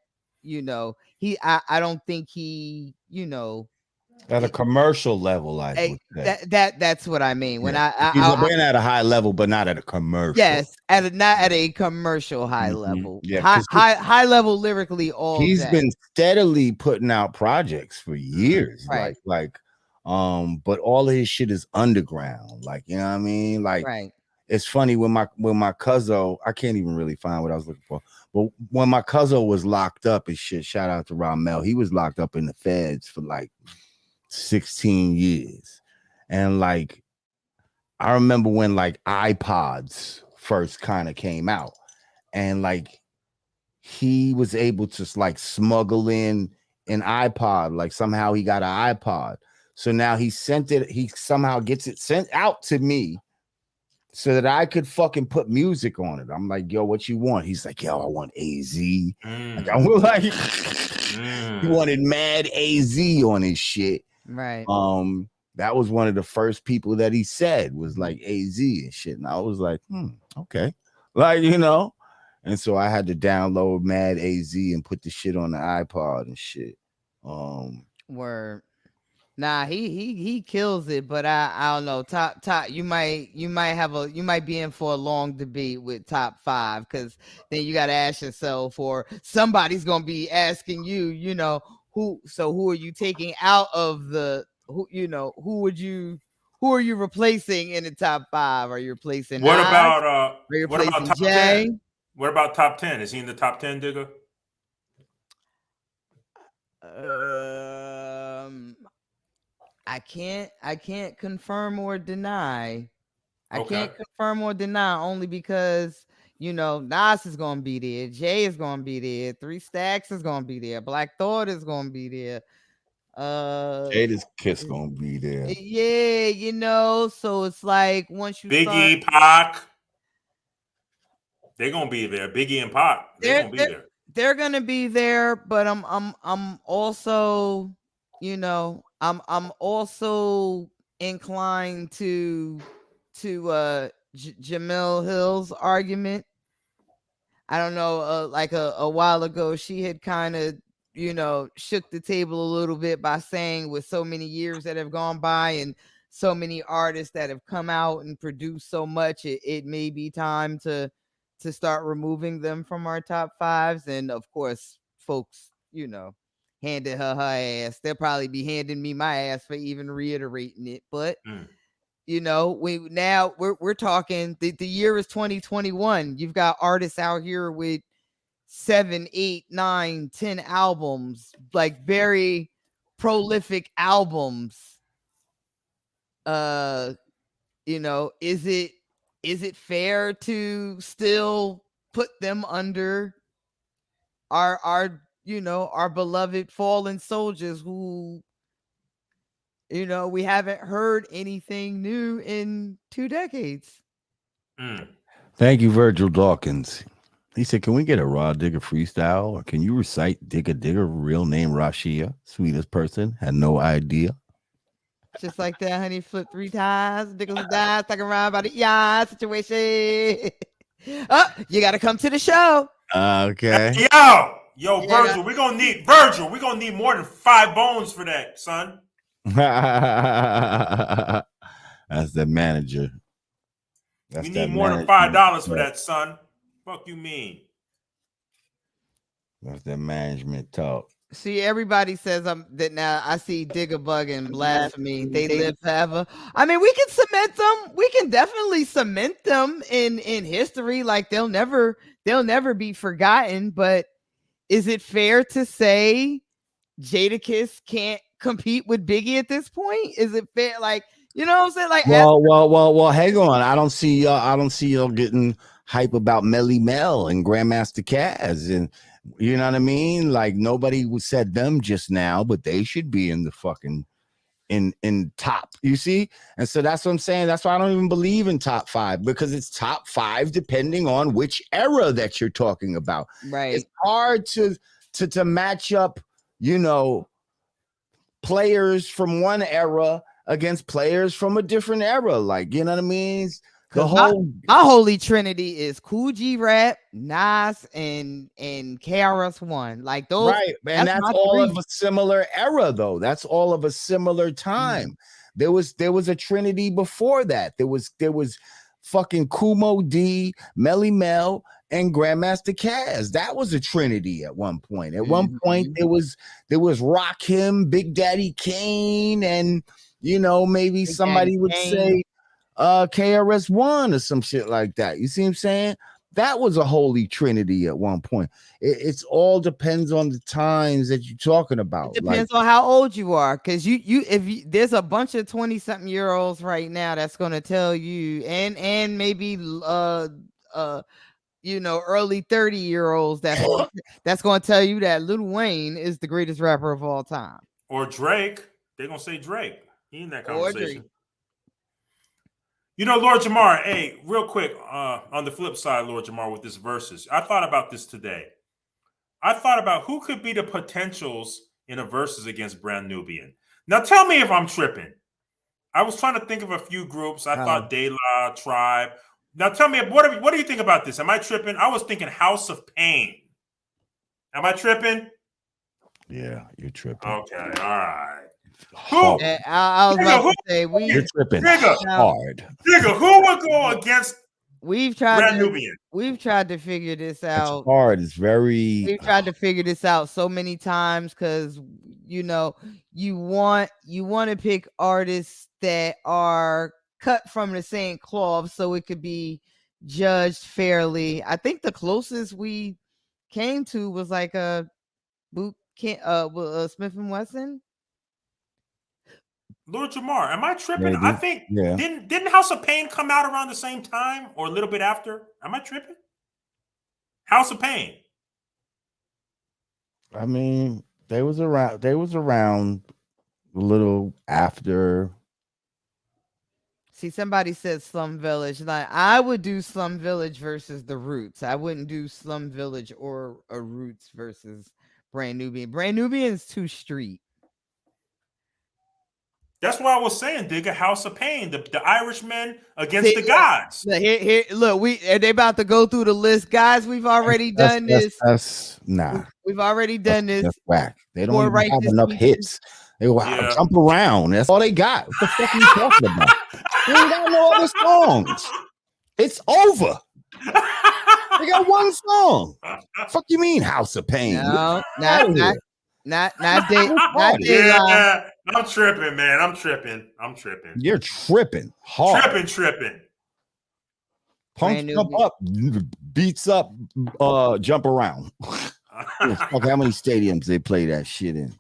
I don't think he, at a commercial level, I would say. That's what I mean. When he's been at a high level, but not at a commercial. Yes, not at a commercial high level. Yeah, high level lyrically all he's day. been steadily putting out projects for years. Right. But all of his shit is underground. Like, you know what I mean? Like, right. It's funny when my cousin, I can't even really find what I was looking for. But when my cousin was locked up and shit, shout out to Ramel, he was locked up in the feds for like 16 years. And like, I remember when like iPods first kind of came out, and like he was able to like smuggle in an iPod. Like somehow he got an iPod. So now he somehow gets it sent out to me so that I could fucking put music on it. I'm like, yo, what you want? He's like, yo, I want AZ. Like, I was like, he wanted mad AZ on his shit. Right. That was one of the first people that he said was like AZ and shit. And I was like, okay. Like, and so I had to download mad AZ and put the shit on the iPod and shit. Word. Nah, he kills it, but I don't know. Top, you might be in for a long debate with top 5, because then you got to ask yourself, or somebody's gonna be asking you, who are you taking out of the who are you replacing in the top 5? Are you replacing what Nas? about Are you what about top Jay? 10? What about top 10? Is he in the top 10, Digga? I can't confirm or deny. I can't confirm or deny only because Nas is gonna be there, Jay is gonna be there, 3 Stacks is gonna be there, Black Thought is gonna be there. Jada's Kiss gonna be there. Yeah, so it's like once you Biggie, Pac, they're gonna be there. Biggie and Pac, they're gonna be there. They're gonna be there, but I'm also, I'm also inclined to Jamil Hill's argument. I don't know, like a while ago, she had kind of, shook the table a little bit by saying, with so many years that have gone by and so many artists that have come out and produced so much, it may be time to start removing them from our top 5s. And of course, folks, handed her ass. They'll probably be handing me my ass for even reiterating it. But we're talking, the year is 2021. You've got artists out here with 7, 8, 9, 10 albums, like very prolific albums. Is it fair to still put them under our beloved fallen soldiers who You know, we haven't heard anything new in 2 decades. Thank you, Virgil Dawkins. He said, "Can we get a Raw Digger freestyle, or can you recite Digga Digger real name Rashia? Sweetest person, had no idea." Just like that, honey, flip 3 times, dickles die, stuck around by the situation. Oh, you got to come to the show. Okay. Yo, Virgil, we're gonna need more than 5 bones for that, son. That's the manager. We need more than $5 for that, son. Fuck you mean? That's the management talk. See, everybody says that now. I see Digga Bug and Blasphemy. They live forever. I mean, we can cement them. We can definitely cement them in history. Like they'll never be forgotten. But is it fair to say Jadakiss can't compete with Biggie at this point? Is it fair? Like, you know what I'm saying? Like, well. Hang on. I don't see y'all getting hype about Melly Mel and Grandmaster Caz, and you know what I mean. Like nobody said them just now, but they should be in the fucking in top. You see, and so that's what I'm saying. That's why I don't even believe in top 5, because it's top 5 depending on which era that you're talking about. Right. It's hard to match up, you know, players from one era against players from a different era. Like, you know what I mean? The whole my holy trinity is Cool G Rap, Nas, and KRS-One. Like those, right, and that's all of a similar era, though. That's all of a similar time. There was a trinity before that. There was fucking Kumo D, Melly Mel, and Grandmaster Caz. That was a trinity at one point. At one point, there was Rakim, Big Daddy Kane, and you know, maybe Big somebody Daddy would Kane. Say KRS-One or some shit like that. You see what I'm saying? That was a holy trinity at one point. It's all depends on the times that you're talking about. It depends on how old you are, because there's a bunch of 20-something-year-olds right now that's going to tell you, and maybe you know, early 30-year-olds that's going to tell you that Lil Wayne is the greatest rapper of all time, or Drake. They're gonna say Drake. He in that conversation. You know, Lord Jamar, hey, real quick, on the flip side, Lord Jamar, with this Verzuz, I thought about this today. I thought about who could be the potentials in a Verzuz against Brand Nubian. Now, tell me if I'm tripping. I was trying to think of a few groups. I thought De La, Tribe. Now, tell me, what do you think about this? Am I tripping? I was thinking House of Pain. Am I tripping? Yeah, you're tripping. Okay, all right. I was about to say you're tripping hard. Nigga, who would go against We've tried to figure this out. It's hard. It's very. We've tried to figure this out so many times because you know you want to pick artists that are cut from the same cloth so it could be judged fairly. I think the closest we came to was like a boot camp, Smith and Wesson. Lord Jamar, am I tripping? I think didn't House of Pain come out around the same time or a little bit after? Am I tripping? House of Pain. I mean, they was around a little after. See, somebody said Slum Village. Like I would do Slum Village versus the Roots. I wouldn't do Slum Village or a Roots versus Brand Nubian. Brand Nubian is too street. That's why I was saying, Digga, House of Pain, the Irishmen against the gods. Here, look, they about to go through the list, guys. We've already done this. We've already done this. That's whack. They don't even have enough hits. They jump around. That's all they got. What the fuck are you talking about? They ain't got no other songs. It's over. They got one song. Fuck you mean House of Pain? No, not yeah, I'm tripping, man. I'm tripping. You're tripping hard. Tripping. Punk jump up, beats up, jump around. Fuck, how many stadiums they play that shit in?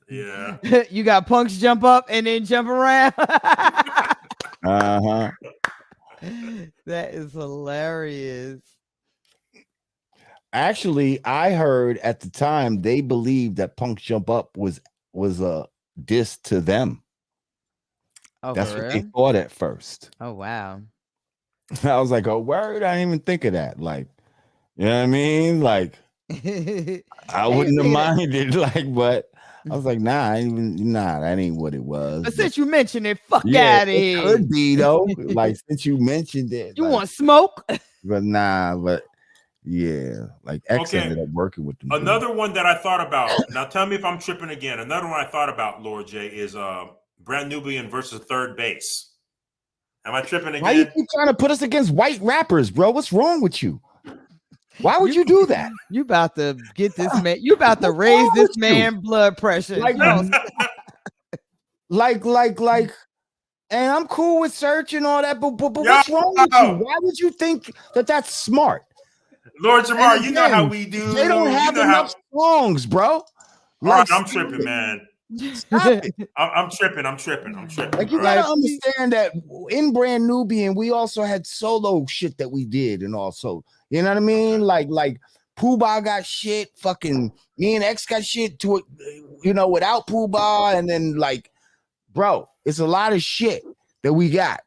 Yeah. You got punks jump up and then jump around. Uh-huh. That is hilarious. Actually, I heard at the time they believed that Punk Jump Up was a diss to them. Oh, That's for what they real? thought at first. Oh, wow. I was like, oh, word? I didn't even think of that. Like, you know what I mean? Like, I wouldn't have minded. Like, but I was like, nah, that ain't what it was. But since you mentioned it, fuck yeah, out of it here. could be though. Like, since you mentioned it, You like, want smoke? but nah, but yeah, like X ended up working with them. Another one that I thought about. Now, tell me if I'm tripping again. Another one I thought about, Lord J, is Brand Nubian versus Third Base. Am I tripping again? Why you keep trying to put us against white rappers, bro? What's wrong with you? Why would you do that? You about to get this man? You about to raise this man blood pressure? Like, like, and I'm cool with search and all that, but what's wrong with you? Why would you think that that's smart? Lord Jamar, you know how we do. They don't have enough songs, bro. Like, I'm tripping, man. Stop it. I'm tripping. Like, you gotta understand that in Brand Nubian, we also had solo shit that we did, and also, you know what I mean? Like Pooh Bah got shit, fucking me and X got shit to it, you know, without Pooh Bah, and then like, bro, it's a lot of shit that we got.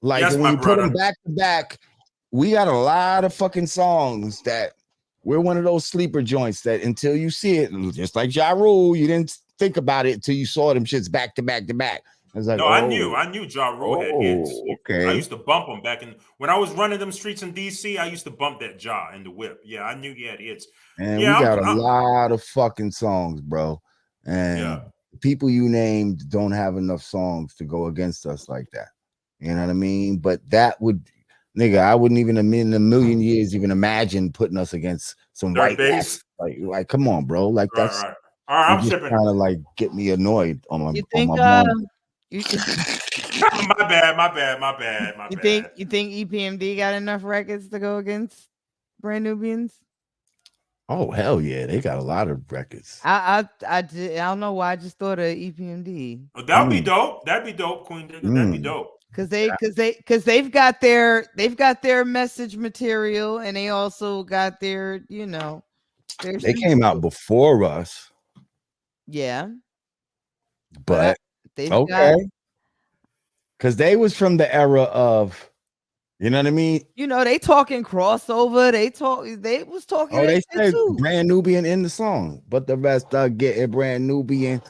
Like, yes, when you put them back to back, we got a lot of fucking songs that we're one of those sleeper joints that until you see it, just like Ja Rule, you didn't think about it until you saw them shits back to back to back. I was like, no, I knew Ja Rule had hits. Okay. I used to bump them back when I was running them streets in DC. I used to bump that Ja in the whip. Yeah, I knew he had hits. And yeah, we got a lot of fucking songs, bro. And people you named don't have enough songs to go against us like that. You know what I mean? But that would, nigga, I wouldn't even in a million years even imagine putting us against some white base. Like, come on, bro. Like, that's right. All right, I'm tripping. Kind of like get me annoyed on my. You think? my bad. You think EPMD got enough records to go against Brand Nubians? Oh hell yeah, they got a lot of records. I don't know why I just thought of EPMD. Oh, that'd be dope. That'd be dope, Queen. That'd be dope. Cause they've got their message material, and they also got their, you know, they came out before us. Yeah, but okay, because they was from the era of, you know what I mean. You know, they talking crossover. They was talking. Oh, they said Brand Nubian in the song, but the rest get a Brand Nubian,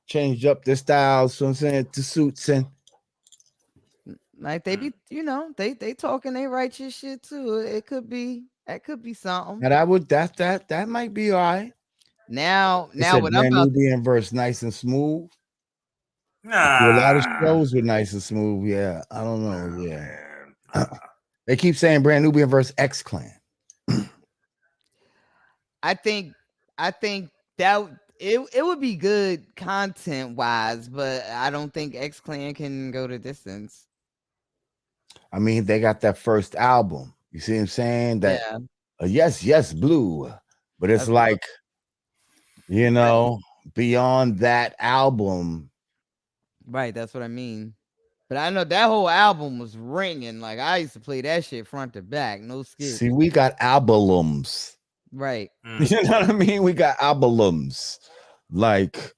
changed up their styles. So I'm saying to suits and. Like they be, you know, they talking they righteous shit too. It could be something. And that might be all right. Now what I'm about Nubian verse nice and smooth. A lot of shows with nice and smooth. Yeah, I don't know. Yeah, they keep saying Brand Nubian verse X Clan. I think that it would be good content wise, but I don't think X Clan can go the distance. I mean, they got that first album. You see what I'm saying? That yes, Blue. But it's like, you know, beyond that album. Right, that's what I mean. But I know that whole album was ringing. Like I used to play that shit front to back, no skip. See, we got albums. Right. You know what I mean? We got albums. Like,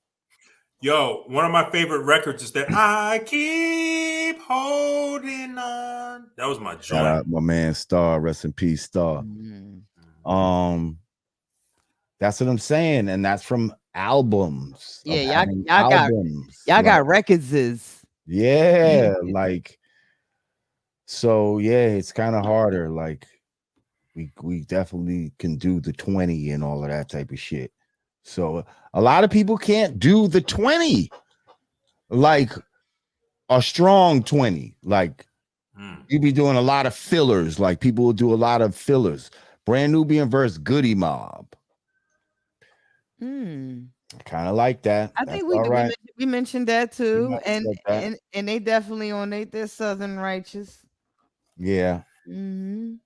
yo, one of my favorite records is that I keep holding on. That was my joint. Shout out my man Star, rest in peace, Star. That's what I'm saying, and that's from albums. Yeah, y'all got records. Yeah, like, so yeah, it's kind of harder. Like, we definitely can do the 20 and all of that type of shit. So a lot of people can't do the 20, like a strong 20. Like you be doing a lot of fillers. Like people will do a lot of fillers. Brand Nubian versus Goody Mob. Kind of like that. I think we mentioned that too, and they definitely on their Southern righteous. Yeah. Isn't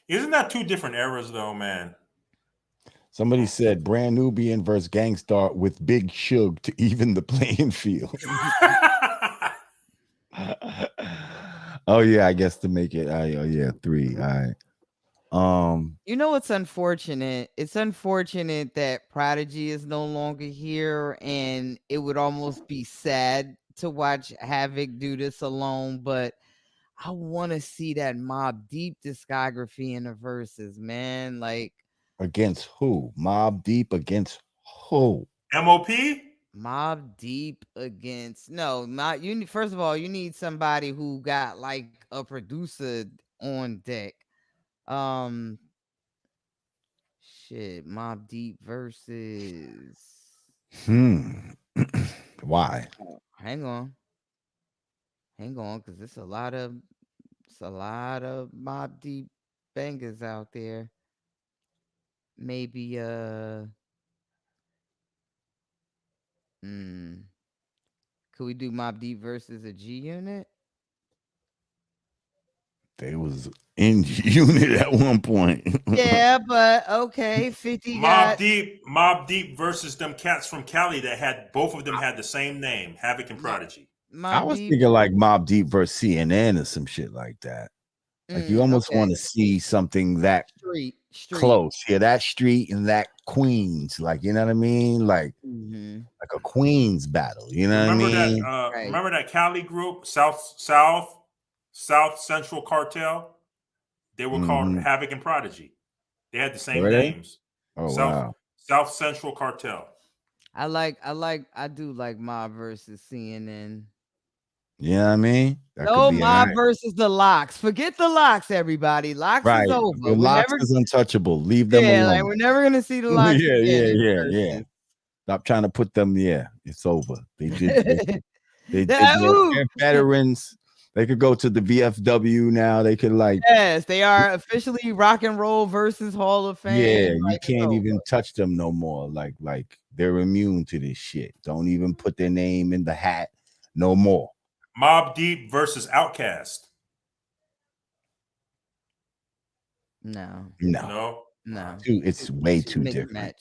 that two different eras though, man? Somebody said Brand Nubian versus Gangstar with Big Shug to even the playing field. Oh yeah, I guess to make it. Oh yeah, 3. All right. You know what's unfortunate? It's unfortunate that Prodigy is no longer here, and it would almost be sad to watch Havoc do this alone, but I want to see that Mobb Deep discography in the verses, man. Like against who? Mobb Deep against who? MOP? Mobb Deep against not you. First of all, you need somebody who got like a producer on deck. Shit, Mobb Deep versus. Why? Hang on, because it's a lot of Mobb Deep bangers out there. Maybe could we do Mobb Deep versus a G Unit? They was in unit at one point. Yeah, but okay, 50 Mobb Deep versus them cats from Cali that had both of them had the same name, Havoc and Prodigy. I was thinking like Mobb Deep versus CNN or some shit like that. Like you almost want to see something that street close. Yeah, that street and that Queens. Like, you know what I mean? Like a Queens battle. You know what I mean? Remember that Cali group, South Central Cartel? They were called Havoc and Prodigy. They had the same names. Oh, wow. South Central Cartel. I do like Mob versus CNN. You know what I mean? No, Mob versus the Locks. Forget the Locks, everybody. Locks is over. The Locks is untouchable. Leave them alone. Like we're never gonna see the Locks. Yeah. Stop trying to put them. Yeah, it's over. They're veterans. They could go to the VFW now. They could yes, they are officially Rock and Roll versus Hall of Fame. Yeah, you can't even touch them no more. Like they're immune to this shit. Don't even put their name in the hat no more. Mobb Deep versus Outkast. No. It's way too different.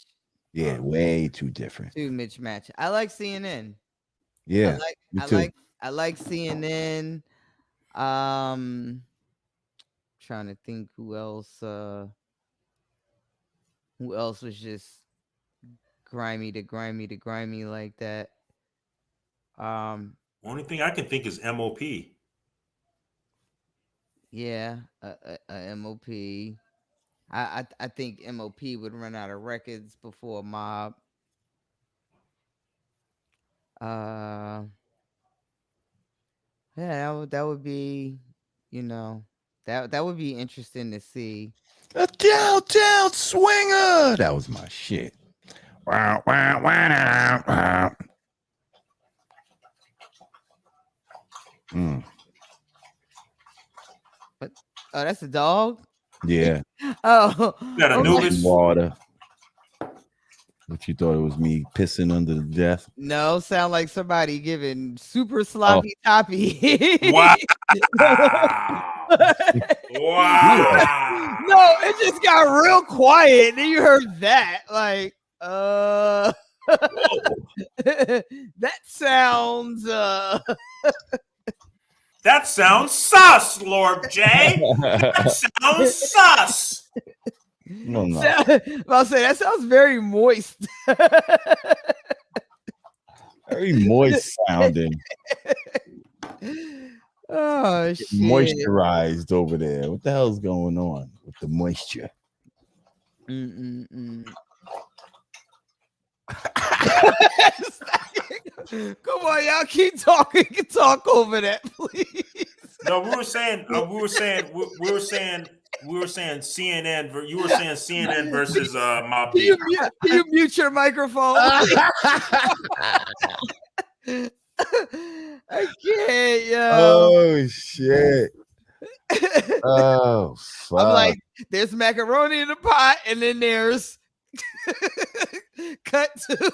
Yeah, way too different. Too mismatch. I like CNN. Yeah, I like CNN. Trying to think who else was just grimy like that. Only thing I can think is MOP. Yeah, MOP. I think MOP would run out of records before Mob. Yeah, that would be, that would be interesting to see. A downtown swinger. That was my shit. Wow. But that's a dog. Yeah. Oh, that Anubis water. What you thought it was me pissing under the death? No, sound like somebody giving super sloppy toppy. Wow. Wow. No, it just got real quiet. Then you heard that. Like, that sounds that sounds sus, Lord J. That sounds sus. No. I'll say that sounds very moist. Very moist sounding. Oh shit. Moisturized over there. What the hell's going on with the moisture? Come on, y'all keep talking. You can talk over that, please. No, we were saying CNN. You were saying CNN versus Mobb Deep. Can you mute your microphone? I can't, yo. Oh shit. Oh fuck. I'm like, there's macaroni in the pot, and then there's cut to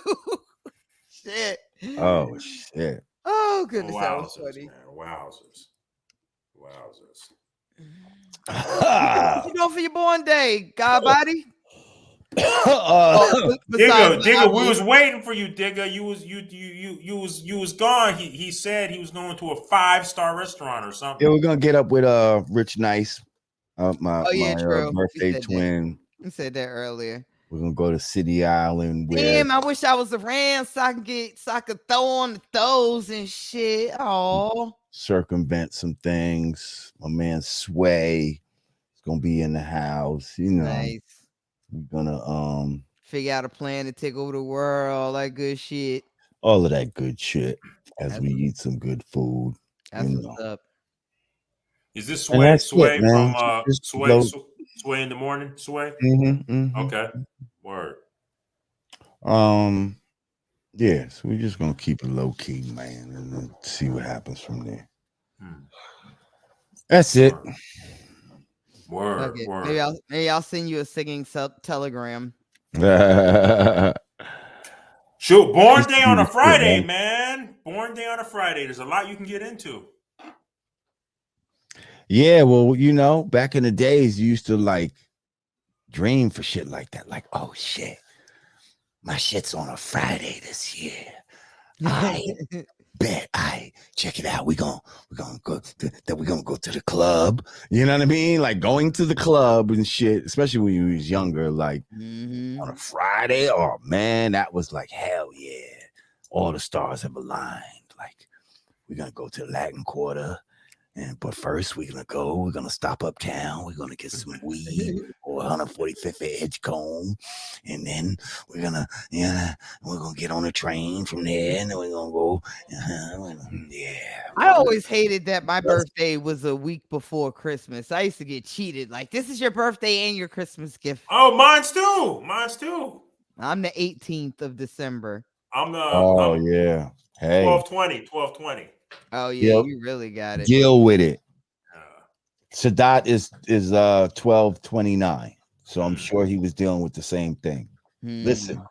shit. Oh shit. Oh goodness, wowzers, that was funny. Man. Wowzers. What you doing for your born day, God body? Digga, we was waiting for you, Digga. You was gone. He said he was going to a 5-star restaurant or something. Yeah, we're gonna get up with Rich Nice. My true. birthday twin. You said that earlier. We're gonna go to City Island. Damn, I wish I was around so I could throw on the throws and shit. Oh, circumvent some things. My man Sway is gonna be in the house. You know, nice. we're gonna figure out a plan to take over the world, all that good shit. All of that good shit as we eat some good food. That's what's up. Is this Sway from Sway in the morning? Sway? Okay. Word. Yeah, so we're just gonna keep it low key, man, and then see what happens from there. That's it. Word. Maybe I'll send you a singing telegram. Shoot, Born Day on a Friday, man. Born Day on a Friday. There's a lot you can get into. Yeah, well, you know, back in the days, you used to like dream for shit like that. Like, oh shit, my shit's on a Friday this year. I bet. Check it out. We're gonna go to the club. You know what I mean? Like going to the club and shit, especially when you was younger, like on a Friday. Oh man, that was like hell yeah. All the stars have aligned. Like we're gonna go to the Latin Quarter. But first, we're gonna stop uptown. We're gonna get some weed or 145th Edgecombe, and then we're gonna get on a train from there, and then we're gonna go. I always hated that my birthday was a week before Christmas. I used to get cheated. Like, this is your birthday and your Christmas gift. Oh, mine's too. I'm the 18th of December. Yeah. Hey. 12/20. Oh yeah, you really got it. Deal with it. Sadat is 12/29, so I'm sure he was dealing with the same thing. Listen,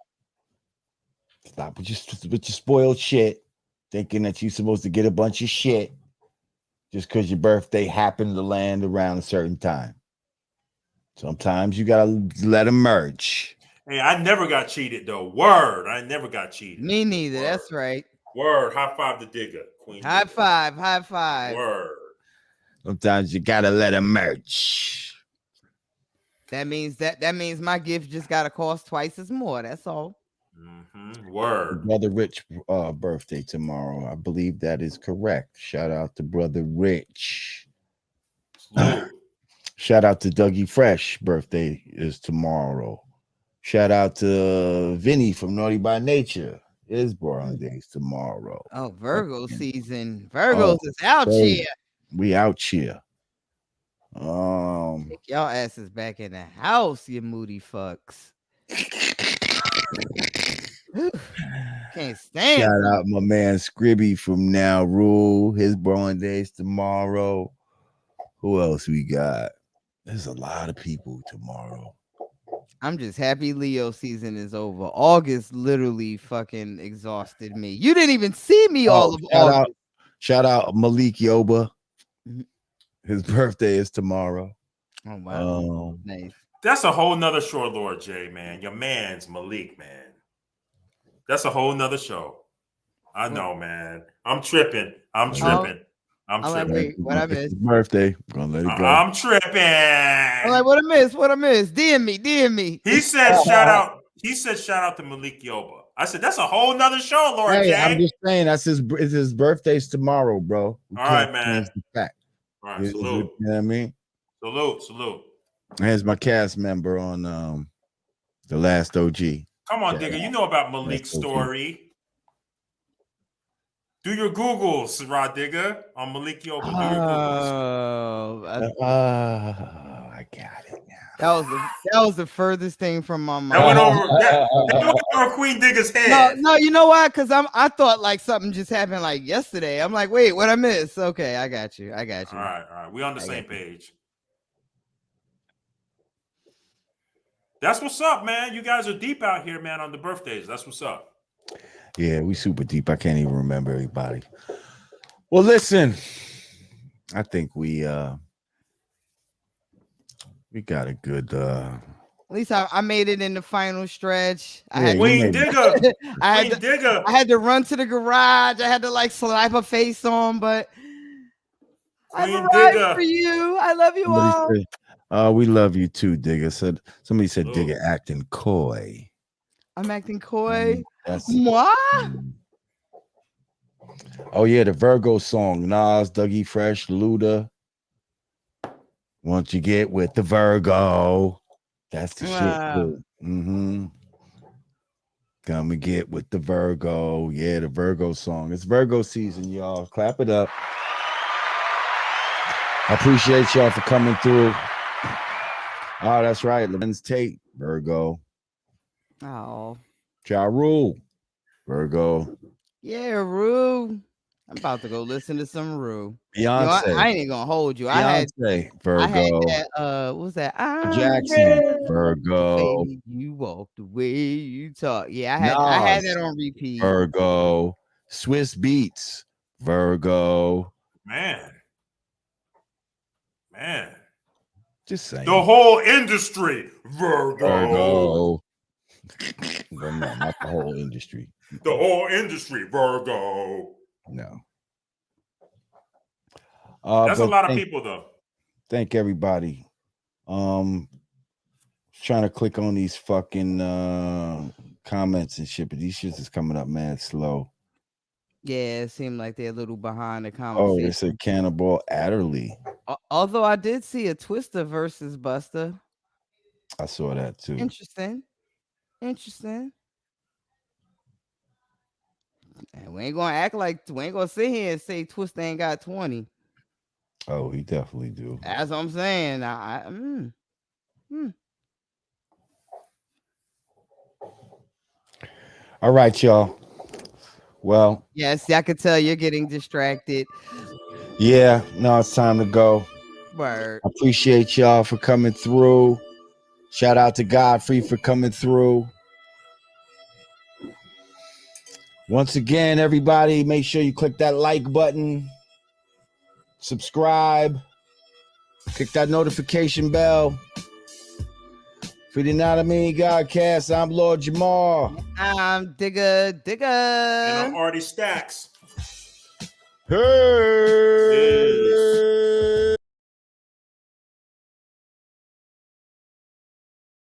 stop with your spoiled shit, thinking that you're supposed to get a bunch of shit just because your birthday happened to land around a certain time. Sometimes you gotta let them merge. Hey, I never got cheated though. Word, I never got cheated. Me neither. Word. That's right. Word, high five the digger. Queen high digger. five. Word. Sometimes you gotta let them merge. That means my gift just gotta cost twice as more. That's all. Word. Brother Rich birthday tomorrow. I believe that is correct. Shout out to Brother Rich. Shout out to Dougie Fresh birthday is tomorrow. Shout out to Vinny from Naughty by Nature. His birthday's tomorrow. Oh, Virgo season. Virgos is out here. We out here. Take y'all asses back in the house, you moody fucks. Can't stand. Shout out my man Scribby from Now Rule. His birthday's tomorrow. Who else we got? There's a lot of people tomorrow. I'm just happy Leo season is over. August literally fucking exhausted me. You didn't even see me all of August. Shout out Malik Yoba. His birthday is tomorrow. Oh wow. Nice. That's a whole nother show, Lord J, man. Your man's Malik, man. That's a whole nother show. I know, man. I'm tripping. I'm tripping. Wait, what I missed? Birthday. I'm gonna let it go. I'm tripping. I'm like, what I missed? DM me. He said shout out. He said shout out to Malik Yoba. I said that's a whole nother show, Lord J. I'm just saying that's his birthday's tomorrow, bro. All right, man. All right, salute. You know what I mean? Salute. Here's my cast member on The Last OG. Come on, digger. You know about Malik's story. Do your Googles, Rod Digger, on Malik Yoba. Do your Googles. I got it now. That was the furthest thing from my mind. That went over Queen Digger's head. No, you know why? Because I thought like something just happened like yesterday. I'm like, wait, what I missed? Okay, I got you. All right. We on the same page. That's what's up, man. You guys are deep out here, man, on the birthdays. That's what's up. Yeah, we super deep. I can't even remember everybody. Well, listen, I think we got a good at least I made it in the final stretch. Queen Digger. I had to run to the garage. I had to like slap a face on, but I'm right for you. I love you all. We love you too, Digger. Said somebody said Oh. Digger acting coy. I'm acting coy. That's Moi? Oh yeah, the Virgo song. Nas, Dougie Fresh, Luda. Once you get with the Virgo, that's the shit. Mm-hmm. Come and get with the Virgo. Yeah, the Virgo song. It's Virgo season, y'all. Clap it up. I appreciate y'all for coming through. Oh, that's right. Lorenz Tate, Virgo. Oh. Ja Rule, Virgo. Yeah, Rue. I'm about to go listen to some Rue. Beyonce. I ain't even gonna hold you. Beyonce, Virgo. I had that. What was that? Jackson, Virgo. Baby, you walk the way you talk. Yeah, I had that on repeat. Virgo. Swiss Beats, Virgo. Man. Just saying. The whole industry, Virgo. Well, no, not the whole industry. The whole industry, Virgo. No. That's a lot of people, though. Thank everybody. Trying to click on these fucking comments and shit, but these shits is coming up mad slow. Yeah, it seemed like they're a little behind the conversation. Oh, they said Cannibal Adderley. Although I did see a Twister versus Buster. I saw that too. Interesting. And we ain't gonna sit here and say Twister ain't got 20. Oh, he definitely do. That's what I'm saying. All right, y'all. Well, yes, I could tell you're getting distracted. Yeah, no, it's time to go. Word. I appreciate y'all for coming through. Shout out to Godfrey for coming through. Once again, everybody, make sure you click that like button, subscribe, click that notification bell. For the Yanadameen Godcast, I'm Lord Jamar. I'm Digga. And I'm Artie Stacks. Hey.